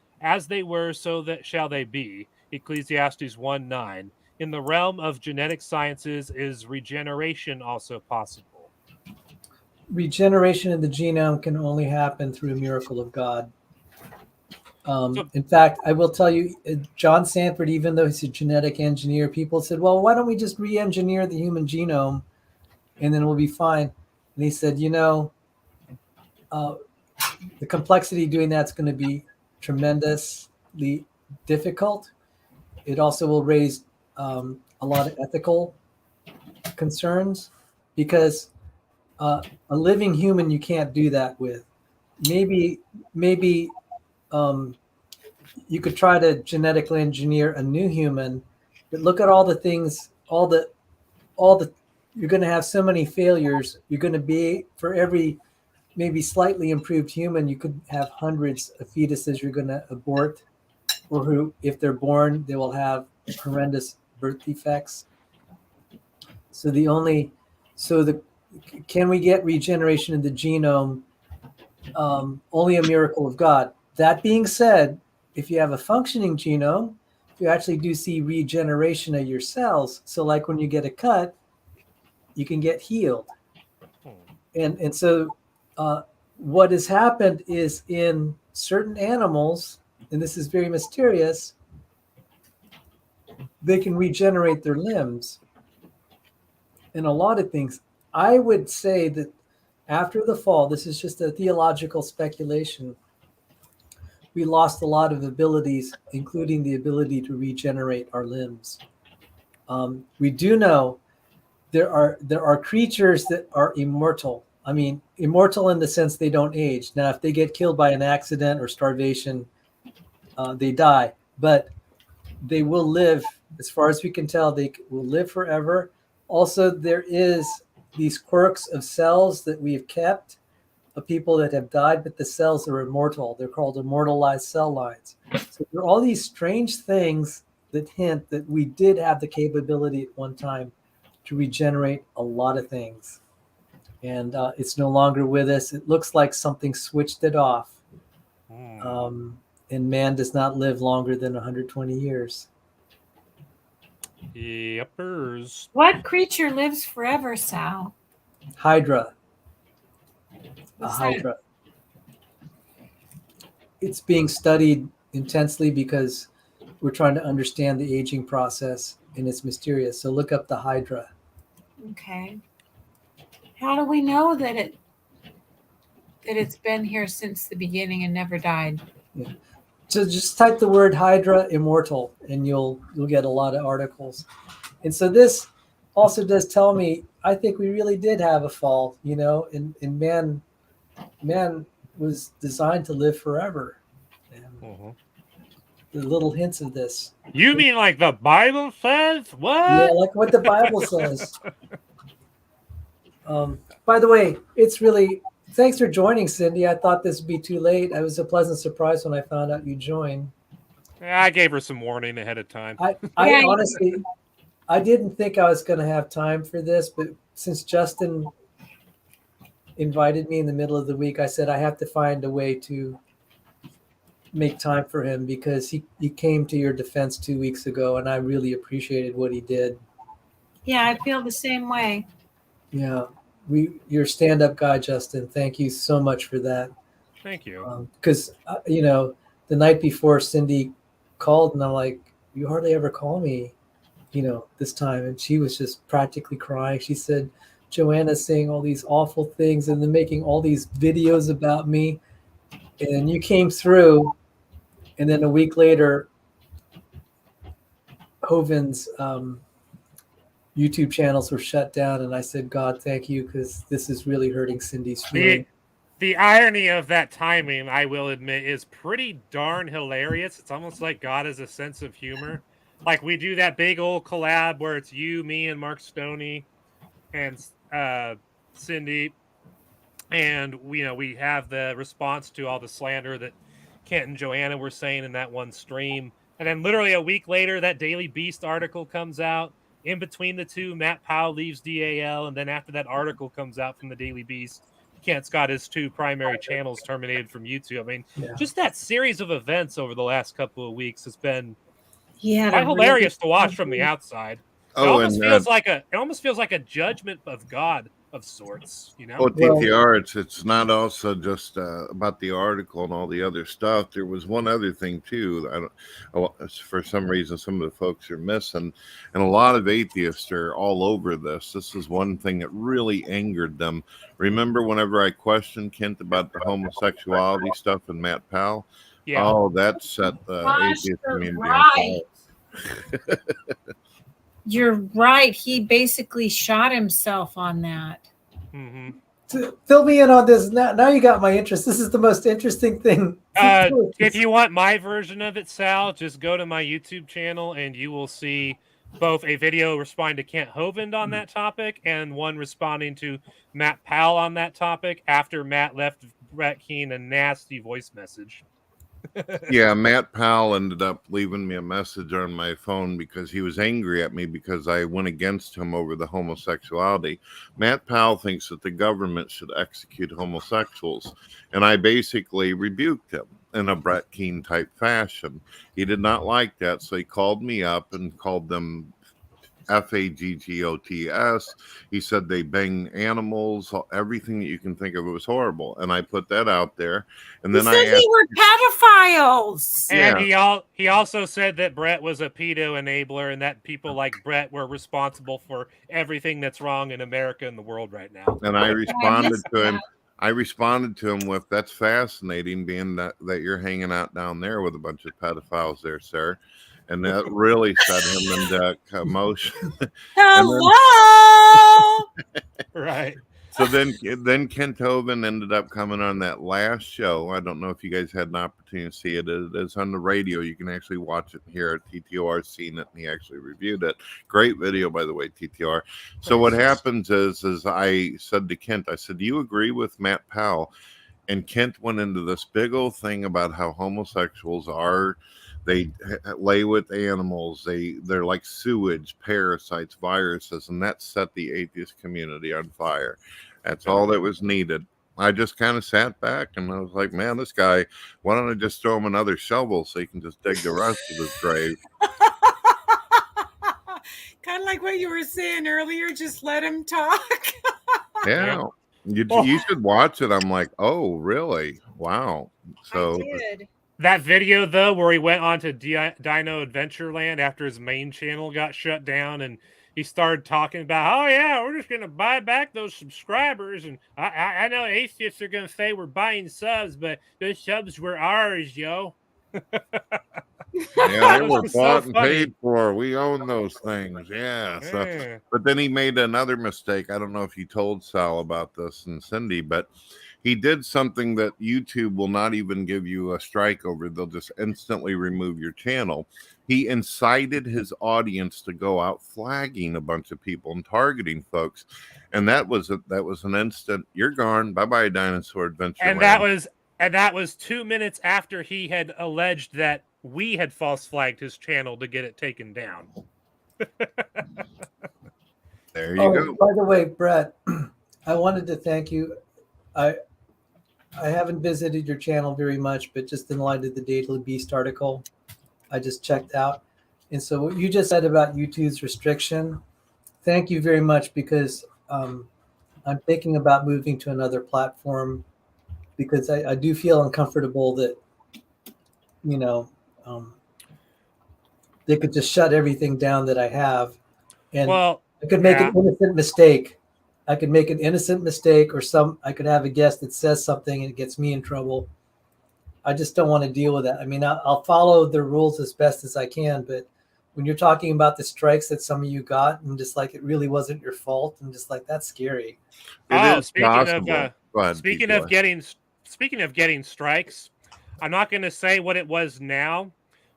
A: they were, so that shall they be. Ecclesiastes 1:9. In the realm of genetic sciences, is regeneration also possible?
B: Regeneration of the genome can only happen through a miracle of God. In fact, I will tell you, John Sanford, even though he's a genetic engineer, people said, well, why don't we just re-engineer the human genome and then we'll be fine? And he said, the complexity of doing that's going to be tremendously difficult. It also will raise a lot of ethical concerns, because a living human you can't do that with. Maybe you could try to genetically engineer a new human, but look at all the things, all the you're going to have so many failures. You're going to be, for every maybe slightly improved human, you could have hundreds of fetuses you're going to abort, or who, if they're born, they will have horrendous birth defects. So can we get regeneration of the genome? Only a miracle of God. That being said, if you have a functioning genome, you actually do see regeneration of your cells. So like when you get a cut, you can get healed. And so what has happened is, in certain animals, and this is very mysterious, they can regenerate their limbs and a lot of things. I would say that after the fall, this is just a theological speculation, we lost a lot of abilities, including the ability to regenerate our limbs. We do know there are creatures that are immortal. I mean, immortal in the sense they don't age. Now, if they get killed by an accident or starvation, they die. But they will live, as far as we can tell, they will live forever. Also, there is these quirks of cells that we have kept of people that have died, but the cells are immortal. They're called immortalized cell lines. So there are all these strange things that hint that we did have the capability at one time to regenerate a lot of things. And it's no longer with us. It looks like something switched it off. And man does not live longer than 120 years.
A: Yepers.
E: What creature lives forever, Sal?
B: Hydra. A
E: What's that?
B: hydra. It's being studied intensely because we're trying to understand the aging process, and it's mysterious. So look up the hydra.
E: Okay. How do we know that it's been here since the beginning and never died?
B: Yeah. So just type the word hydra immortal, and you'll get a lot of articles. And so this also does tell me, I think we really did have a fall, and man was designed to live forever. And the little hints of this.
A: You mean like the Bible says? What?
B: Yeah, like what the Bible says. By the way, thanks for joining, Cindy. I thought this would be too late. I was a pleasant surprise when I found out you joined.
A: I gave her some warning ahead of time.
B: I honestly, I didn't think I was going to have time for this, but since Justin invited me in the middle of the week, I said I have to find a way to make time for him because he came to your defense 2 weeks ago, and I really appreciated what he did.
E: Yeah, I feel the same way.
B: Yeah, you're a stand-up guy, Justin. Thank you so much for that.
A: Thank you.
B: Because the night before Cindy called, and I'm like, you hardly ever call me, this time, and she was just practically crying. She said, Joanna's saying all these awful things and then making all these videos about me, and you came through, and then a week later, Hovind's YouTube channels were shut down, and I said, God, thank you, because this is really hurting Cindy's feeling.
A: The irony of that timing, I will admit, is pretty darn hilarious. It's almost like God has a sense of humor. Like we do that big old collab where it's you, me, and Mark Stoney, and Cindy, and we have the response to all the slander that Kent and Joanna were saying in that one stream, and then literally a week later, that Daily Beast article comes out. In between the two, Matt Powell leaves DAL, and then after that article comes out from the Daily Beast, Kent's got his 2 primary channels terminated from YouTube. I mean, just that series of events over the last couple of weeks has been quite hilarious to watch from the outside. It almost feels like a judgment of God of sorts,
C: Well, TTR, it's not also just about the article and all the other stuff. There was one other thing too. For some reason, some of the folks are missing, and a lot of atheists are all over this. This is one thing that really angered them. Remember, whenever I questioned Kent about the homosexuality stuff and Matt Powell? Yeah. Oh, that set the atheist community on fire.
E: You're right. He basically shot himself on that.
B: Fill me in on this. Now you got my interest. This is the most interesting thing.
A: If you want my version of it, Sal, just go to my YouTube channel and you will see both a video responding to Kent Hovind on that topic and one responding to Matt Powell on that topic after Matt left Brett Keane a nasty voice message.
C: Yeah, Matt Powell ended up leaving me a message on my phone because he was angry at me because I went against him over the homosexuality. Matt Powell thinks that the government should execute homosexuals, and I basically rebuked him in a Brett Keane type fashion. He did not like that, so he called me up and called them FAGGOTS. He said they bang animals, everything that you can think of. It was horrible, and I put that out there. And then
E: he said they were pedophiles.
A: And he also said that Brett was a pedo enabler, and that people like Brett were responsible for everything that's wrong in America and the world right now.
C: And I responded to him. I responded to him with, "That's fascinating, being that you're hanging out down there with a bunch of pedophiles there, sir." and that really set him into commotion.
H: Hello.
A: Right.
C: So then Kent Hovind ended up coming on that last show. I don't know if you guys had an opportunity to see it. It's on the radio. You can actually watch it here at TTOR. Seen it, and he actually reviewed it. Great video, by the way, TTR. So what happens is I said to Kent, I said, do you agree with Matt Powell? And Kent went into this big old thing about how homosexuals are. They lay with animals. They're like sewage, parasites, viruses, and that set the atheist community on fire. That's all that was needed. I just kind of sat back and I was like, man, this guy, why don't I just throw him another shovel so he can just dig the rest of his grave?
H: Kind of like what you were saying earlier, just let him talk.
C: Yeah. You should watch it. I'm like, oh, really? Wow. So
H: I did.
A: That video, though, where he went on to Dino Adventureland after his main channel got shut down, and he started talking about, oh, yeah, we're just going to buy back those subscribers. And I know atheists are going to say we're buying subs, but those subs were ours, yo.
C: yeah, they were
A: was
C: bought
A: so
C: and
A: funny.
C: paid for. We own those things. Yeah. So,
A: Yeah.
C: but then he made another mistake. I don't know if you told Sal about this and Cindy, but he did something that YouTube will not even give you a strike over. They'll just instantly remove your channel. He incited his audience to go out flagging a bunch of people and targeting folks. And that was an instant, you're gone. Bye-bye, Dinosaur Adventure.
A: And that was 2 minutes after he had alleged that we had false flagged his channel to get it taken down.
C: There you go.
B: By the way, Brett, I wanted to thank you. I haven't visited your channel very much, but just in light of the Daily Beast article, I just checked out. And so what you just said about YouTube's restriction, thank you very much, because I'm thinking about moving to another platform, because I do feel uncomfortable that, they could just shut everything down that I have. And
A: Well,
B: I could make an innocent mistake. I could make an innocent mistake, or I could have a guest that says something and it gets me in trouble. I just don't want to deal with that. I mean, I'll follow the rules as best as I can, but when you're talking about the strikes that some of you got, and just like, it really wasn't your fault, and just like, that's scary.
A: Speaking of getting strikes, I'm not going to say what it was now,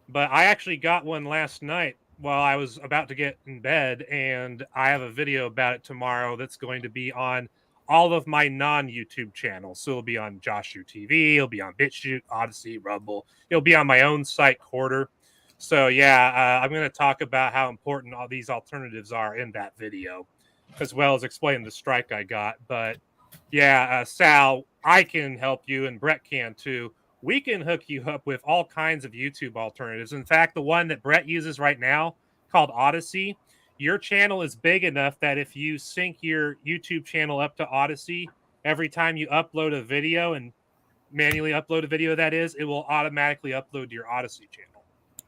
A: but I actually got one last night while I was about to get in bed, and I have a video about it tomorrow that's going to be on all of my non-YouTube channels. So it'll be on Joshua TV, it'll be on BitChute, Odyssey, Rumble, it'll be on my own site, Quarter. So yeah, I'm going to talk about how important all these alternatives are in that video, as well as explain the strike I got. But yeah, Sal, I can help you, and Brett can too. We can hook you up with all kinds of YouTube alternatives. In fact, the one that Brett uses right now, called Odyssey, your channel is big enough that if you sync your YouTube channel up to Odyssey, every time you upload a video, and manually upload a video, that is, it will automatically upload to your Odyssey channel.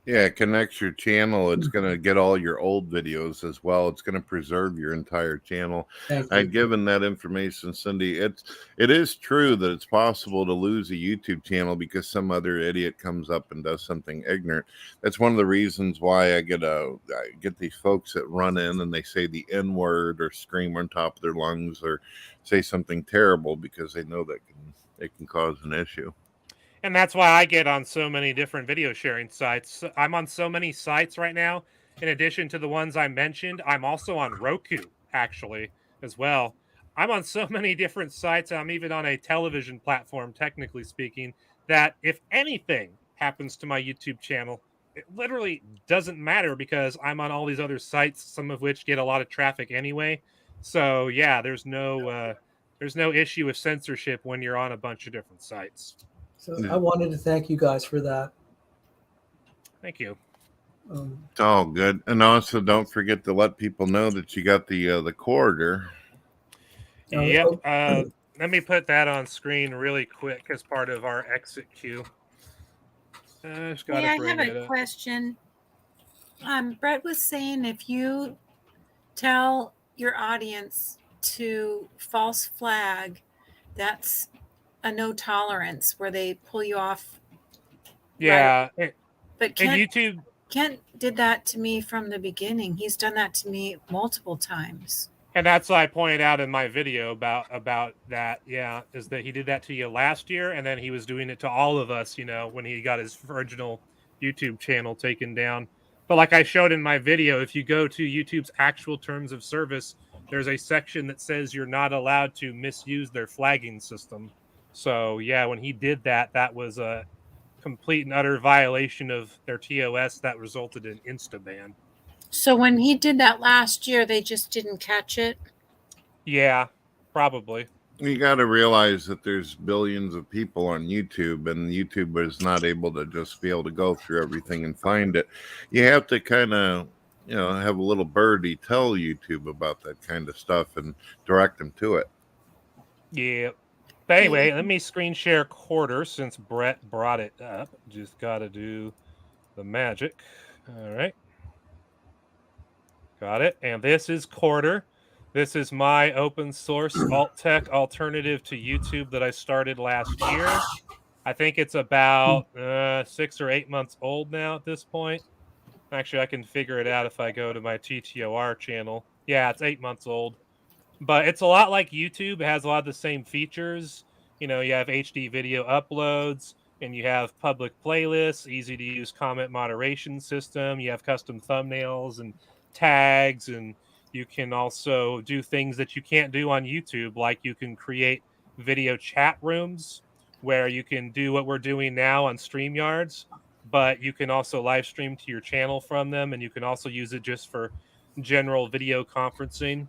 C: Yeah, it connects your channel. It's going to get all your old videos as well. It's going to preserve your entire channel. I'd given that information, Cindy. It is true that it's possible to lose a YouTube channel because some other idiot comes up and does something ignorant. That's one of the reasons why I get these folks that run in and they say the N-word or scream on top of their lungs or say something terrible, because they know that it can cause an issue.
A: And that's why I get on so many different video sharing sites. I'm on so many sites right now. In addition to the ones I mentioned, I'm also on Roku, actually, as well. I'm on so many different sites. I'm even on a television platform, technically speaking, that if anything happens to my YouTube channel, it literally doesn't matter, because I'm on all these other sites, some of which get a lot of traffic anyway. So yeah, there's no issue with censorship when you're on a bunch of different sites.
B: So I wanted to thank you guys for that.
A: Thank you.
C: It's all good. And also, don't forget to let people know that you got the corridor.
A: Yep. Let me put that on screen really quick as part of our exit queue.
E: I have a question. Brett was saying, if you tell your audience to false flag, that's a no tolerance, where they pull you off.
A: Yeah.
E: Right. But
A: and YouTube
E: Kent did that to me from the beginning. He's done that to me multiple times.
A: And that's what I pointed out in my video about that. Yeah, is that he did that to you last year, and then he was doing it to all of us, when he got his original YouTube channel taken down. But like I showed in my video, if you go to YouTube's actual terms of service, there's a section that says you're not allowed to misuse their flagging system. So yeah, when he did that, that was a complete and utter violation of their TOS that resulted in insta-ban.
E: So when he did that last year, they just didn't catch it?
A: Yeah, probably.
C: You got to realize that there's billions of people on YouTube, and YouTube is not able to just be able to go through everything and find it. You have to kind of, have a little birdie tell YouTube about that kind of stuff and direct them to it.
A: Yeah. But anyway, let me screen share quarter since Brett brought it up. Just got to do the magic. All right. Got it. And this is quarter. This is my open source alt tech alternative to YouTube that I started last year. I think it's about 6 or 8 months old now at this point. Actually, I can figure it out if I go to my TTOR channel. Yeah, it's 8 months old. But it's a lot like YouTube. It has a lot of the same features. You have HD video uploads, and you have public playlists, easy to use comment moderation system. You have custom thumbnails and tags, and you can also do things that you can't do on YouTube, like you can create video chat rooms where you can do what we're doing now on StreamYards, but you can also live stream to your channel from them, and you can also use it just for general video conferencing.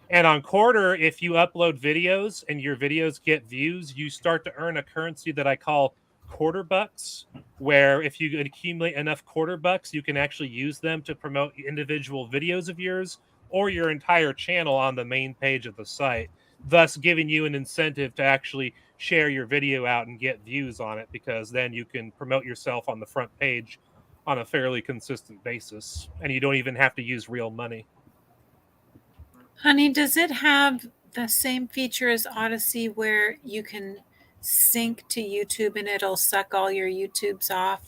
A: And on Quarter, if you upload videos and your videos get views, you start to earn a currency that I call quarter bucks, where if you accumulate enough quarter bucks, you can actually use them to promote individual videos of yours or your entire channel on the main page of the site, thus giving you an incentive to actually share your video out and get views on it, because then you can promote yourself on the front page on a fairly consistent basis, and you don't even have to use real money.
E: Honey, does it have the same feature as Odyssey where you can sync to YouTube and it'll suck all your YouTubes off?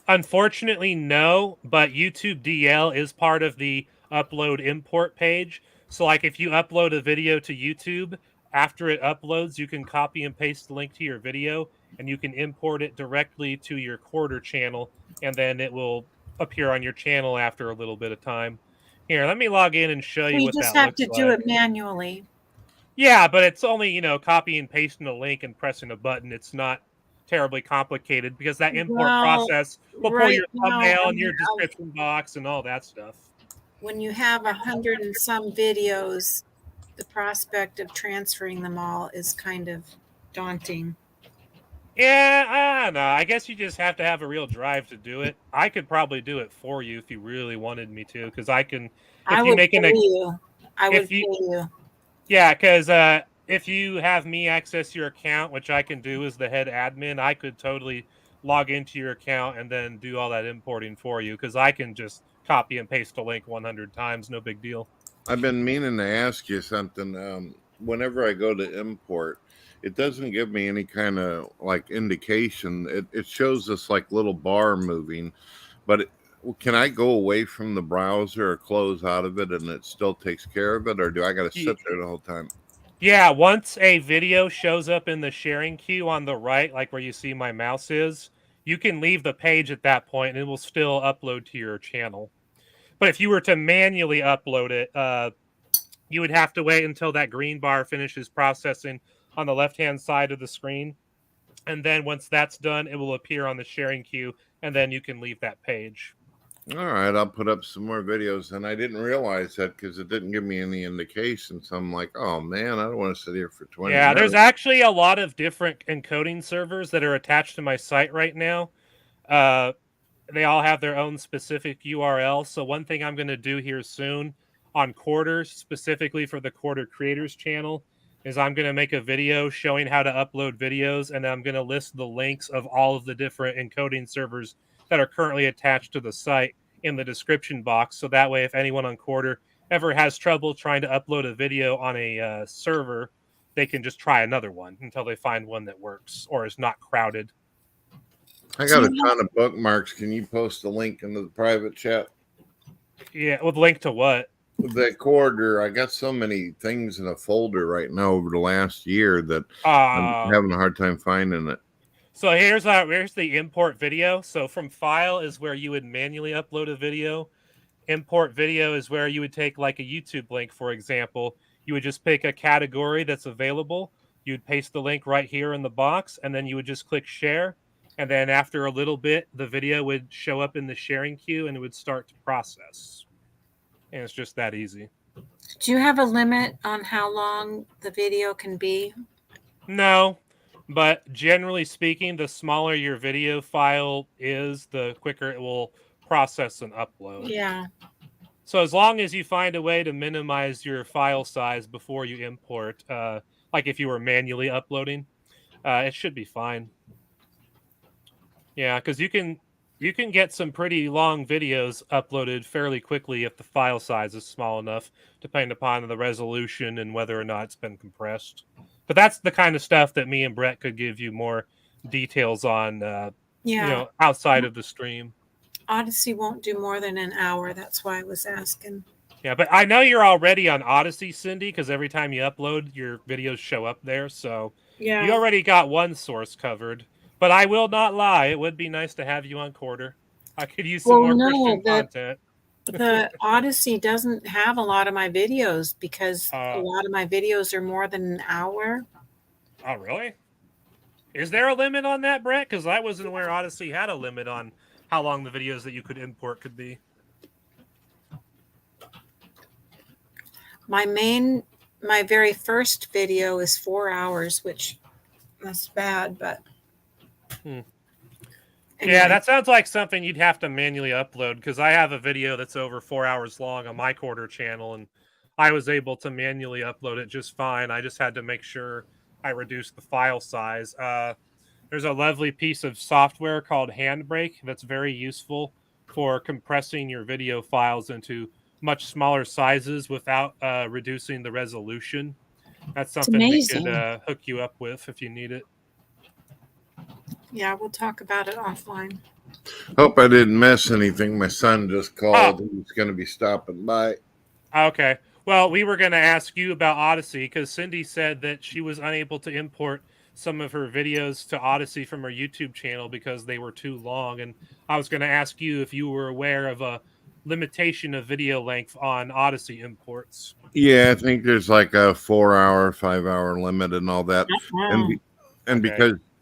A: Unfortunately, no, but YouTube DL is part of the upload import page. So like if you upload a video to YouTube, after it uploads, you can copy and paste the link to your video and you can import it directly to your Quarter channel, and then it will appear on your channel after a little bit of time. Here, let me log in and show you what that looks like.
E: You just have to do it manually.
A: Yeah, but it's only, copy and pasting a link and pressing a button. It's not terribly complicated because that import process will pull your thumbnail and your description box and all that stuff.
E: When you have 100 and some videos, the prospect of transferring them all is kind of daunting.
A: Yeah, I don't know. I guess you just have to have a real drive to do it. I could probably do it for you if you really wanted me to, because I can.
E: I would pay you.
A: Yeah, because if you have me access your account, which I can do as the head admin, I could totally log into your account and then do all that importing for you, because I can just copy and paste a link 100 times, no big deal.
C: I've been meaning to ask you something. Whenever I go to import, it doesn't give me any kind of like indication. It shows this like little bar moving, but can I go away from the browser or close out of it and it still takes care of it, or do I got to sit there the whole time?
A: Yeah, once a video shows up in the sharing queue on the right, like where you see my mouse is, you can leave the page at that point and it will still upload to your channel. But if you were to manually upload it, you would have to wait until that green bar finishes processing on the left-hand side of the screen. And then once that's done, it will appear on the sharing queue, and then you can leave that page.
C: All right, I'll put up some more videos. And I didn't realize that because it didn't give me any indication. So I'm like, oh, man, I don't want to sit here for 20 minutes.
A: Yeah, there's actually a lot of different encoding servers that are attached to my site right now. They all have their own specific URL. So one thing I'm going to do here soon on Quarter, specifically for the Quarter Creators channel, is I'm going to make a video showing how to upload videos, and I'm going to list the links of all of the different encoding servers that are currently attached to the site in the description box. So that way, if anyone on Quarter ever has trouble trying to upload a video on a server, they can just try another one until they find one that works or is not crowded.
C: I got a ton of bookmarks. Can you post a link into the private chat?
A: Yeah, with link to what?
C: The quarter, I got so many things in a folder right now over the last year that I'm having a hard time finding it.
A: So here's the import video. So from file is where you would manually upload a video. Import video is where you would take like a YouTube link, for example. You would just pick a category that's available. You'd paste the link right here in the box, and then you would just click share. And then after a little bit, the video would show up in the sharing queue and it would start to process. And it's just that easy.
E: Do you have a limit on how long the video can be?
A: No, but generally speaking, the smaller your video file is, the quicker it will process and upload.
E: Yeah.
A: So as long as you find a way to minimize your file size before you import, like if you were manually uploading, it should be fine. Yeah, because you can get some pretty long videos uploaded fairly quickly if the file size is small enough, depending upon the resolution and whether or not it's been compressed. But that's the kind of stuff that me and Brett could give you more details on, outside of the stream.
E: Odyssey won't do more than an hour. That's why I was asking.
A: Yeah, but I know you're already on Odyssey, Cindy, because every time you upload, your videos show up there. So you already got one source covered. But I will not lie, it would be nice to have you on Quarter. I could use some more Christian content.
E: The Odyssey doesn't have a lot of my videos because a lot of my videos are more than an hour.
A: Oh, really? Is there a limit on that, Brett? Because I wasn't aware Odyssey had a limit on how long the videos that you could import could be.
E: My very first video is 4 hours, which that's bad, but.
A: Anyway. Yeah, that sounds like something you'd have to manually upload, because I have a video that's over 4 hours long on my Quarter channel, and I was able to manually upload it just fine. I just had to make sure I reduced the file size. There's a lovely piece of software called Handbrake that's very useful for compressing your video files into much smaller sizes without reducing the resolution. That's something we could hook you up with if you need it.
E: Yeah, we'll talk about it offline.
C: Hope I didn't miss anything. My son just called. He's going to be stopping by.
A: Okay. Well, we were going to ask you about Odyssey because Cindy said that she was unable to import some of her videos to Odyssey from her YouTube channel because they were too long. And I was going to ask you if you were aware of a limitation of video length on Odyssey imports.
C: Yeah, I think there's like a 4 hour, 5 hour limit and all that. And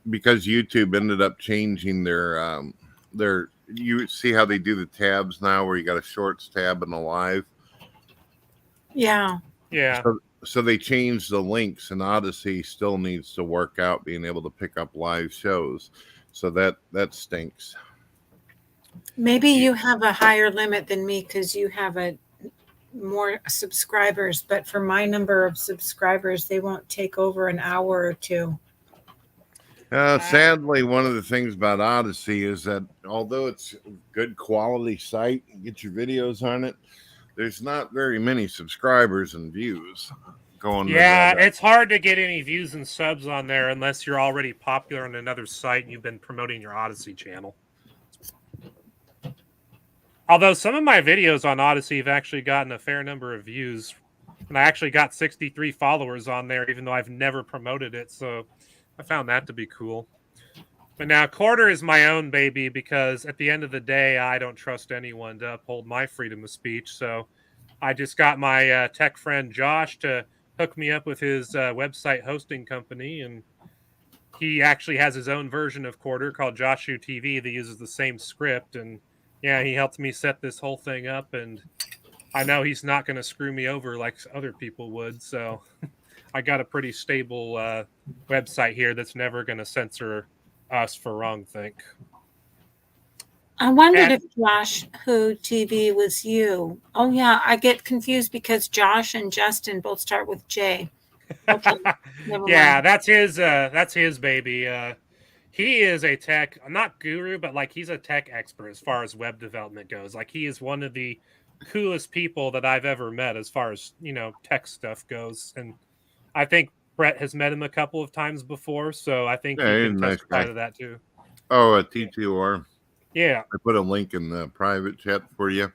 C: because YouTube ended up changing their you see how they do the tabs now where you got a shorts tab and a live.
E: Yeah.
C: So they changed the links, and Odyssey still needs to work out being able to pick up live shows. So that stinks.
E: Maybe you have a higher limit than me because you have more subscribers, but for my number of subscribers, they won't take over an hour or two.
C: Sadly, one of the things about Odyssey is that although it's a good quality site, you get your videos on it, there's not very many subscribers and views going.
A: Yeah, it's hard to get any views and subs on there unless you're already popular on another site and you've been promoting your Odyssey channel. Although some of my videos on Odyssey have actually gotten a fair number of views, and I actually got 63 followers on there, even though I've never promoted it. So I found that to be cool. But now Quarter is my own baby because at the end of the day, I don't trust anyone to uphold my freedom of speech. So I just got my tech friend Josh to hook me up with his website hosting company. And he actually has his own version of Quarter called Joshu TV that uses the same script. And yeah, he helped me set this whole thing up. And I know he's not going to screw me over like other people would. So I got a pretty stable website here that's never going to censor us for wrongthink.
E: I wondered if Josh Who TV was you. Oh yeah, I get confused because Josh and Justin both start with J. Okay,
A: yeah, that's his baby. He is a tech, not guru, but like he's a tech expert as far as web development goes. Like he is one of the coolest people that I've ever met as far as, tech stuff goes. And I think Brett has met him a couple of times before, so I think he can testify to that too.
C: Oh, a TTOR.
A: Yeah.
C: I put a link in the private chat for you.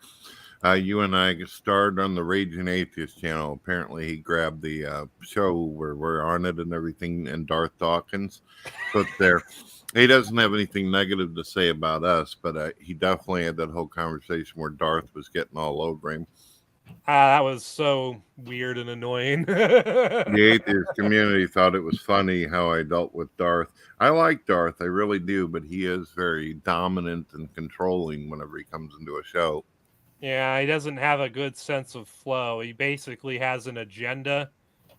C: You and I starred on the Raging Atheist channel. Apparently, he grabbed the show where we're on it and everything, and Darth Dawkins put there. He doesn't have anything negative to say about us, but he definitely had that whole conversation where Darth was getting all over him.
A: That was so weird and annoying.
C: The atheist community thought it was funny how I dealt with Darth. I like Darth, I really do, but he is very dominant and controlling whenever he comes into a show.
A: Yeah, he doesn't have a good sense of flow. He basically has an agenda,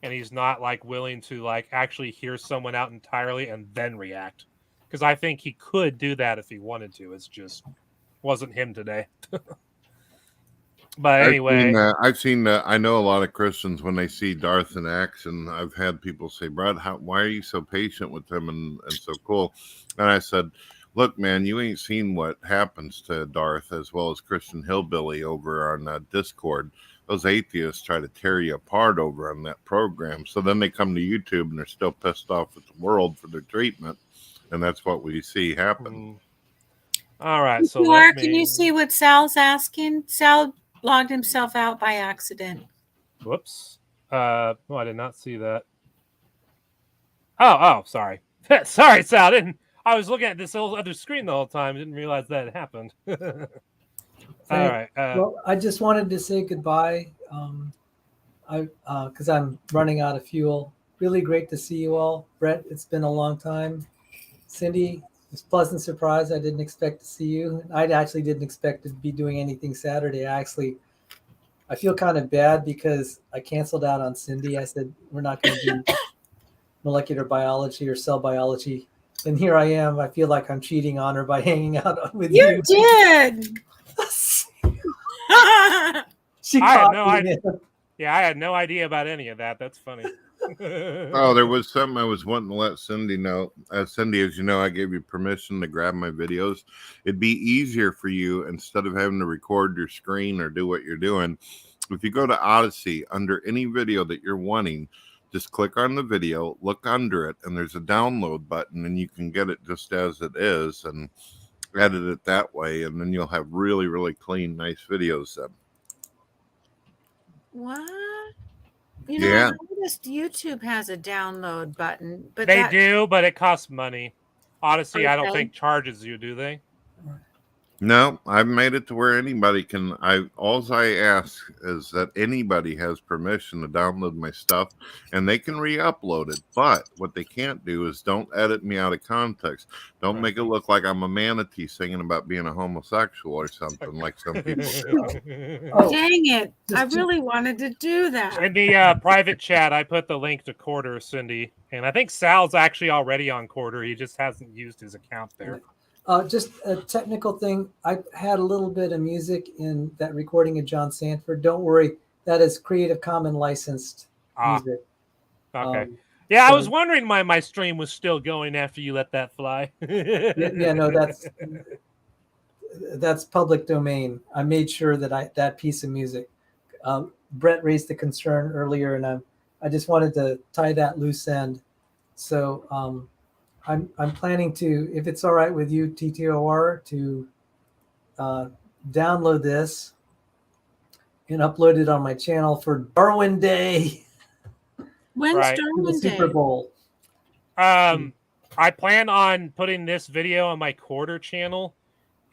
A: and he's not like willing to like actually hear someone out entirely and then react. Because I think he could do that if he wanted to. It's just wasn't him today. But anyway,
C: I've seen. I know a lot of Christians when they see Darth in action. I've had people say, "Brad, why are you so patient with him and so cool?" And I said, "Look, man, you ain't seen what happens to Darth as well as Christian Hillbilly over on Discord. Those atheists try to tear you apart over on that program. So then they come to YouTube and they're still pissed off at the world for their treatment, and that's what we see happen."
A: All right, so
H: can you see what Sal's asking? Sal logged himself out by accident.
A: Whoops. I did not see that. Oh, sorry. Sorry, Sal. I was looking at this other screen the whole time. Didn't realize that it happened. All right.
B: Well, I just wanted to say goodbye. Because I'm running out of fuel. Really great to see you all. Brett, it's been a long time. Cindy, it's a pleasant surprise. I didn't expect to see you. I actually didn't expect to be doing anything Saturday. I feel kind of bad because I canceled out on Cindy. I said, we're not going to do molecular biology or cell biology. And here I am. I feel like I'm cheating on her by hanging out with you.
H: You did.
B: She
A: I had
B: caught
A: no
B: me.
A: idea. Yeah, I had no idea about any of that. That's funny.
C: Oh, there was something I was wanting to let Cindy know. Cindy, as you know, I gave you permission to grab my videos. It'd be easier for you instead of having to record your screen or do what you're doing. If you go to Odyssey, under any video that you're wanting, just click on the video, look under it, and there's a download button, and you can get it just as it is and edit it that way, and then you'll have really, really clean, nice videos then.
H: What?
C: Yeah.
H: I noticed YouTube has a download button, but
A: they do, but it costs money. Odyssey, I don't
H: Okay.
A: think charges you, do they?
C: No, I've made it to where anybody can. All I ask is that anybody has permission to download my stuff, and they can re-upload it. But what they can't do is don't edit me out of context. Don't make it look like I'm a manatee singing about being a homosexual or something like some people do.
H: Dang it! I really wanted to do that.
A: In the private chat, I put the link to Quarter, Cindy, and I think Sal's actually already on Quarter. He just hasn't used his account there.
B: Just a technical thing. I had a little bit of music in that recording of John Sanford. Don't worry, that is Creative Commons licensed music.
A: Okay. I was wondering why my stream was still going after you let that fly.
B: No, that's public domain. I made sure that that piece of music. Brett raised the concern earlier, and I just wanted to tie that loose end. So I'm planning to, if it's all right with you, TTOR, to download this and upload it on my channel for Darwin Day.
E: When's Darwin Day?
B: Super Bowl.
A: I plan on putting this video on my Quarter channel,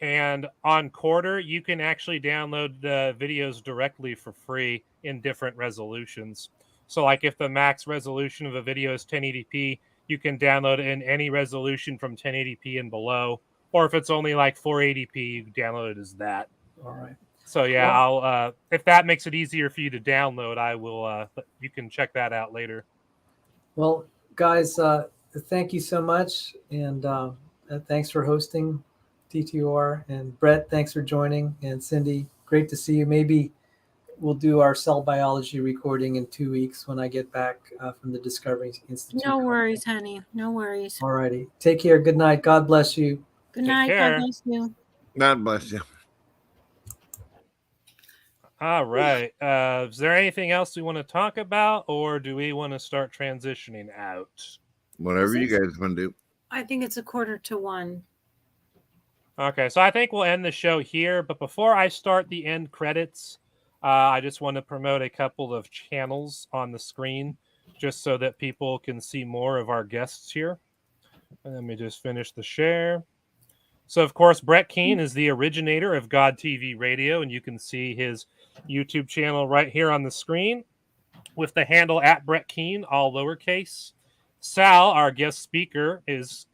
A: and on Quarter you can actually download the videos directly for free in different resolutions. So like if the max resolution of a video is 1080p, you can download it in any resolution from 1080p and below, or if it's only like 480p, you download it as that.
B: All right.
A: So yeah, I'll if that makes it easier for you to download, I will. You can check that out later.
B: Well, guys, thank you so much, and thanks for hosting TTOR. And Brett, thanks for joining. And Cindy, great to see you. Maybe we'll do our cell biology recording in 2 weeks when I get back from the Discovery Institute.
E: No worries, honey. No worries.
B: All righty. Take care. Good night. God bless you.
E: Good night. God bless you.
C: God bless you.
A: All right. Is there anything else we want to talk about, or do we want to start transitioning out?
C: Whatever you guys want to do.
E: I think it's 1:45.
A: Okay, so I think we'll end the show here. But before I start the end credits, I just want to promote a couple of channels on the screen just so that people can see more of our guests here. And let me just finish the share. So, of course, Brett Keane is the originator of GodTVRadio, and you can see his YouTube channel right here on the screen with the handle at Brett Keane, all lowercase. Sal, our guest speaker,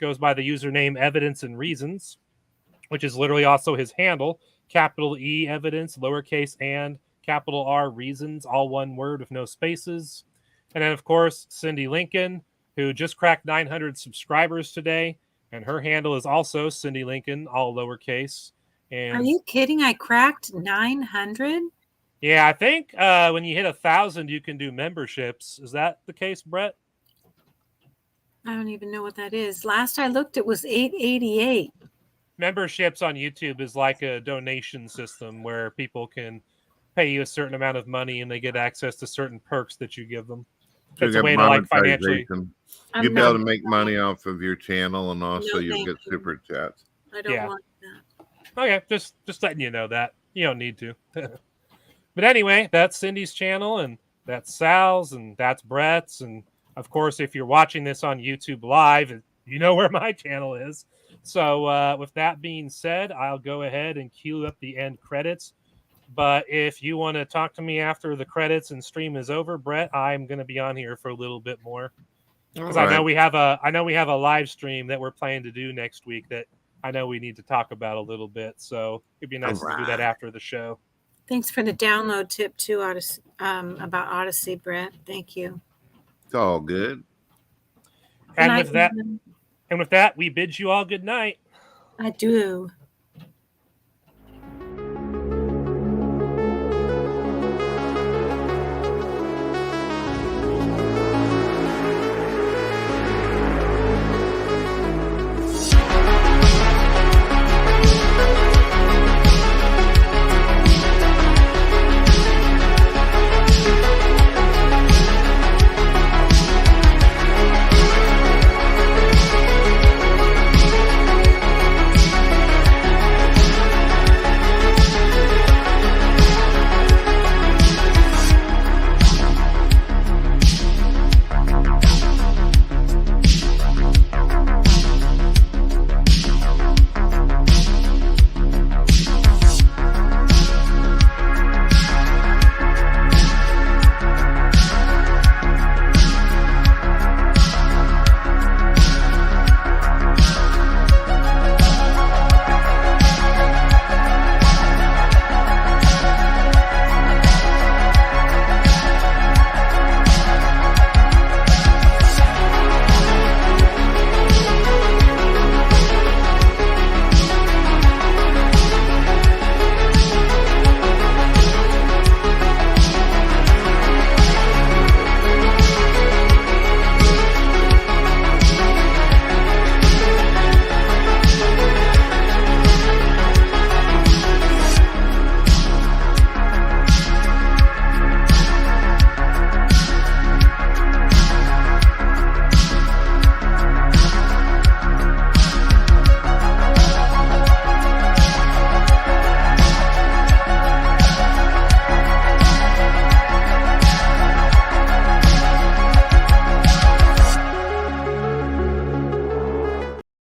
A: goes by the username Evidence and Reasons, which is literally also his handle, capital E Evidence, lowercase and capital R Reasons, all one word with no spaces. And then, of course, Cindy Lincoln, who just cracked 900 subscribers today, and her handle is also Cindy Lincoln, all lowercase. And
E: Are you kidding? I cracked 900?
A: yeah, I think when you hit 1,000, you can do memberships. Is that the case, Brett?
E: I don't even know what that is. Last I looked, it was 888.
A: Memberships on YouTube is like a donation system where people can pay you a certain amount of money and they get access to certain perks that you give them.
C: So
A: It's
C: you
A: a
C: get
A: way to like financially.
C: monetization.
E: I'm
C: You'll be able
E: not-
C: to make money off of your channel, and also
E: No,
C: you'll
E: thank
C: get
E: you.
C: super chats.
E: I don't
A: Yeah.
E: want that.
A: Okay, just letting you know that. You don't need to. But anyway, that's Cindy's channel, and that's Sal's, and that's Brett's. And of course, if you're watching this on YouTube Live, you know where my channel is. So with that being said, I'll go ahead and cue up the end credits. But if you want to talk to me after the credits and stream is over, Brett, I'm going to be on here for a little bit more because I know we have a live stream that we're planning to do next week that I know we need to talk about a little bit. So it'd be nice to do that after the show.
E: Thanks for the download tip too, Odyssey, about Odyssey, Brett. Thank you.
C: It's all good.
A: And with that, we bid you all good night.
E: I do.